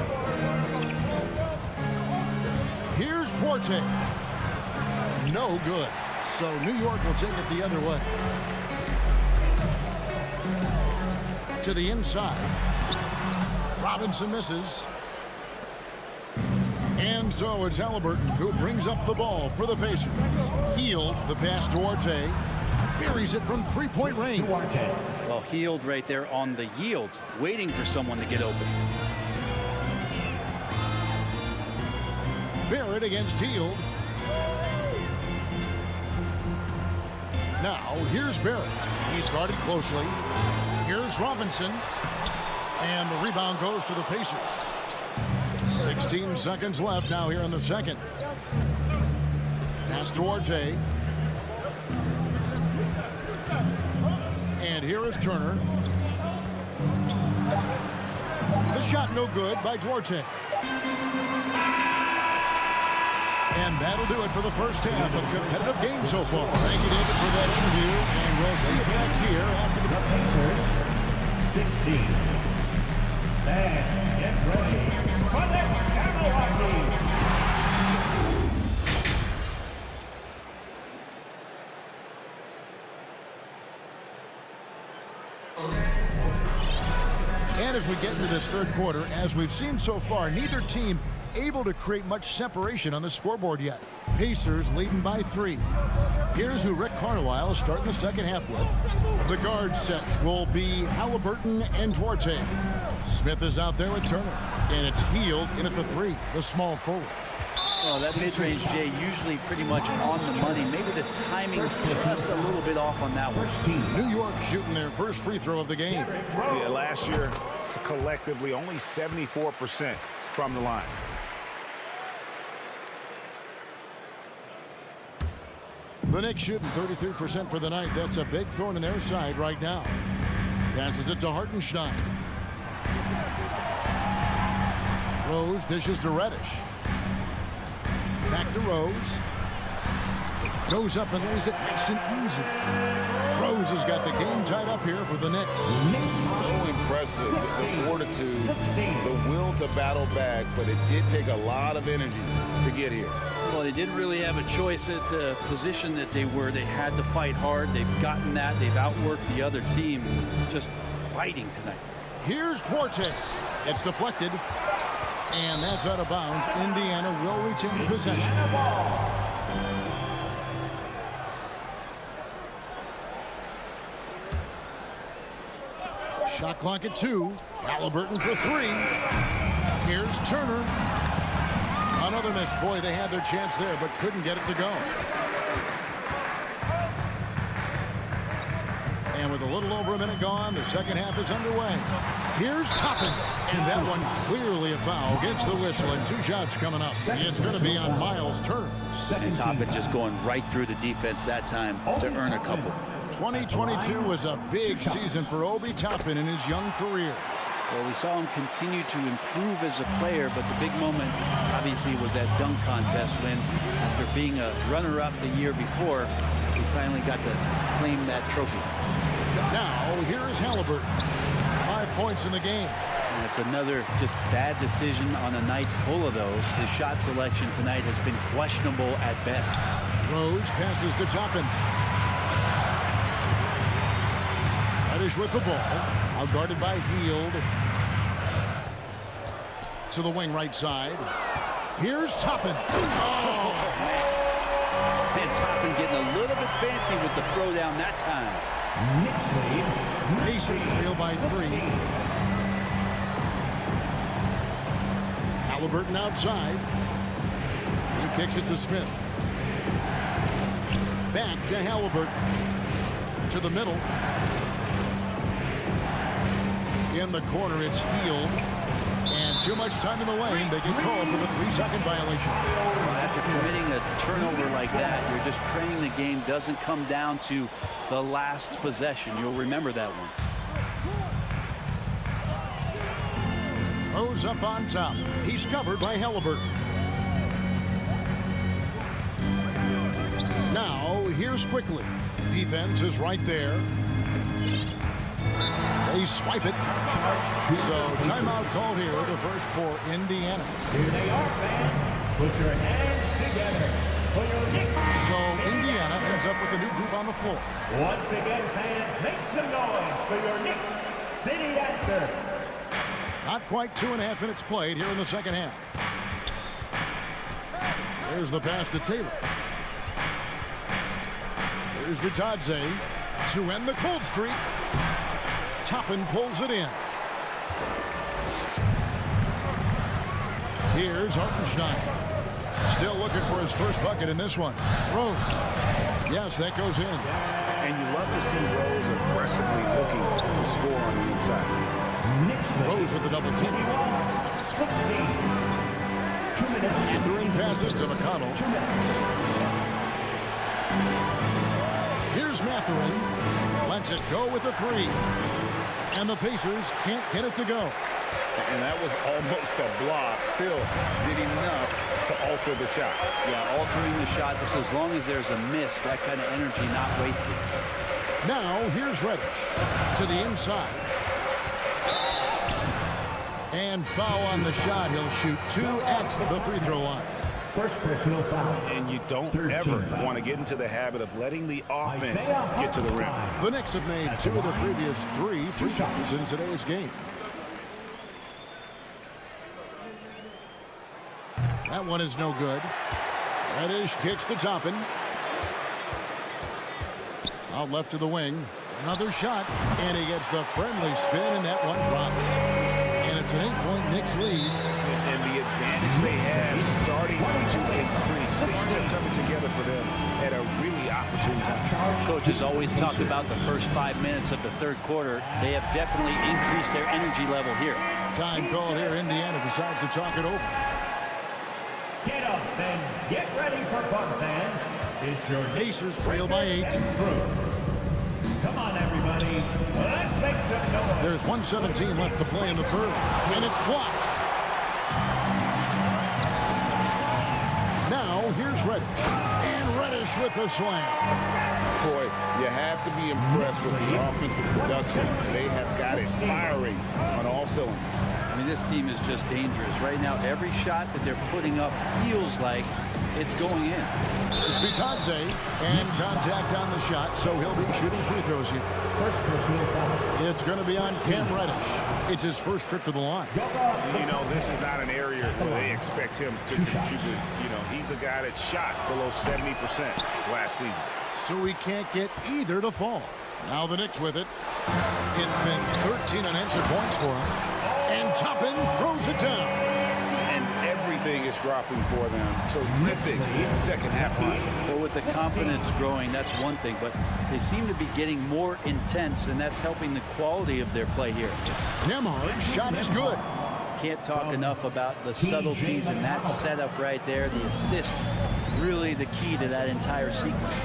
Here's Duarte. No good. So New York will take it the other way. To the inside. Robinson misses. And so it's Halliburton who brings up the ball for the Pacers. Healed the pass to Duarte. Buries it from three-point range. Well, Healed right there on the yield, waiting for someone to get open. Barrett against Healed. Now, here's Barrett. He's guarded closely. Here's Robinson. And the rebound goes to the Pacers. 16 seconds left now here in the second. Pass to Duarte. And here is Turner. The shot no good by Duarte. And that'll do it for the first half. A competitive game so far. Thank you, David, for that interview. And we'll see you back here after the Pacers 16. And get ready for the Camel Hockey. And as we get into this third quarter, as we've seen so far, neither team able to create much separation on the scoreboard yet. Pacers leading by 3. Here's who Rick Carlisle is starting the second half with. The guard set will be Halliburton and Duarte. Smith is out there with Turner. And it's Healed in at the 3, the small forward. Oh, that mid-range, Jay, usually pretty much on the money. Maybe the timing just a little bit off on that one. New York shooting their first free throw of the game. Yeah, last year, collectively, only 74% from the line. The Knicks shooting 33% for the night. That's a big thorn in their side right now. Passes it to Hartenstein. Rose dishes to Reddish. Back to Rose. Goes up and lays it nice and easy. Rose has got the game tied up here for the Knicks. So impressive. The fortitude, the will to battle back, but it did take a lot of energy to get here. Well, they didn't really have a choice at the position that they were. They had to fight hard. They've gotten that. They've outworked the other team. Just fighting tonight. Here's Duarte. It's deflected. And that's out of bounds. Indiana will retain possession. Shot clock at 2. Halliburton for 3. Here's Turner. Another miss. Boy, they had their chance there, but couldn't get it to go. And with a little over a minute gone, the second half is underway. Here's Toppin. And that one clearly a foul. Gets the whistle, and 2 shots coming up. It's going to be on Miles Turner. And Toppin just going right through the defense that time to earn a couple. 2022 was a big season for Obi Toppin in his young career. Well, we saw him continue to improve as a player, but the big moment, obviously, was that dunk contest when, after being a runner-up the year before, he finally got to claim that trophy. Now, here is Halliburton. 5 points in the game. And it's another just bad decision on a night full of those. His shot selection tonight has been questionable at best. Rose passes to Toppin. Reddish with the ball. Outguarded by Healed. To the wing right side. Here's Toppin. Oh. And Toppin getting a little bit fancy with the throwdown that time. Pacers trail by 3. Halliburton outside. He kicks it to Smith. Back to Halliburton. To the middle. In the corner, it's Healed. And too much time in the lane. They get called for the 3-second violation. After committing a turnover like that, you're just praying the game doesn't come down to the last possession. You'll remember that one. Rose up on top. He's covered by Halliburton. Now, here's Quickly. Defense is right there. They swipe it. So, timeout called here, the first for Indiana. Here they are, fans. Put your hands together for your Knicks. So, Indiana ends up with a new group on the floor. Once again, fans, make some noise for your Knicks City Dancer. Not quite 2.5 minutes played here in the second half. There's the pass to Taylor. Here's Vitadze to end the cold streak. Toppin pulls it in. Here's Hartenstein. Still looking for his first bucket in this one. Rose. Yes, that goes in. And you love to see Rose aggressively looking to score on the inside. Rose with the double team. 16. 2 minutes. Entering passes to McConnell. Here's Mathurin. Lets it go with a 3. And the Pacers can't get it to go. And that was almost a block. Still did enough to alter the shot. Yeah, altering the shot just as long as there's a miss, that kind of energy not wasted. Now, here's Reddish to the inside. And foul on the shot. He'll shoot 2 at the free throw line. First personal foul. And you don't ever want to get into the habit of letting the offense get to the rim. The Knicks have made 2 of the previous 3 free throws in today's game. That one is no good. Reddish kicks to Toppin. Out left to the wing. Another shot. And he gets the friendly spin, and that one drops. And it's an 8-point Knicks lead. And the advantage they have starting to increase. Things are coming together for them at a really opportune time. Coaches always talk about the first 5 minutes of the third quarter. They have definitely increased their energy level here. Time called here. Indiana decides to talk it over. Get up and get ready for fun, fans. It's your Pacers trail by 8. Come on, everybody. Let's make some noise. There's 1:17 left to play in the third, and it's blocked. Now, here's Reddish. And Reddish with the slam. Boy, you have to be impressed with the offensive production. They have got it firing on all cylinders. I mean, this team is just dangerous. Right now, every shot that they're putting up feels like it's going in. It's Vitadze, and contact on the shot, so he'll be shooting free throws here. First personal foul. It's going to be on Cam Reddish. It's his first trip to the line. You know, this is not an area where they expect him to contribute. You know, he's a guy that shot below 70% last season. So he can't get either to fall. Now the Knicks with it. It's been 13 unanswered points for him. And Toppin throws it down. And everything is dropping for them. Terrific second half run. Well, with the confidence growing, that's one thing, but they seem to be getting more intense, and that's helping the quality of their play here. Nembhard's shot is good. Can't talk enough about the subtleties in that setup right there. The assist, really the key to that entire sequence.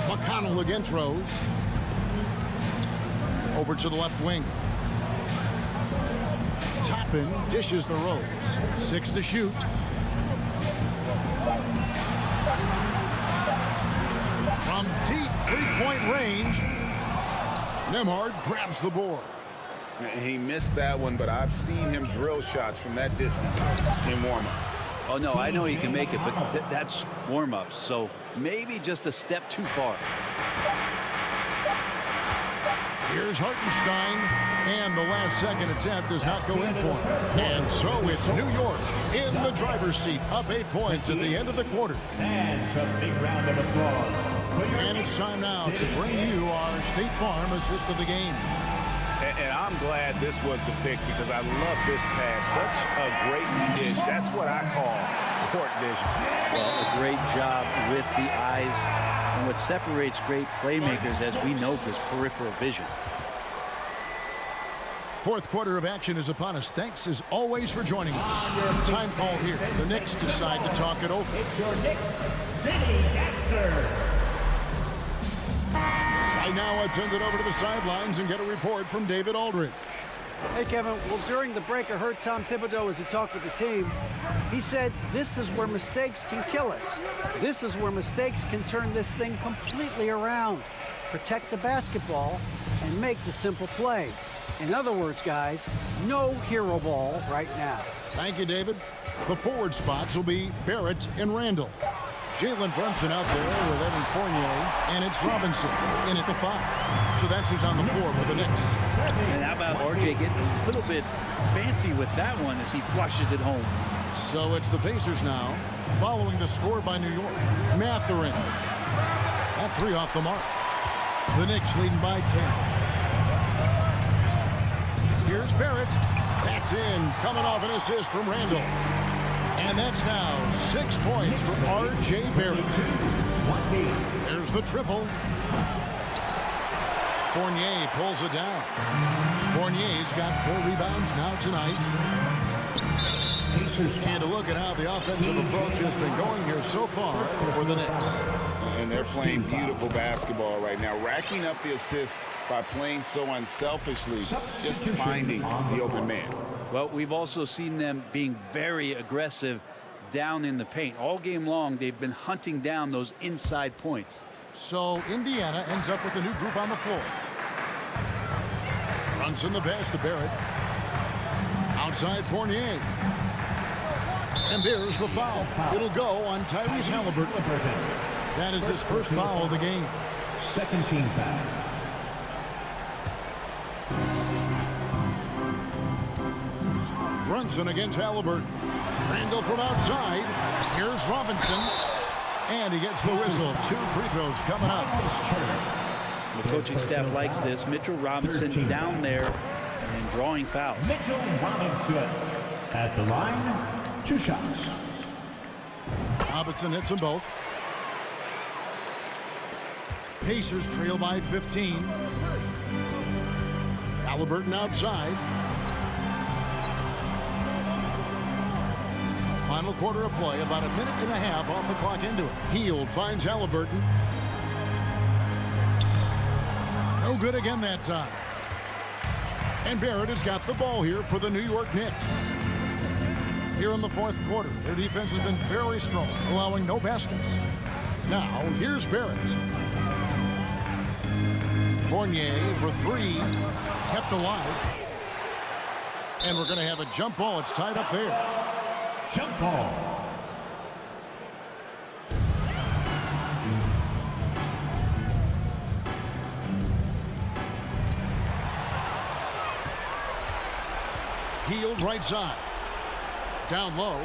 McConnell against Rose. Over to the left wing. Toppin dishes to Rose. 6 to shoot. From deep 3-point range, Nembhard grabs the board. He missed that one, but I've seen him drill shots from that distance in warm-up. Oh, no, I know he can make it, but that's warm-ups, so maybe just a step too far. Here's Hartenstein, and the last second attempt does not go in for him. And so it's New York in the driver's seat, up 8 points at the end of the quarter. And a big round of applause. And it's time now to bring you our State Farm assist of the game. And I'm glad this was the pick because I love this pass. Such a great dish. That's what I call court vision. Well, a great job with the eyes. And what separates great playmakers, as we know, is peripheral vision. Fourth quarter of action is upon us. Thanks as always for joining us. Time call here. The Knicks decide to talk it over. It's your Knicks City Answer. Right now, let's send it over to the sidelines and get a report from David Aldridge. Hey, Kevin. Well, during the break, I heard Tom Thibodeau as he talked with the team. He said, this is where mistakes can kill us. This is where mistakes can turn this thing completely around. Protect the basketball and make the simple play. In other words, guys, no hero ball right now. Thank you, David. The forward spots will be Barrett and Randall. Jalen Brunson out there with Evan Fournier, and it's Robinson in at the 5. So that's who's on the floor for the Knicks. And how about RJ getting a little bit fancy with that one as he flushes it home. So it's the Pacers now, following the score by New York. Mathurin. That 3 off the mark. The Knicks leading by 10. Here's Barrett. That's in. Coming off an assist from Randall. And that's now 6 points for R.J. Barrett. There's the triple. Fournier pulls it down. Fournier's got 4 rebounds now tonight. And to look at how the offensive approach has been going here so far for the Knicks. And they're playing beautiful basketball right now, racking up the assists by playing so unselfishly, just finding the open man. Well, we've also seen them being very aggressive down in the paint. All game long, they've been hunting down those inside points. So Indiana ends up with a new group on the floor. Runs in the pass to Barrett. Outside Fournier. And there's the foul. It'll go on Tyrese Halliburton. That is his first foul of the game. Second team foul. Brunson against Halliburton. Randall from outside. Here's Robinson. And he gets the whistle. 2 free throws coming up. The coaching staff likes this. Mitchell Robinson down there and drawing fouls. Mitchell Robinson at the line. 2 shots. Robinson hits them both. Pacers trail by 15. Halliburton outside. Final quarter of play, about a minute and a half off the clock into it. Hield finds Halliburton. No good again that time. And Barrett has got the ball here for the New York Knicks. Here in the fourth quarter, their defense has been very strong, allowing no baskets. Now, here's Barrett. Fournier for 3, kept alive. And we're going to have a jump ball. It's tied up there. Jump ball. Hield right side. Down low.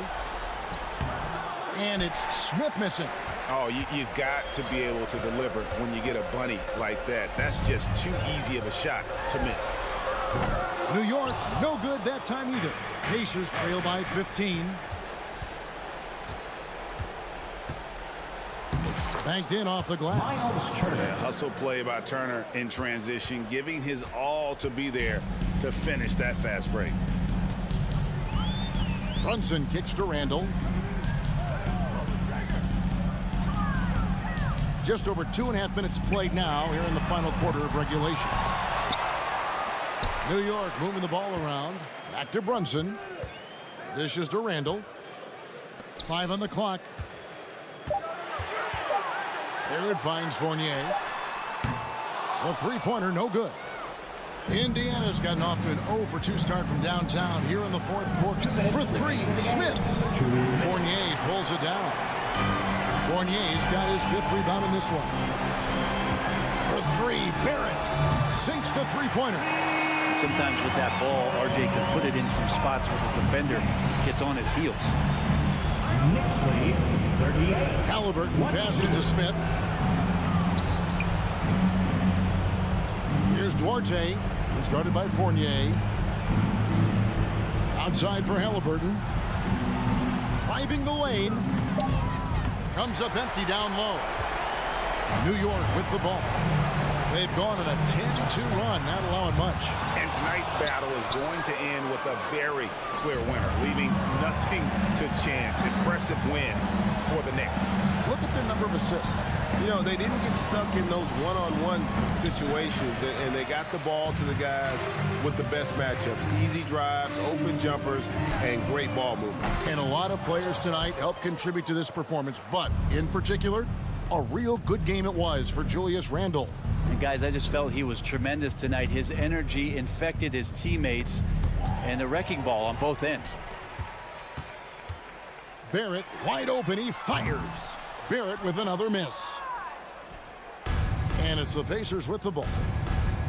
And it's Smith missing. Oh, you've got to be able to deliver when you get a bunny like that. That's just too easy of a shot to miss. New York, no good that time either. Pacers trail by 15. Banked in off the glass. Hustle play by Turner in transition, giving his all to be there to finish that fast break. Brunson kicks to Randall. Just over 2.5 minutes played now here in the final quarter of regulation. New York moving the ball around. Back to Brunson. Dishes to Randall. 5 on the clock. There it finds Fournier. The 3-pointer, no good. Indiana's gotten off to an 0-for-2 start from downtown here in the fourth quarter. For 3, Smith. Fournier pulls it down. Fournier's got his 5th rebound in this one. For 3, Barrett sinks the 3-pointer. Sometimes with that ball, RJ can put it in some spots where the defender gets on his heels. Knicks lead, 38. Halliburton passes to Smith. Here's Duarte. It's guarded by Fournier. Outside for Halliburton. Driving the lane. Comes up empty down low. New York with the ball. They've gone on a 10-2 run, not allowing much. And tonight's battle is going to end with a very clear winner, leaving nothing to chance. Impressive win for the Knicks. Look at their number of assists. You know, they didn't get stuck in those one-on-one situations, and they got the ball to the guys with the best matchups. Easy drives, open jumpers, and great ball movement. And a lot of players tonight helped contribute to this performance, but in particular, a real good game it was for Julius Randle. And guys, I just felt he was tremendous tonight. His energy infected his teammates, and the wrecking ball on both ends. Barrett wide open, he fires. Barrett with another miss. And it's the Pacers with the ball.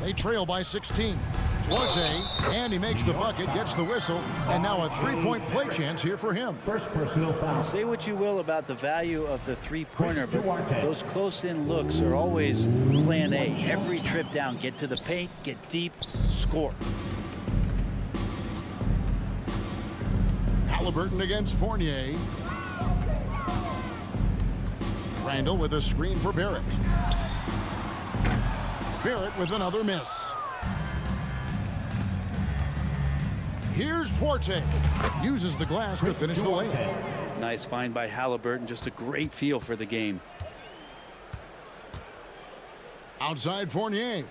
They trail by 16. Duarte, and he makes the bucket, gets the whistle, and now a three-point play chance here for him. First personal foul. Say what you will about the value of the three-pointer, but those close-in looks are always plan A. Every trip down, get to the paint, get deep, score. Halliburton against Fournier. Randle with a screen for Barrett. Barrett with another miss. Here's Duarte. Uses the glass to finish the lane. Nice find by Halliburton. Just a great feel for the game. Outside Fournier.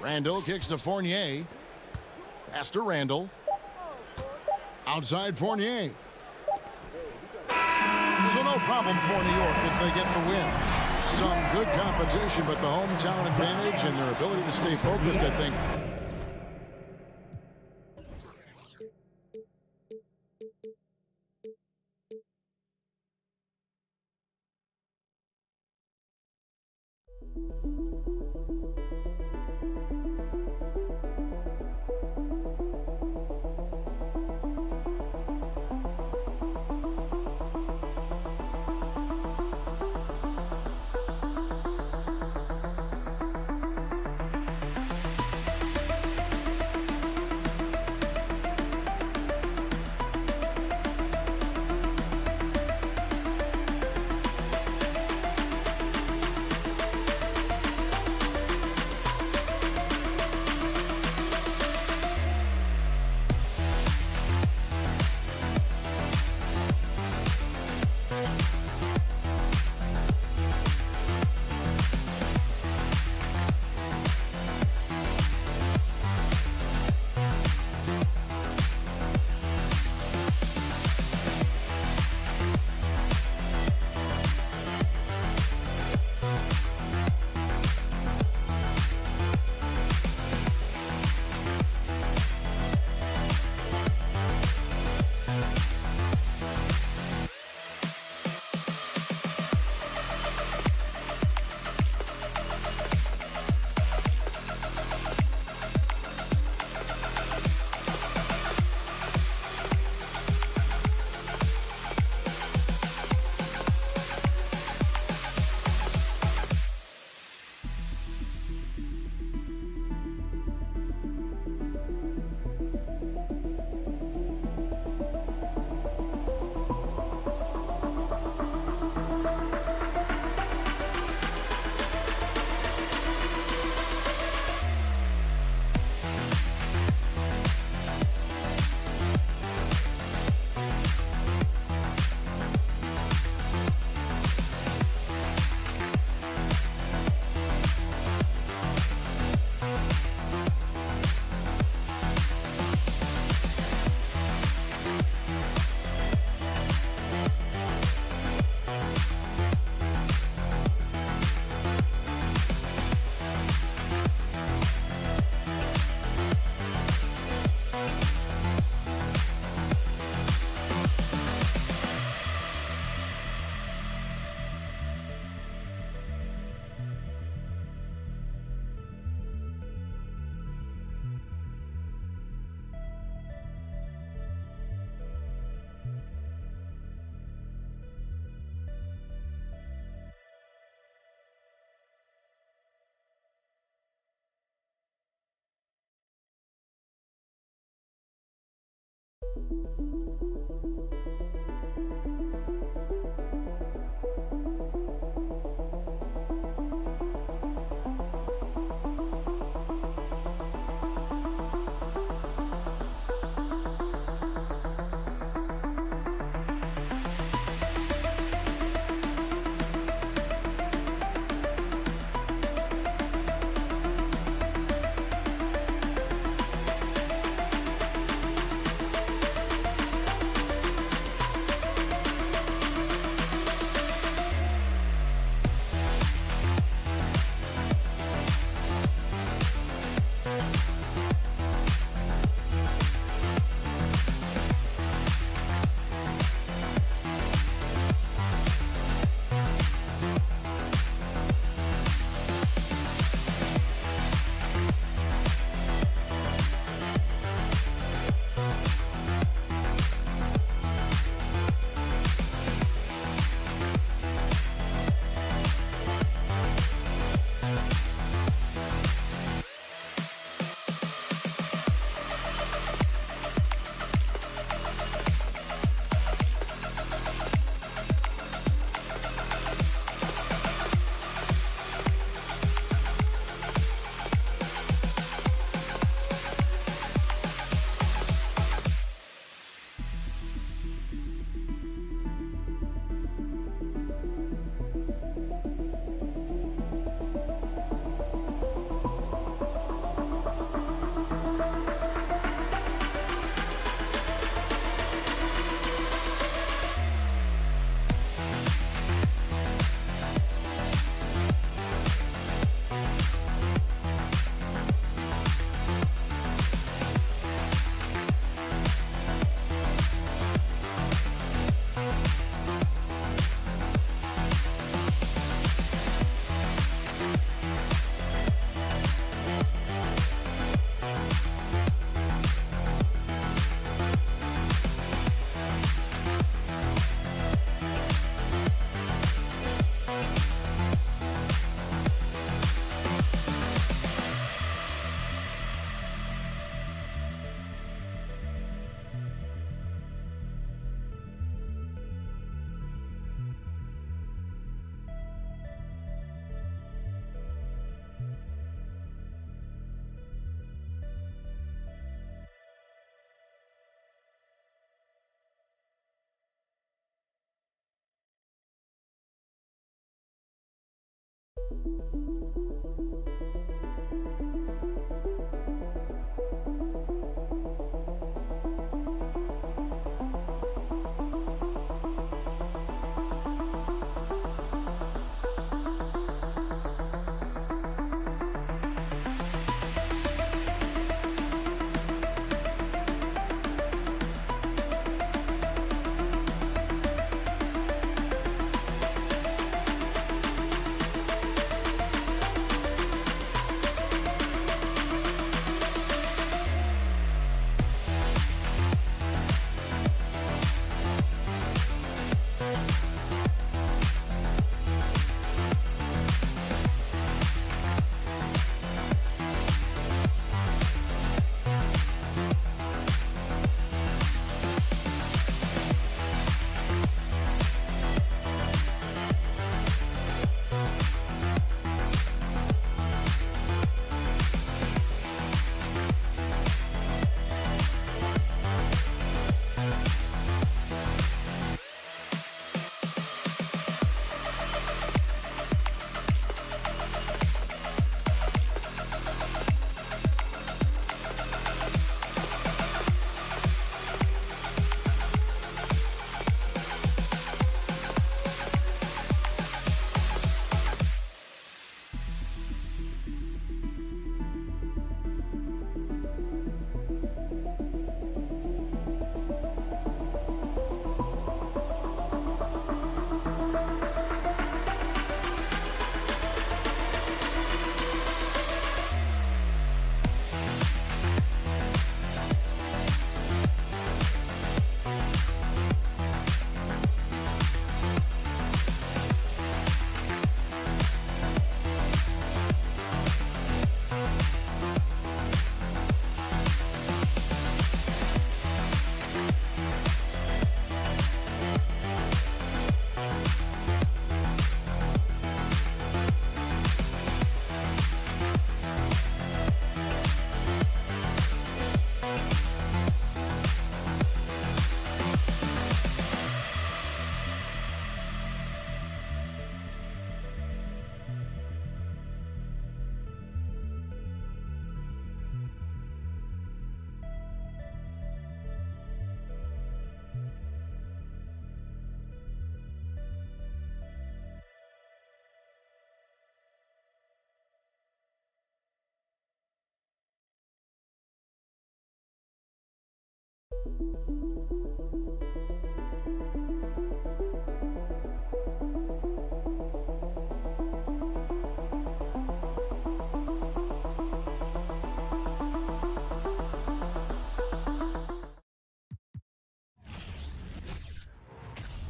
Randle kicks to Fournier. Pass to Randle. Outside Fournier. So no problem for New York as they get the win. Some good competition, but the hometown advantage and their ability to stay focused, I think.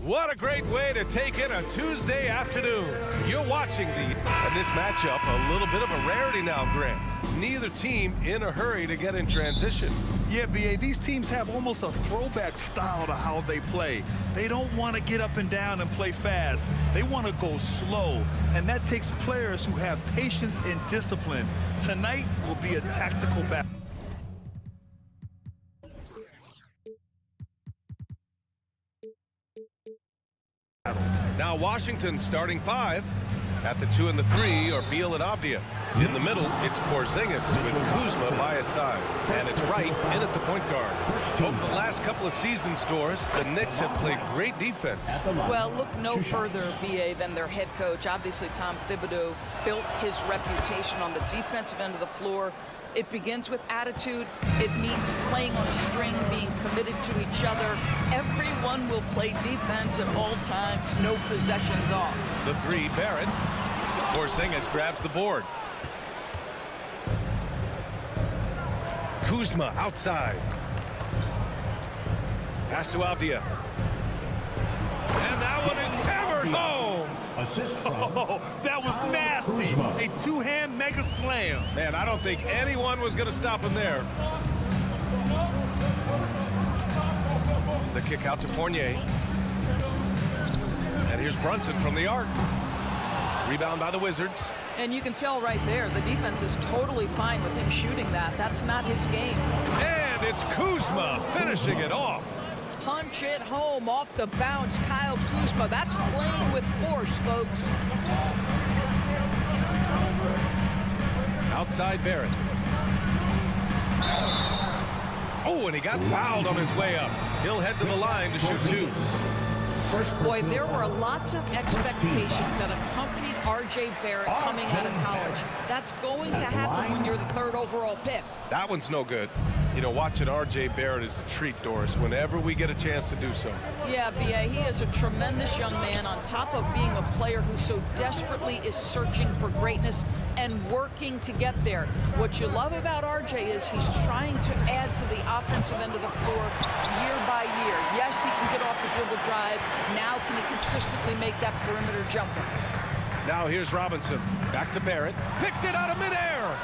What a great way to take in a Tuesday afternoon. You're watching this matchup, a little bit of a rarity now, Grant. Neither team in a hurry to get in transition. Yeah, B.A., these teams have almost a throwback style to how they play. They don't want to get up and down and play fast. They want to go slow, and that takes players who have patience and discipline. Tonight will be a tactical battle. Now Washington starting 5. At the 2 and the 3 are Beal and Avdia. In the middle, it's Porzingis with Kuzma by his side. And it's Wright in at the point guard. Over the last couple of seasons, Doris, the Knicks have played great defense. Well, look no further, B.A., than their head coach. Obviously, Tom Thibodeau built his reputation on the defensive end of the floor. It begins with attitude. It means playing on a string, being committed to each other. Everyone will play defense at all times, no possessions off. The 3, Barrett. Porzingis grabs the board. Kuzma outside. Pass to Avdia. And that one is hammered home. Oh, that was nasty. A two-hand mega slam. Man, I don't think anyone was going to stop him there. The kick out to Fournier. And here's Brunson from the arc. Rebound by the Wizards. And you can tell right there, the defense is totally fine with him shooting that. That's not his game. And it's Kuzma finishing it off. Punch it home off the bounce. Kyle Kuzma. That's playing with force, folks. Outside Barrett. Oh, and he got fouled on his way up. He'll head to the line to shoot 2. Boy, there were lots of expectations that accompanied R.J. Barrett coming out of college. That's going to happen when you're the 3rd overall pick. That one's no good. You know, watching R.J. Barrett is a treat, Doris, whenever we get a chance to do so. Yeah, B.A., he is a tremendous young man on top of being a player who so desperately is searching for greatness and working to get there. What you love about R.J. is he's trying to add to the offensive end of the floor year by year. Yes, he can get off the dribble drive. Now can he consistently make that perimeter jumper? Now here's Robinson. Back to Barrett. Picked it out of midair.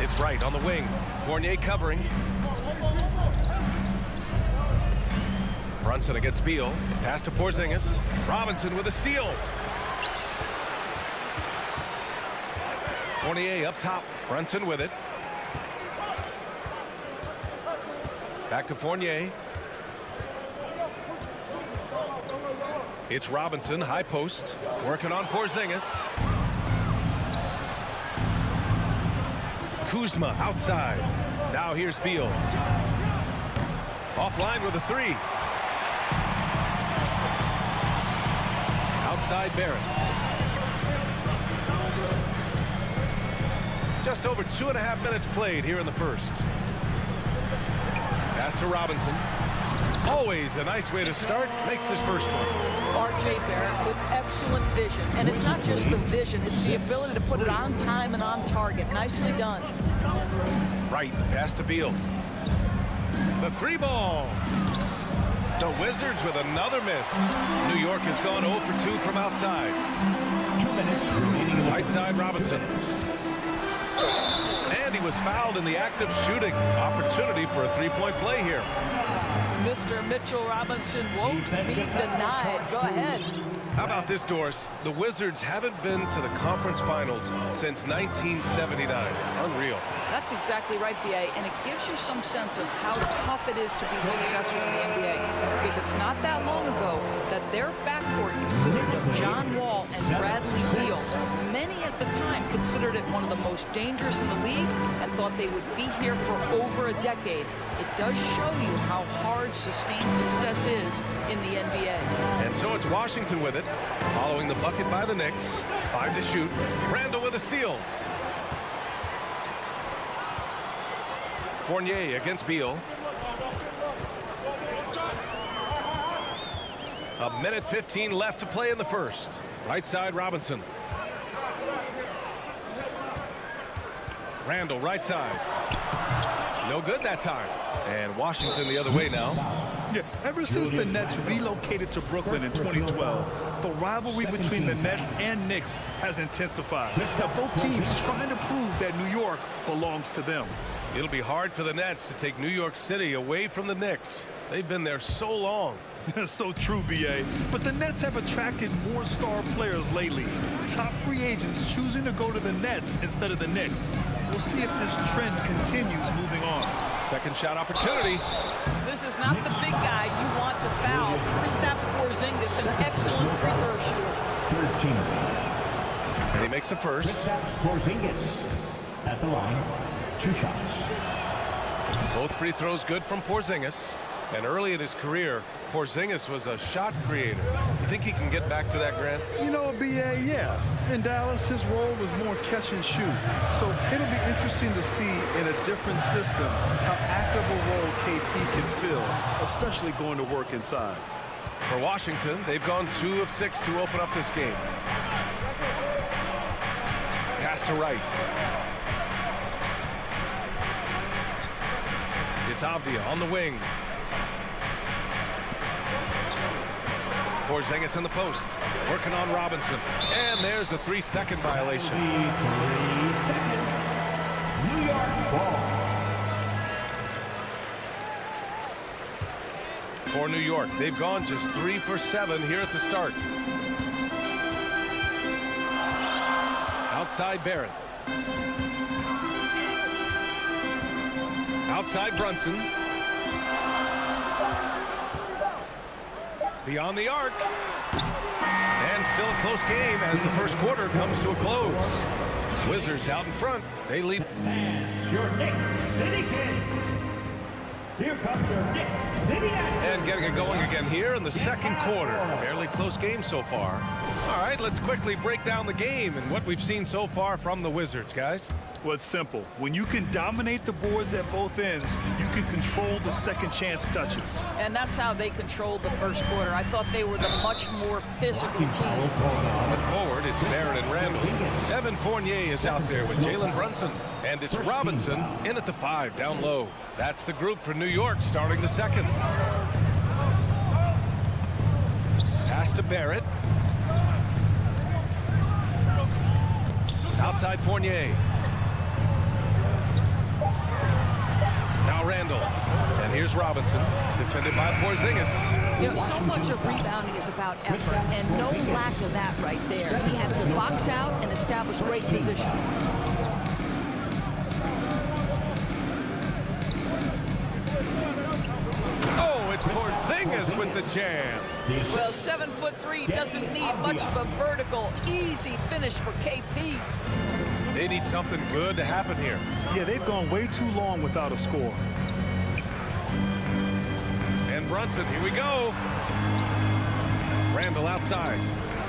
It's Wright on the wing. Fournier covering. Brunson against Beal. Pass to Porzingis. Robinson with a steal. Fournier up top. Brunson with it. Back to Fournier. It's Robinson, high post, working on Porzingis. Kuzma outside. Now here's Beal. Offline with a 3. Outside Barrett. Just over 2.5 minutes played here in the first. Pass to Robinson. Always a nice way to start. Makes his first one. R.J. Barrett with excellent vision. And it's not just the vision. It's the ability to put it on time and on target. Nicely done. Right. Pass to Beal. The 3 ball. The Wizards with another miss. New York has gone 0 for 2 from outside. 2 minutes remaining. Right side Robinson. And he was fouled in the act of shooting. Opportunity for a 3-point play here. Mr. Mitchell Robinson won't be denied. Go ahead. How about this, Doris? The Wizards haven't been to the conference finals since 1979. Unreal. That's exactly right, B.A., and it gives you some sense of how tough it is to be successful in the NBA, because it's not that long ago that their backcourt consisted of John Wall and Bradley Beal. Many at the time considered it one of the most dangerous in the league and thought they would be here for over a decade. It does show you how hard sustained success is in the NBA. And so it's Washington with it, following the bucket by the Knicks. 5 to shoot. Randall with a steal. Fournier against Beal. A minute 15 left to play in the first. Right side, Robinson. Randall, right side. No good that time. And Washington the other way now. Yeah, ever since the Nets relocated to Brooklyn in 2012, the rivalry between the Nets and Knicks has intensified. Now, both teams trying to prove that New York belongs to them. It'll be hard for the Nets to take New York City away from the Knicks. They've been there so long. So true, B.A. But the Nets have attracted more star players lately. Top free agents choosing to go to the Nets instead of the Knicks. We'll see if this trend continues moving on. Second shot opportunity. This is not the big guy you want to foul. Kristaps Porzingis, an excellent free throw shooter. And he makes the first. Kristaps Porzingis at the line. 2 shots. Both free throws good from Porzingis. And early in his career, Porzingis was a shot creator. You think he can get back to that, Grant? You know, B.A., yeah. In Dallas, his role was more catch and shoot. So it'll be interesting to see in a different system how active a role KP can fill, especially going to work inside. For Washington, they've gone 2 of 6 to open up this game. Pass to Wright. It's Avdia on the wing. Porzingis in the post, working on Robinson. And there's a 3-second violation. 3 seconds. New York ball. For New York, they've gone just 3 for 7 here at the start. Outside Barrett. Outside Brunson. Beyond the arc. And still a close game as the first quarter comes to a close. Wizards out in front. They lead. And your Knicks City Kings. Here comes your Knicks City action. And getting it going again here in the second quarter. Fairly close game so far. All right, let's quickly break down the game and what we've seen so far from the Wizards, guys. Well, it's simple. When you can dominate the boards at both ends, you can control the second chance touches. And that's how they controlled the first quarter. I thought they were the much more physical team. And forward, it's Barrett and Randall. Evan Fournier is out there with Jalen Brunson. And it's Robinson in at the 5, down low. That's the group for New York starting the second. Pass to Barrett. Outside Fournier. Now Randall. And here's Robinson, defended by Porzingis. You know, so much of rebounding is about effort, and no lack of that right there. He had to box out and establish great position. Oh, it's Porzingis with the jam. Well, 7'3" doesn't need much of a vertical, easy finish for KP. They need something good to happen here. Yeah, they've gone way too long without a score. And Brunson, here we go. Randall outside.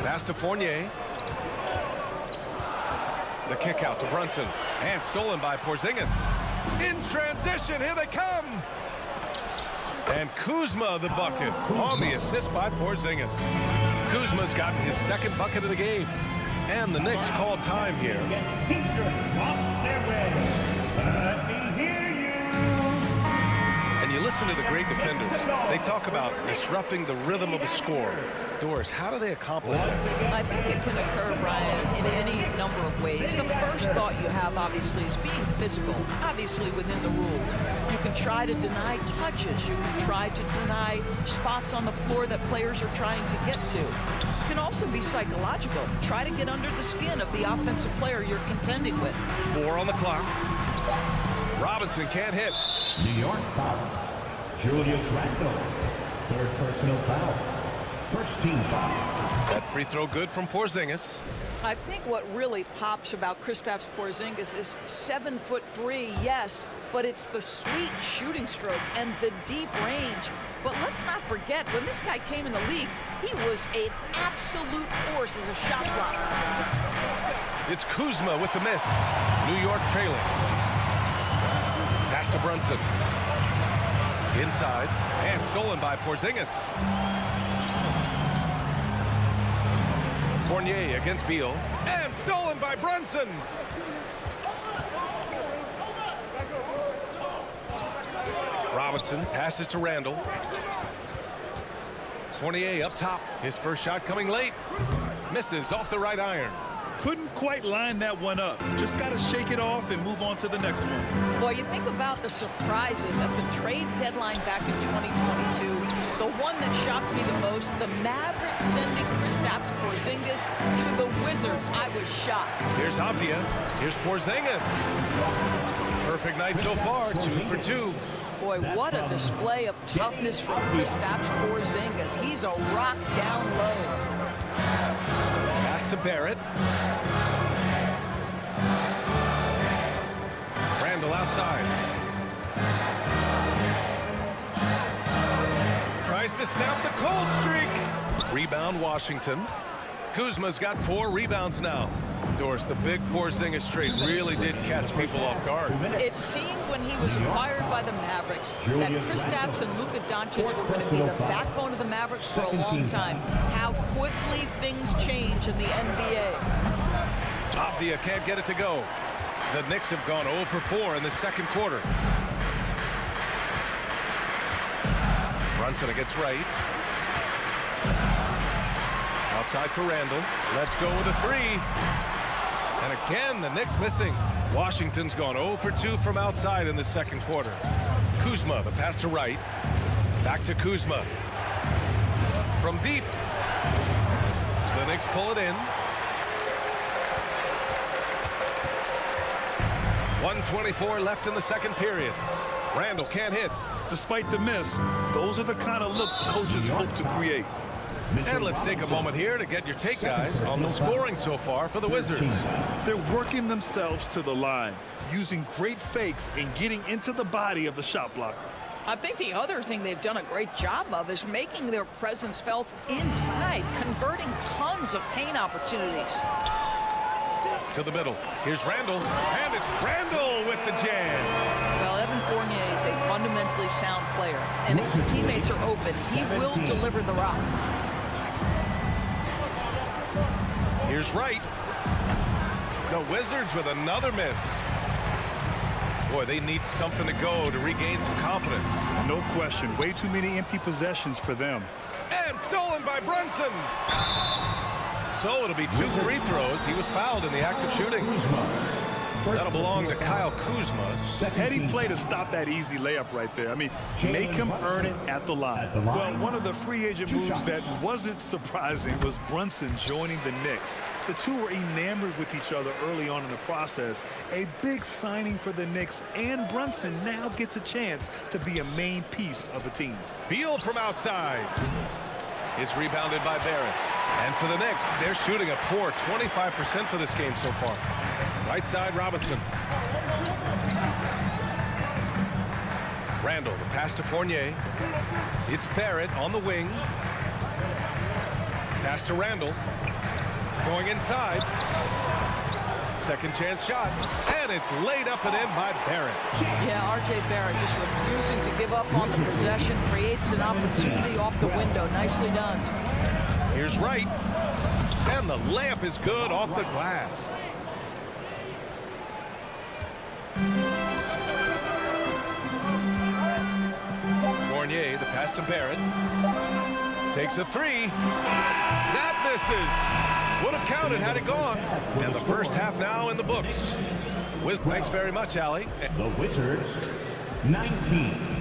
Pass to Fournier. The kick out to Brunson. And stolen by Porzingis. In transition, here they come. And Kuzma the bucket on the assist by Porzingis. Kuzma's gotten his second bucket of the game. And the Knicks called time here. And you listen to the great defenders. They talk about disrupting the rhythm of a score. Doris, how do they accomplish that? I think it can occur, Brian, in any number of ways. The first thought you have, obviously, is being physical, obviously within the rules. You can try to deny touches. You can try to deny spots on the floor that players are trying to get to. It can also be psychological. Try to get under the skin of the offensive player you're contending with. 4 on the clock. Robinson can't hit. New York foul. Julius Randle. Third personal foul. First team foul. That free throw good from Porzingis. I think what really pops about Kristaps Porzingis is 7'3", yes, but it's the sweet shooting stroke and the deep range. But let's not forget, when this guy came in the league, he was an absolute force as a shot blocker. It's Kuzma with the miss. New York trailing. Pass Pass to Brunson. Inside, and stolen by Porzingis. Fournier against Beal, and stolen by Brunson. Robinson passes to Randall. Fournier up top. His first shot coming late. Misses off the right iron. Couldn't quite line that one up. Just got to shake it off and move on to the next one. Well, you think about the surprises at the trade deadline back in 2022. The one that shocked me the most, the Mavericks sending Kristaps Porzingis to the Wizards. I was shocked. Here's Avdia. Here's Porzingis. Perfect night so far, 2 for 2. Boy, what a display of toughness from Kristaps Porzingis. He's a rock down low. Pass to Barrett. Randall outside. Tries to snap the cold streak. Rebound Washington. Kuzma's got 4 rebounds now. Doris, the big Porzingis trade really did catch people off guard. It seemed when he was acquired by the Mavericks that Kristaps and Luka Doncic were going to be the backbone of the Mavericks for a long time. How quickly things change in the NBA. Avdia can't get it to go. The Knicks have gone 0 for 4 in the second quarter. Brunson against Wright. Outside for Randall. Let's go with a 3. And again, the Knicks missing. Washington's gone 0 for 2 from outside in the second quarter. Kuzma, the pass to Wright. Back to Kuzma. From deep. The Knicks pull it in. 1:24 left in the second period. Randall can't hit. Despite the miss, those are the kind of looks coaches hope to create. And let's take a moment here to get your take, guys, on the scoring so far for the Wizards. They're working themselves to the line, using great fakes and getting into the body of the shot blocker. I think the other thing they've done a great job of is making their presence felt inside, converting tons of paint opportunities. To the middle. Here's Randall. And it's Randall with the jam. Well, Evan Fournier is a fundamentally sound player. And if his teammates are open, he will deliver the rock. Here's Wright. The Wizards with another miss. Boy, they need something to go to regain some confidence. No question. Way too many empty possessions for them. And stolen by Brunson. So it'll be 2 free throws. He was fouled in the act of shooting. That'll belong to Kyle Kuzma. Heady play to stop that easy layup right there. I mean, make him earn it at the line. Well, one of the free agent moves that wasn't surprising was Brunson joining the Knicks. The two were enamored with each other early on in the process. A big signing for the Knicks, and Brunson now gets a chance to be a main piece of the team. Beal from outside is rebounded by Barrett. And for the Knicks, they're shooting a poor 25% for this game so far. Right side, Robinson. Randall, the pass to Fournier. It's Barrett on the wing. Pass to Randall. Going inside. Second chance shot. And it's laid up and in by Barrett. Yeah, R.J. Barrett just refusing to give up on the possession. Creates an opportunity off the window. Nicely done. Here's Wright. And the layup is good off the glass. Fournier, the pass to Barrett. Takes a 3. That misses. Would have counted had it gone. And the first half now in the books. Thanks very much, Allie. The Wizards, 19.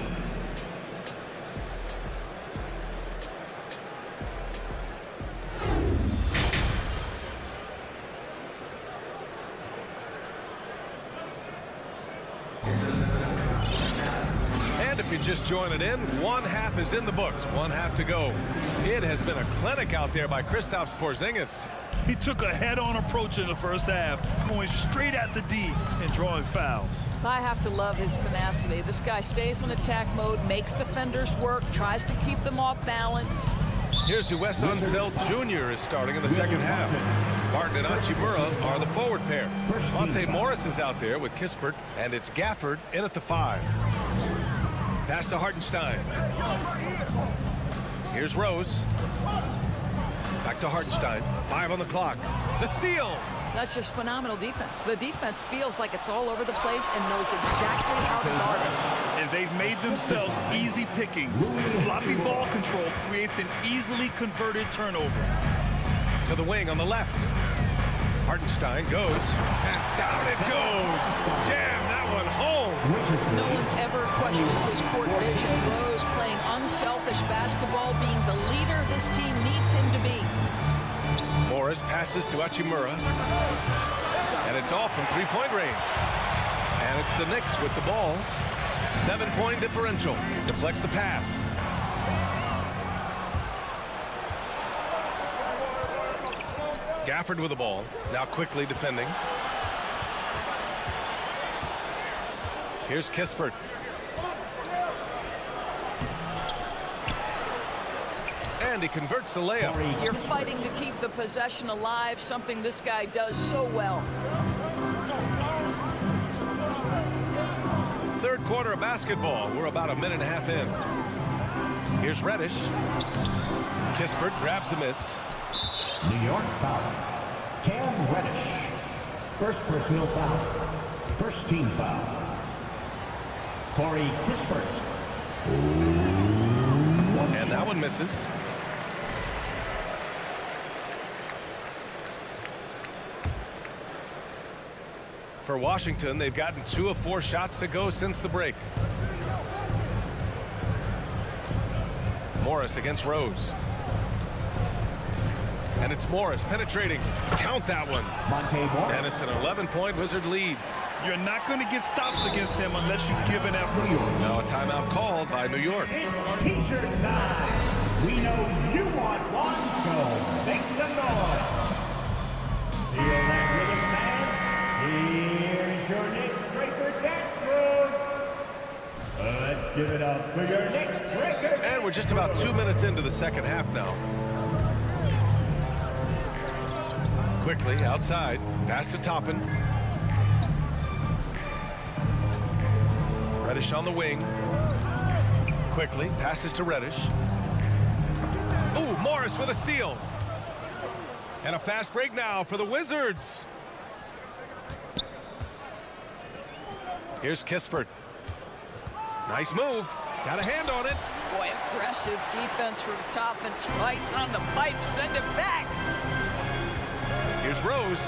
If you're just joining in, one half is in the books. One half to go. It has been a clinic out there by Kristaps Porzingis. He took a head-on approach in the first half, going straight at the D and drawing fouls. I have to love his tenacity. This guy stays in attack mode, makes defenders work, tries to keep them off balance. Here's who Wes Unseld Jr. is starting in the second half. Martin and Hachimura are the forward pair. Monte Morris is out there with Kispert, and it's Gafford in at the 5. Pass to Hartenstein. Here's Rose. Back to Hartenstein. 5 on the clock. The steal. That's just phenomenal defense. The defense feels like it's all over the place and knows exactly how to guard it. And they've made themselves easy pickings. Sloppy ball control creates an easily converted turnover. To the wing on the left. Hartenstein goes, and down it goes. Jam that one home. No one's ever questioned his court vision. Rose playing unselfish basketball, being the leader this team needs him to be. Morris passes to Hachimura. And it's off from three-point range. And it's the Knicks with the ball. 7-point differential. Deflects the pass. Gafford with the ball. Now quickly defending. Here's Kispert. And he converts the layup. You're fighting to keep the possession alive, something this guy does so well. Third quarter of basketball. We're about a minute and a half in. Here's Reddish. Kispert grabs a miss. New York foul. Cam Reddish. First personal foul. First team foul. Corey Kispert. And that one misses. For Washington, they've gotten 2 of 4 shots to go since the break. Morris against Rose. And it's Morris penetrating. Count that one. Monte Morris. And it's an 11-point Wizard lead. You're not going to get stops against him unless you give an effort. Now a timeout called by New York. It's T-shirt time. We know you want one, so make some noise. Feel that rhythm, man? Here's your Knicks Breaker dance crew. Let's give it up for your Knicks Breaker. And we're just about 2 minutes into the second half now. Quickly outside, pass to Toppin. Reddish on the wing. Quickly passes to Reddish. Ooh, Morris with a steal. And a fast break now for the Wizards. Here's Kispert. Nice move. Got a hand on it. Boy, aggressive defense from Toppin. Twice on the pipe, send it back. Here's Rose.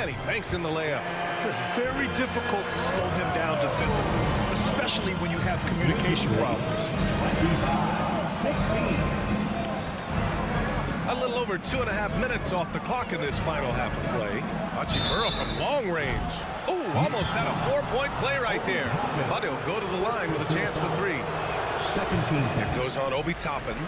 And he banks in the layup. It's very difficult to slow him down defensively, especially when you have communication problems. 25-16. A little over 2.5 minutes off the clock in this final half of play. Hachimura from long range. Ooh, almost had a 4-point play right there. But he'll go to the line with a chance for 3. Second team. It goes on Obi Toppin.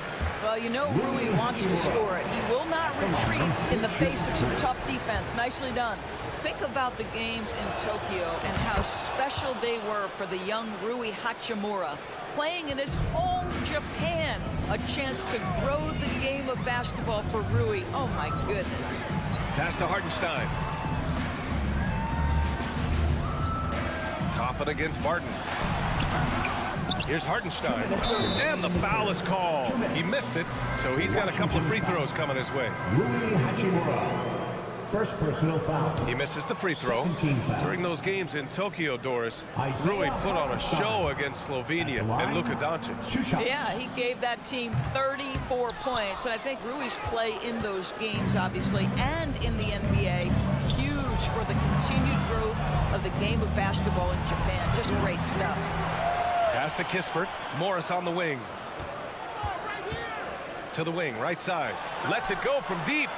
Well, you know Rui wants to score it. He will not retreat in the face of some tough defense. Nicely done. Think about the games in Tokyo and how special they were for the young Rui Hachimura. Playing in his home Japan, a chance to grow the game of basketball for Rui. Oh my goodness. Pass to Hartenstein. Toppin against Martin. Here's Hartenstein. And the foul is called. He missed it, so he's got a couple of free throws coming his way. Rui Hachimura. First personal foul. He misses the free throw. During those games in Tokyo, Doris, Rui put on a show against Slovenia and Luka Doncic. Yeah, he gave that team 34 points. And I think Rui's play in those games, obviously, and in the NBA, huge for the continued growth of the game of basketball in Japan. Just great stuff. Pass to Kispert. Morris on the wing. To the wing, right side. Lets it go from deep.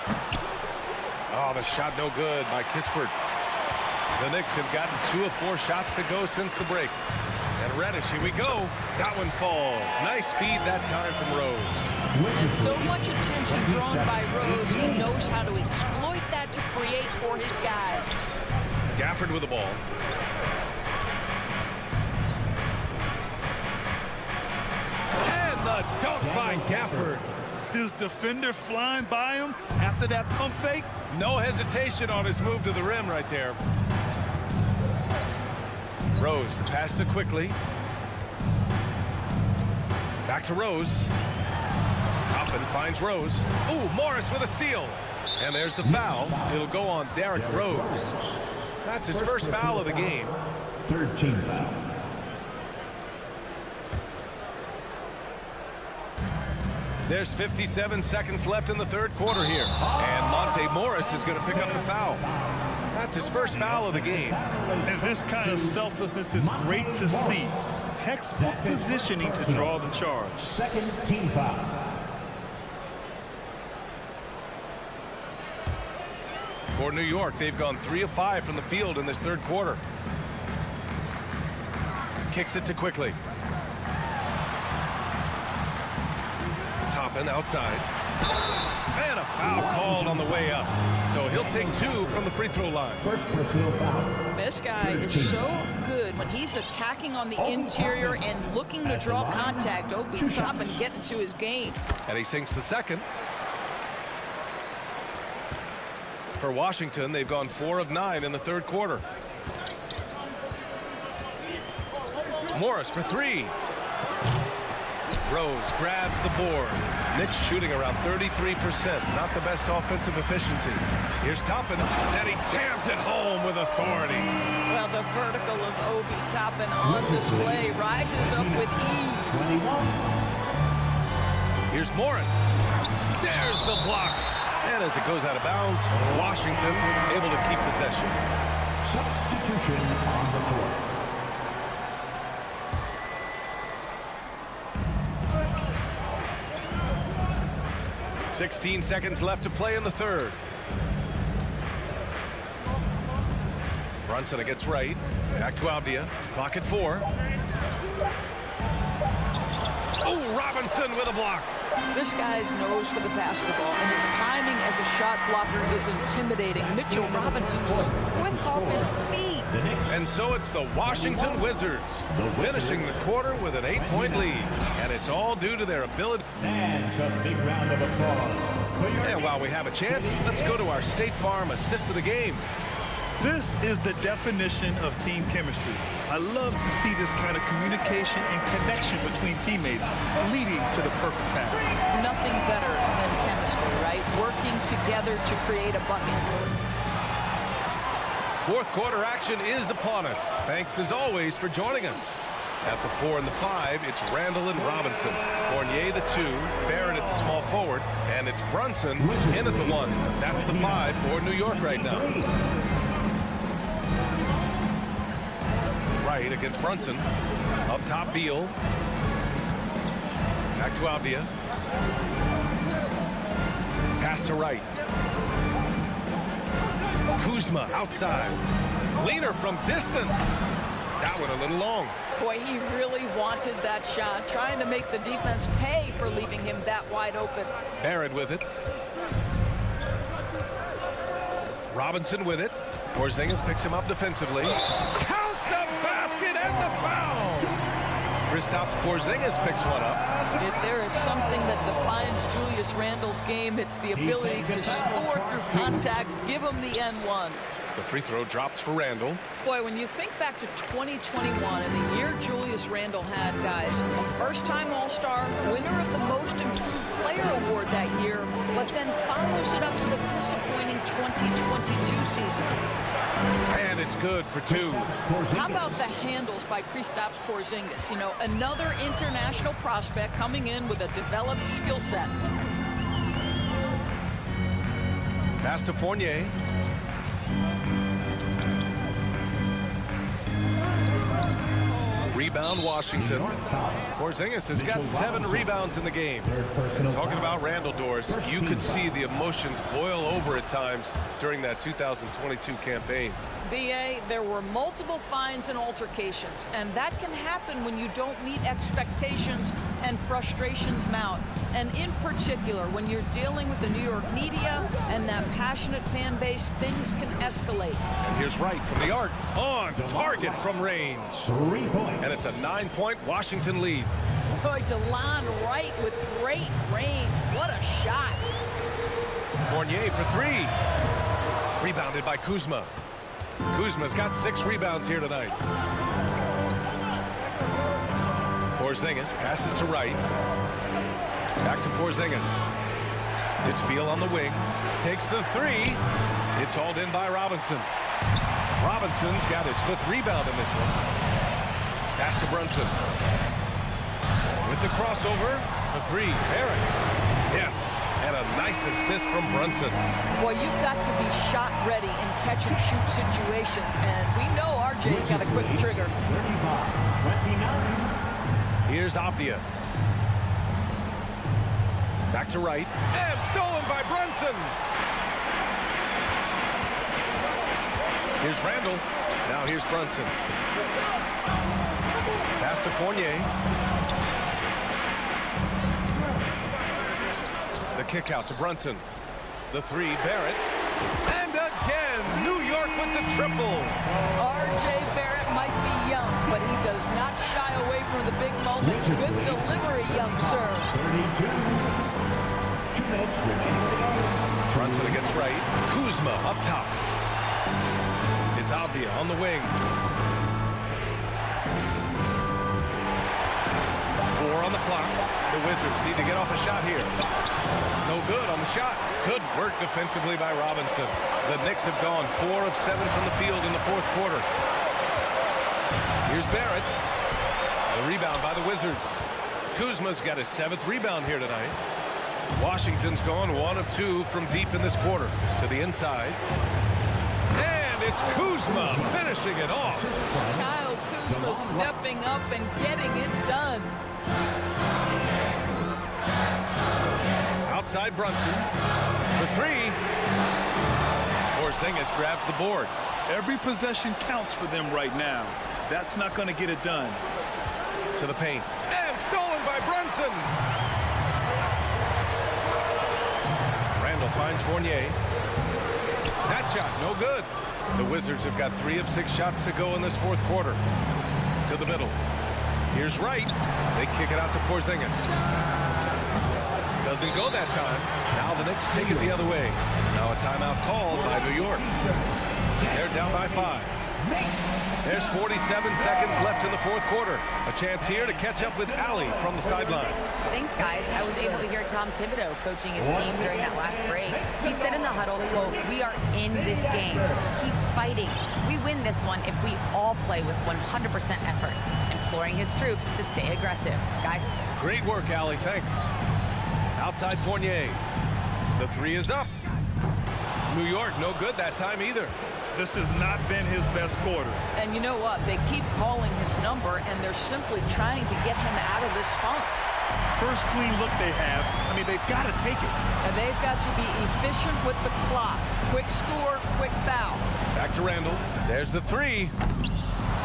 Oh, the shot no good by Kispert. The Knicks have gotten 2 of 4 shots to go since the break. And Reddish, here we go. That one falls. Nice feed that time from Rose. And so much attention drawn by Rose. He knows how to exploit that to create for his guys. Gafford with the ball. And the dunk by Gafford. his defender flying by him after that pump fake. No hesitation on his move to the rim right there. Rose, the pass to quickly. Back to Rose. Toppin finds Rose. Ooh, Morris with a steal. And there's the foul. It'll go on Derrick Rose. That's his first foul of the game. Third team foul. There's 57 seconds left in the third quarter here. And Monte Morris is going to pick up the foul. That's his first foul of the game. And this kind of selflessness is great to see. Textbook positioning to draw the charge. Second team foul. For New York, they've gone 3 of 5 from the field in this third quarter. Kicks it to quickly. Toppin outside. And a foul called on the way up. So he'll take 2 from the free throw line. First personal foul. This guy is so good when he's attacking on the interior and looking to draw contact. Obi Toppin getting to his game. And he sinks the second. For Washington, they've gone 4 of 9 in the third quarter. Morris for 3. Rose grabs the board. Knicks shooting around 33%. Not the best offensive efficiency. Here's Toppin, and he jams it home with authority. Well, the vertical of Obi Toppin on display rises up with ease. Here's Morris. There's the block. And as it goes out of bounds, Washington able to keep possession. Substitution on the court. .16 seconds left to play in the third. Brunson gets right. Back to Avdia. Clock at 4. Oh, Robinson with a block. This guy's nose for the basketball, and his timing as a shot blocker is intimidating. Mitchell Robinson so quick off his feet. And so it's the Washington Wizards finishing the quarter with an 8-point lead. And it's all due to their ability. And a big round of applause. And while we have a chance, let's go to our State Farm assist of the game. This is the definition of team chemistry. I love to see this kind of communication and connection between teammates leading to the perfect pass. Nothing better than chemistry, right? Working together to create a bucket. Fourth quarter action is upon us. Thanks as always for joining us. At the 4 and the 5, it's Randall and Robinson. Fournier the 2, Barrett at the small forward, and it's Brunson in at the 1. That's the 5 for New York right now. Right against Brunson. Up top, Beal. Back to Avdia. Pass to right. Kuzma outside. Leaner from distance. That one a little long. Boy, he really wanted that shot, trying to make the defense pay for leaving him that wide open. Barrett with it. Robinson with it. Porzingis picks him up defensively. Count the basket and the foul! Kristaps Porzingis picks one up. If there is something that defines Julius Randle's game, it's the ability to score through contact, give him the N1. The free throw drops for Randle. Boy, when you think back to 2021 and the year Julius Randle had, guys, a first-time All-Star, winner of the Most Improved Player Award that year, but then follows it up with a disappointing 2022 season. And it's good for 2. How about the handles by Kristaps Porzingis? You know, another international prospect coming in with a developed skill set. Pass to Fournier. Rebound Washington. Porzingis has got 7 rebounds in the game. Talking about Randall, Doris, you could see the emotions boil over at times during that 2022 campaign. BA, there were multiple fines and altercations, and that can happen when you don't meet expectations and frustrations mount. And in particular, when you're dealing with the New York media and that passionate fan base, things can escalate. And here's Wright from the arc, on target from range. 3 points. And it's a 9-point Washington lead. Boy, DeLon Wright with great range. what a shot. Fournier for three. Rebounded by Kuzma. Kuzma's got 6 rebounds here tonight. Porzingis passes to right. Back to Porzingis. It's Beal on the wing. Takes the three. It's hauled in by Robinson. Robinson's got his 5th rebound in this one. Pass to Brunson. With the crossover, the three. Barrett. Yes. And a nice assist from Brunson. Well, you've got to be shot ready in catch and shoot situations, and we know RJ's got a quick trigger. 35-29. Here's Avdia. Back to right. And stolen by Brunson. Here's Randall. Now here's Brunson. Pass to Fournier. The kick out to Brunson. The three, Barrett. And again, New York with the triple. RJ Barrett might be young, but he does not shy away from the big moments. Good delivery, young sir. 32. 2 minutes remaining. Brunson against right. Kuzma up top. It's Avdia on the wing. 4 on the clock. The Wizards need to get off a shot here. No good on the shot. Good work defensively by Robinson. The Knicks have gone 4 of 7 from the field in the 4th quarter. Here's Barrett. The rebound by the Wizards. Kuzma's got his 7th rebound here tonight. Washington's gone 1 of 2 from deep in this quarter. To the inside. And it's Kuzma finishing it off. Kyle Kuzma stepping up and getting it done. Outside Brunson for three. Porzingis grabs the board. Every possession counts for them right now. That's not going to get it done. To the paint. And stolen by Brunson. Randall finds Fournier. That shot, no good. The Wizards have got 3 of 6 shots to go in this 4th quarter. To the middle. Here's Wright. They kick it out to Porzingis. Doesn't go that time. Now the Knicks take it the other way. Now a timeout called by New York. They're down by 5. There's 47 seconds left in the 4th quarter. A chance here to catch up with Allie from the sideline. Thanks, guys. I was able to hear Tom Thibodeau coaching his team during that last break. He said in the huddle, quote, "We are in this game. Keep fighting. We win this one if we all play with 100% effort," imploring his troops to stay aggressive. Guys. Great work, Allie. Thanks. Outside Fournier. The three is up. New York, no good that time either. This has not been his best quarter. And you know what? They keep calling his number, and they're simply trying to get him out of this funk. First clean look they have. I mean, they've got to take it. And they've got to be efficient with the clock. Quick score, quick foul. Back to Randall. There's the three.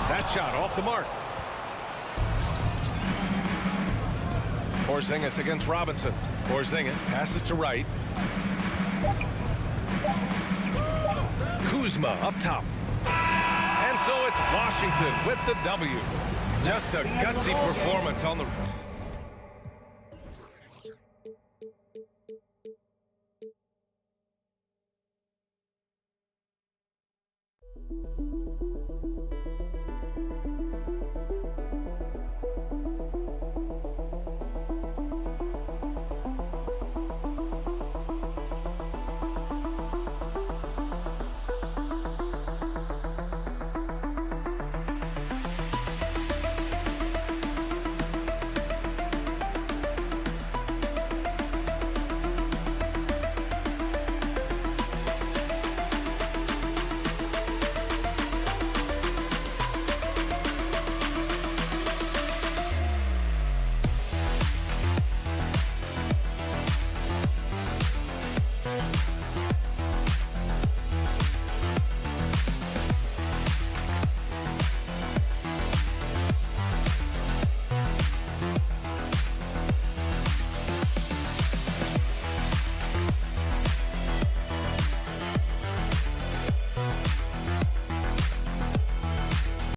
That shot off the mark. Porzingis against Robinson. Porzingis passes to right. Kuzma up top. And so it's Washington with the W. Just a gutsy performance on the...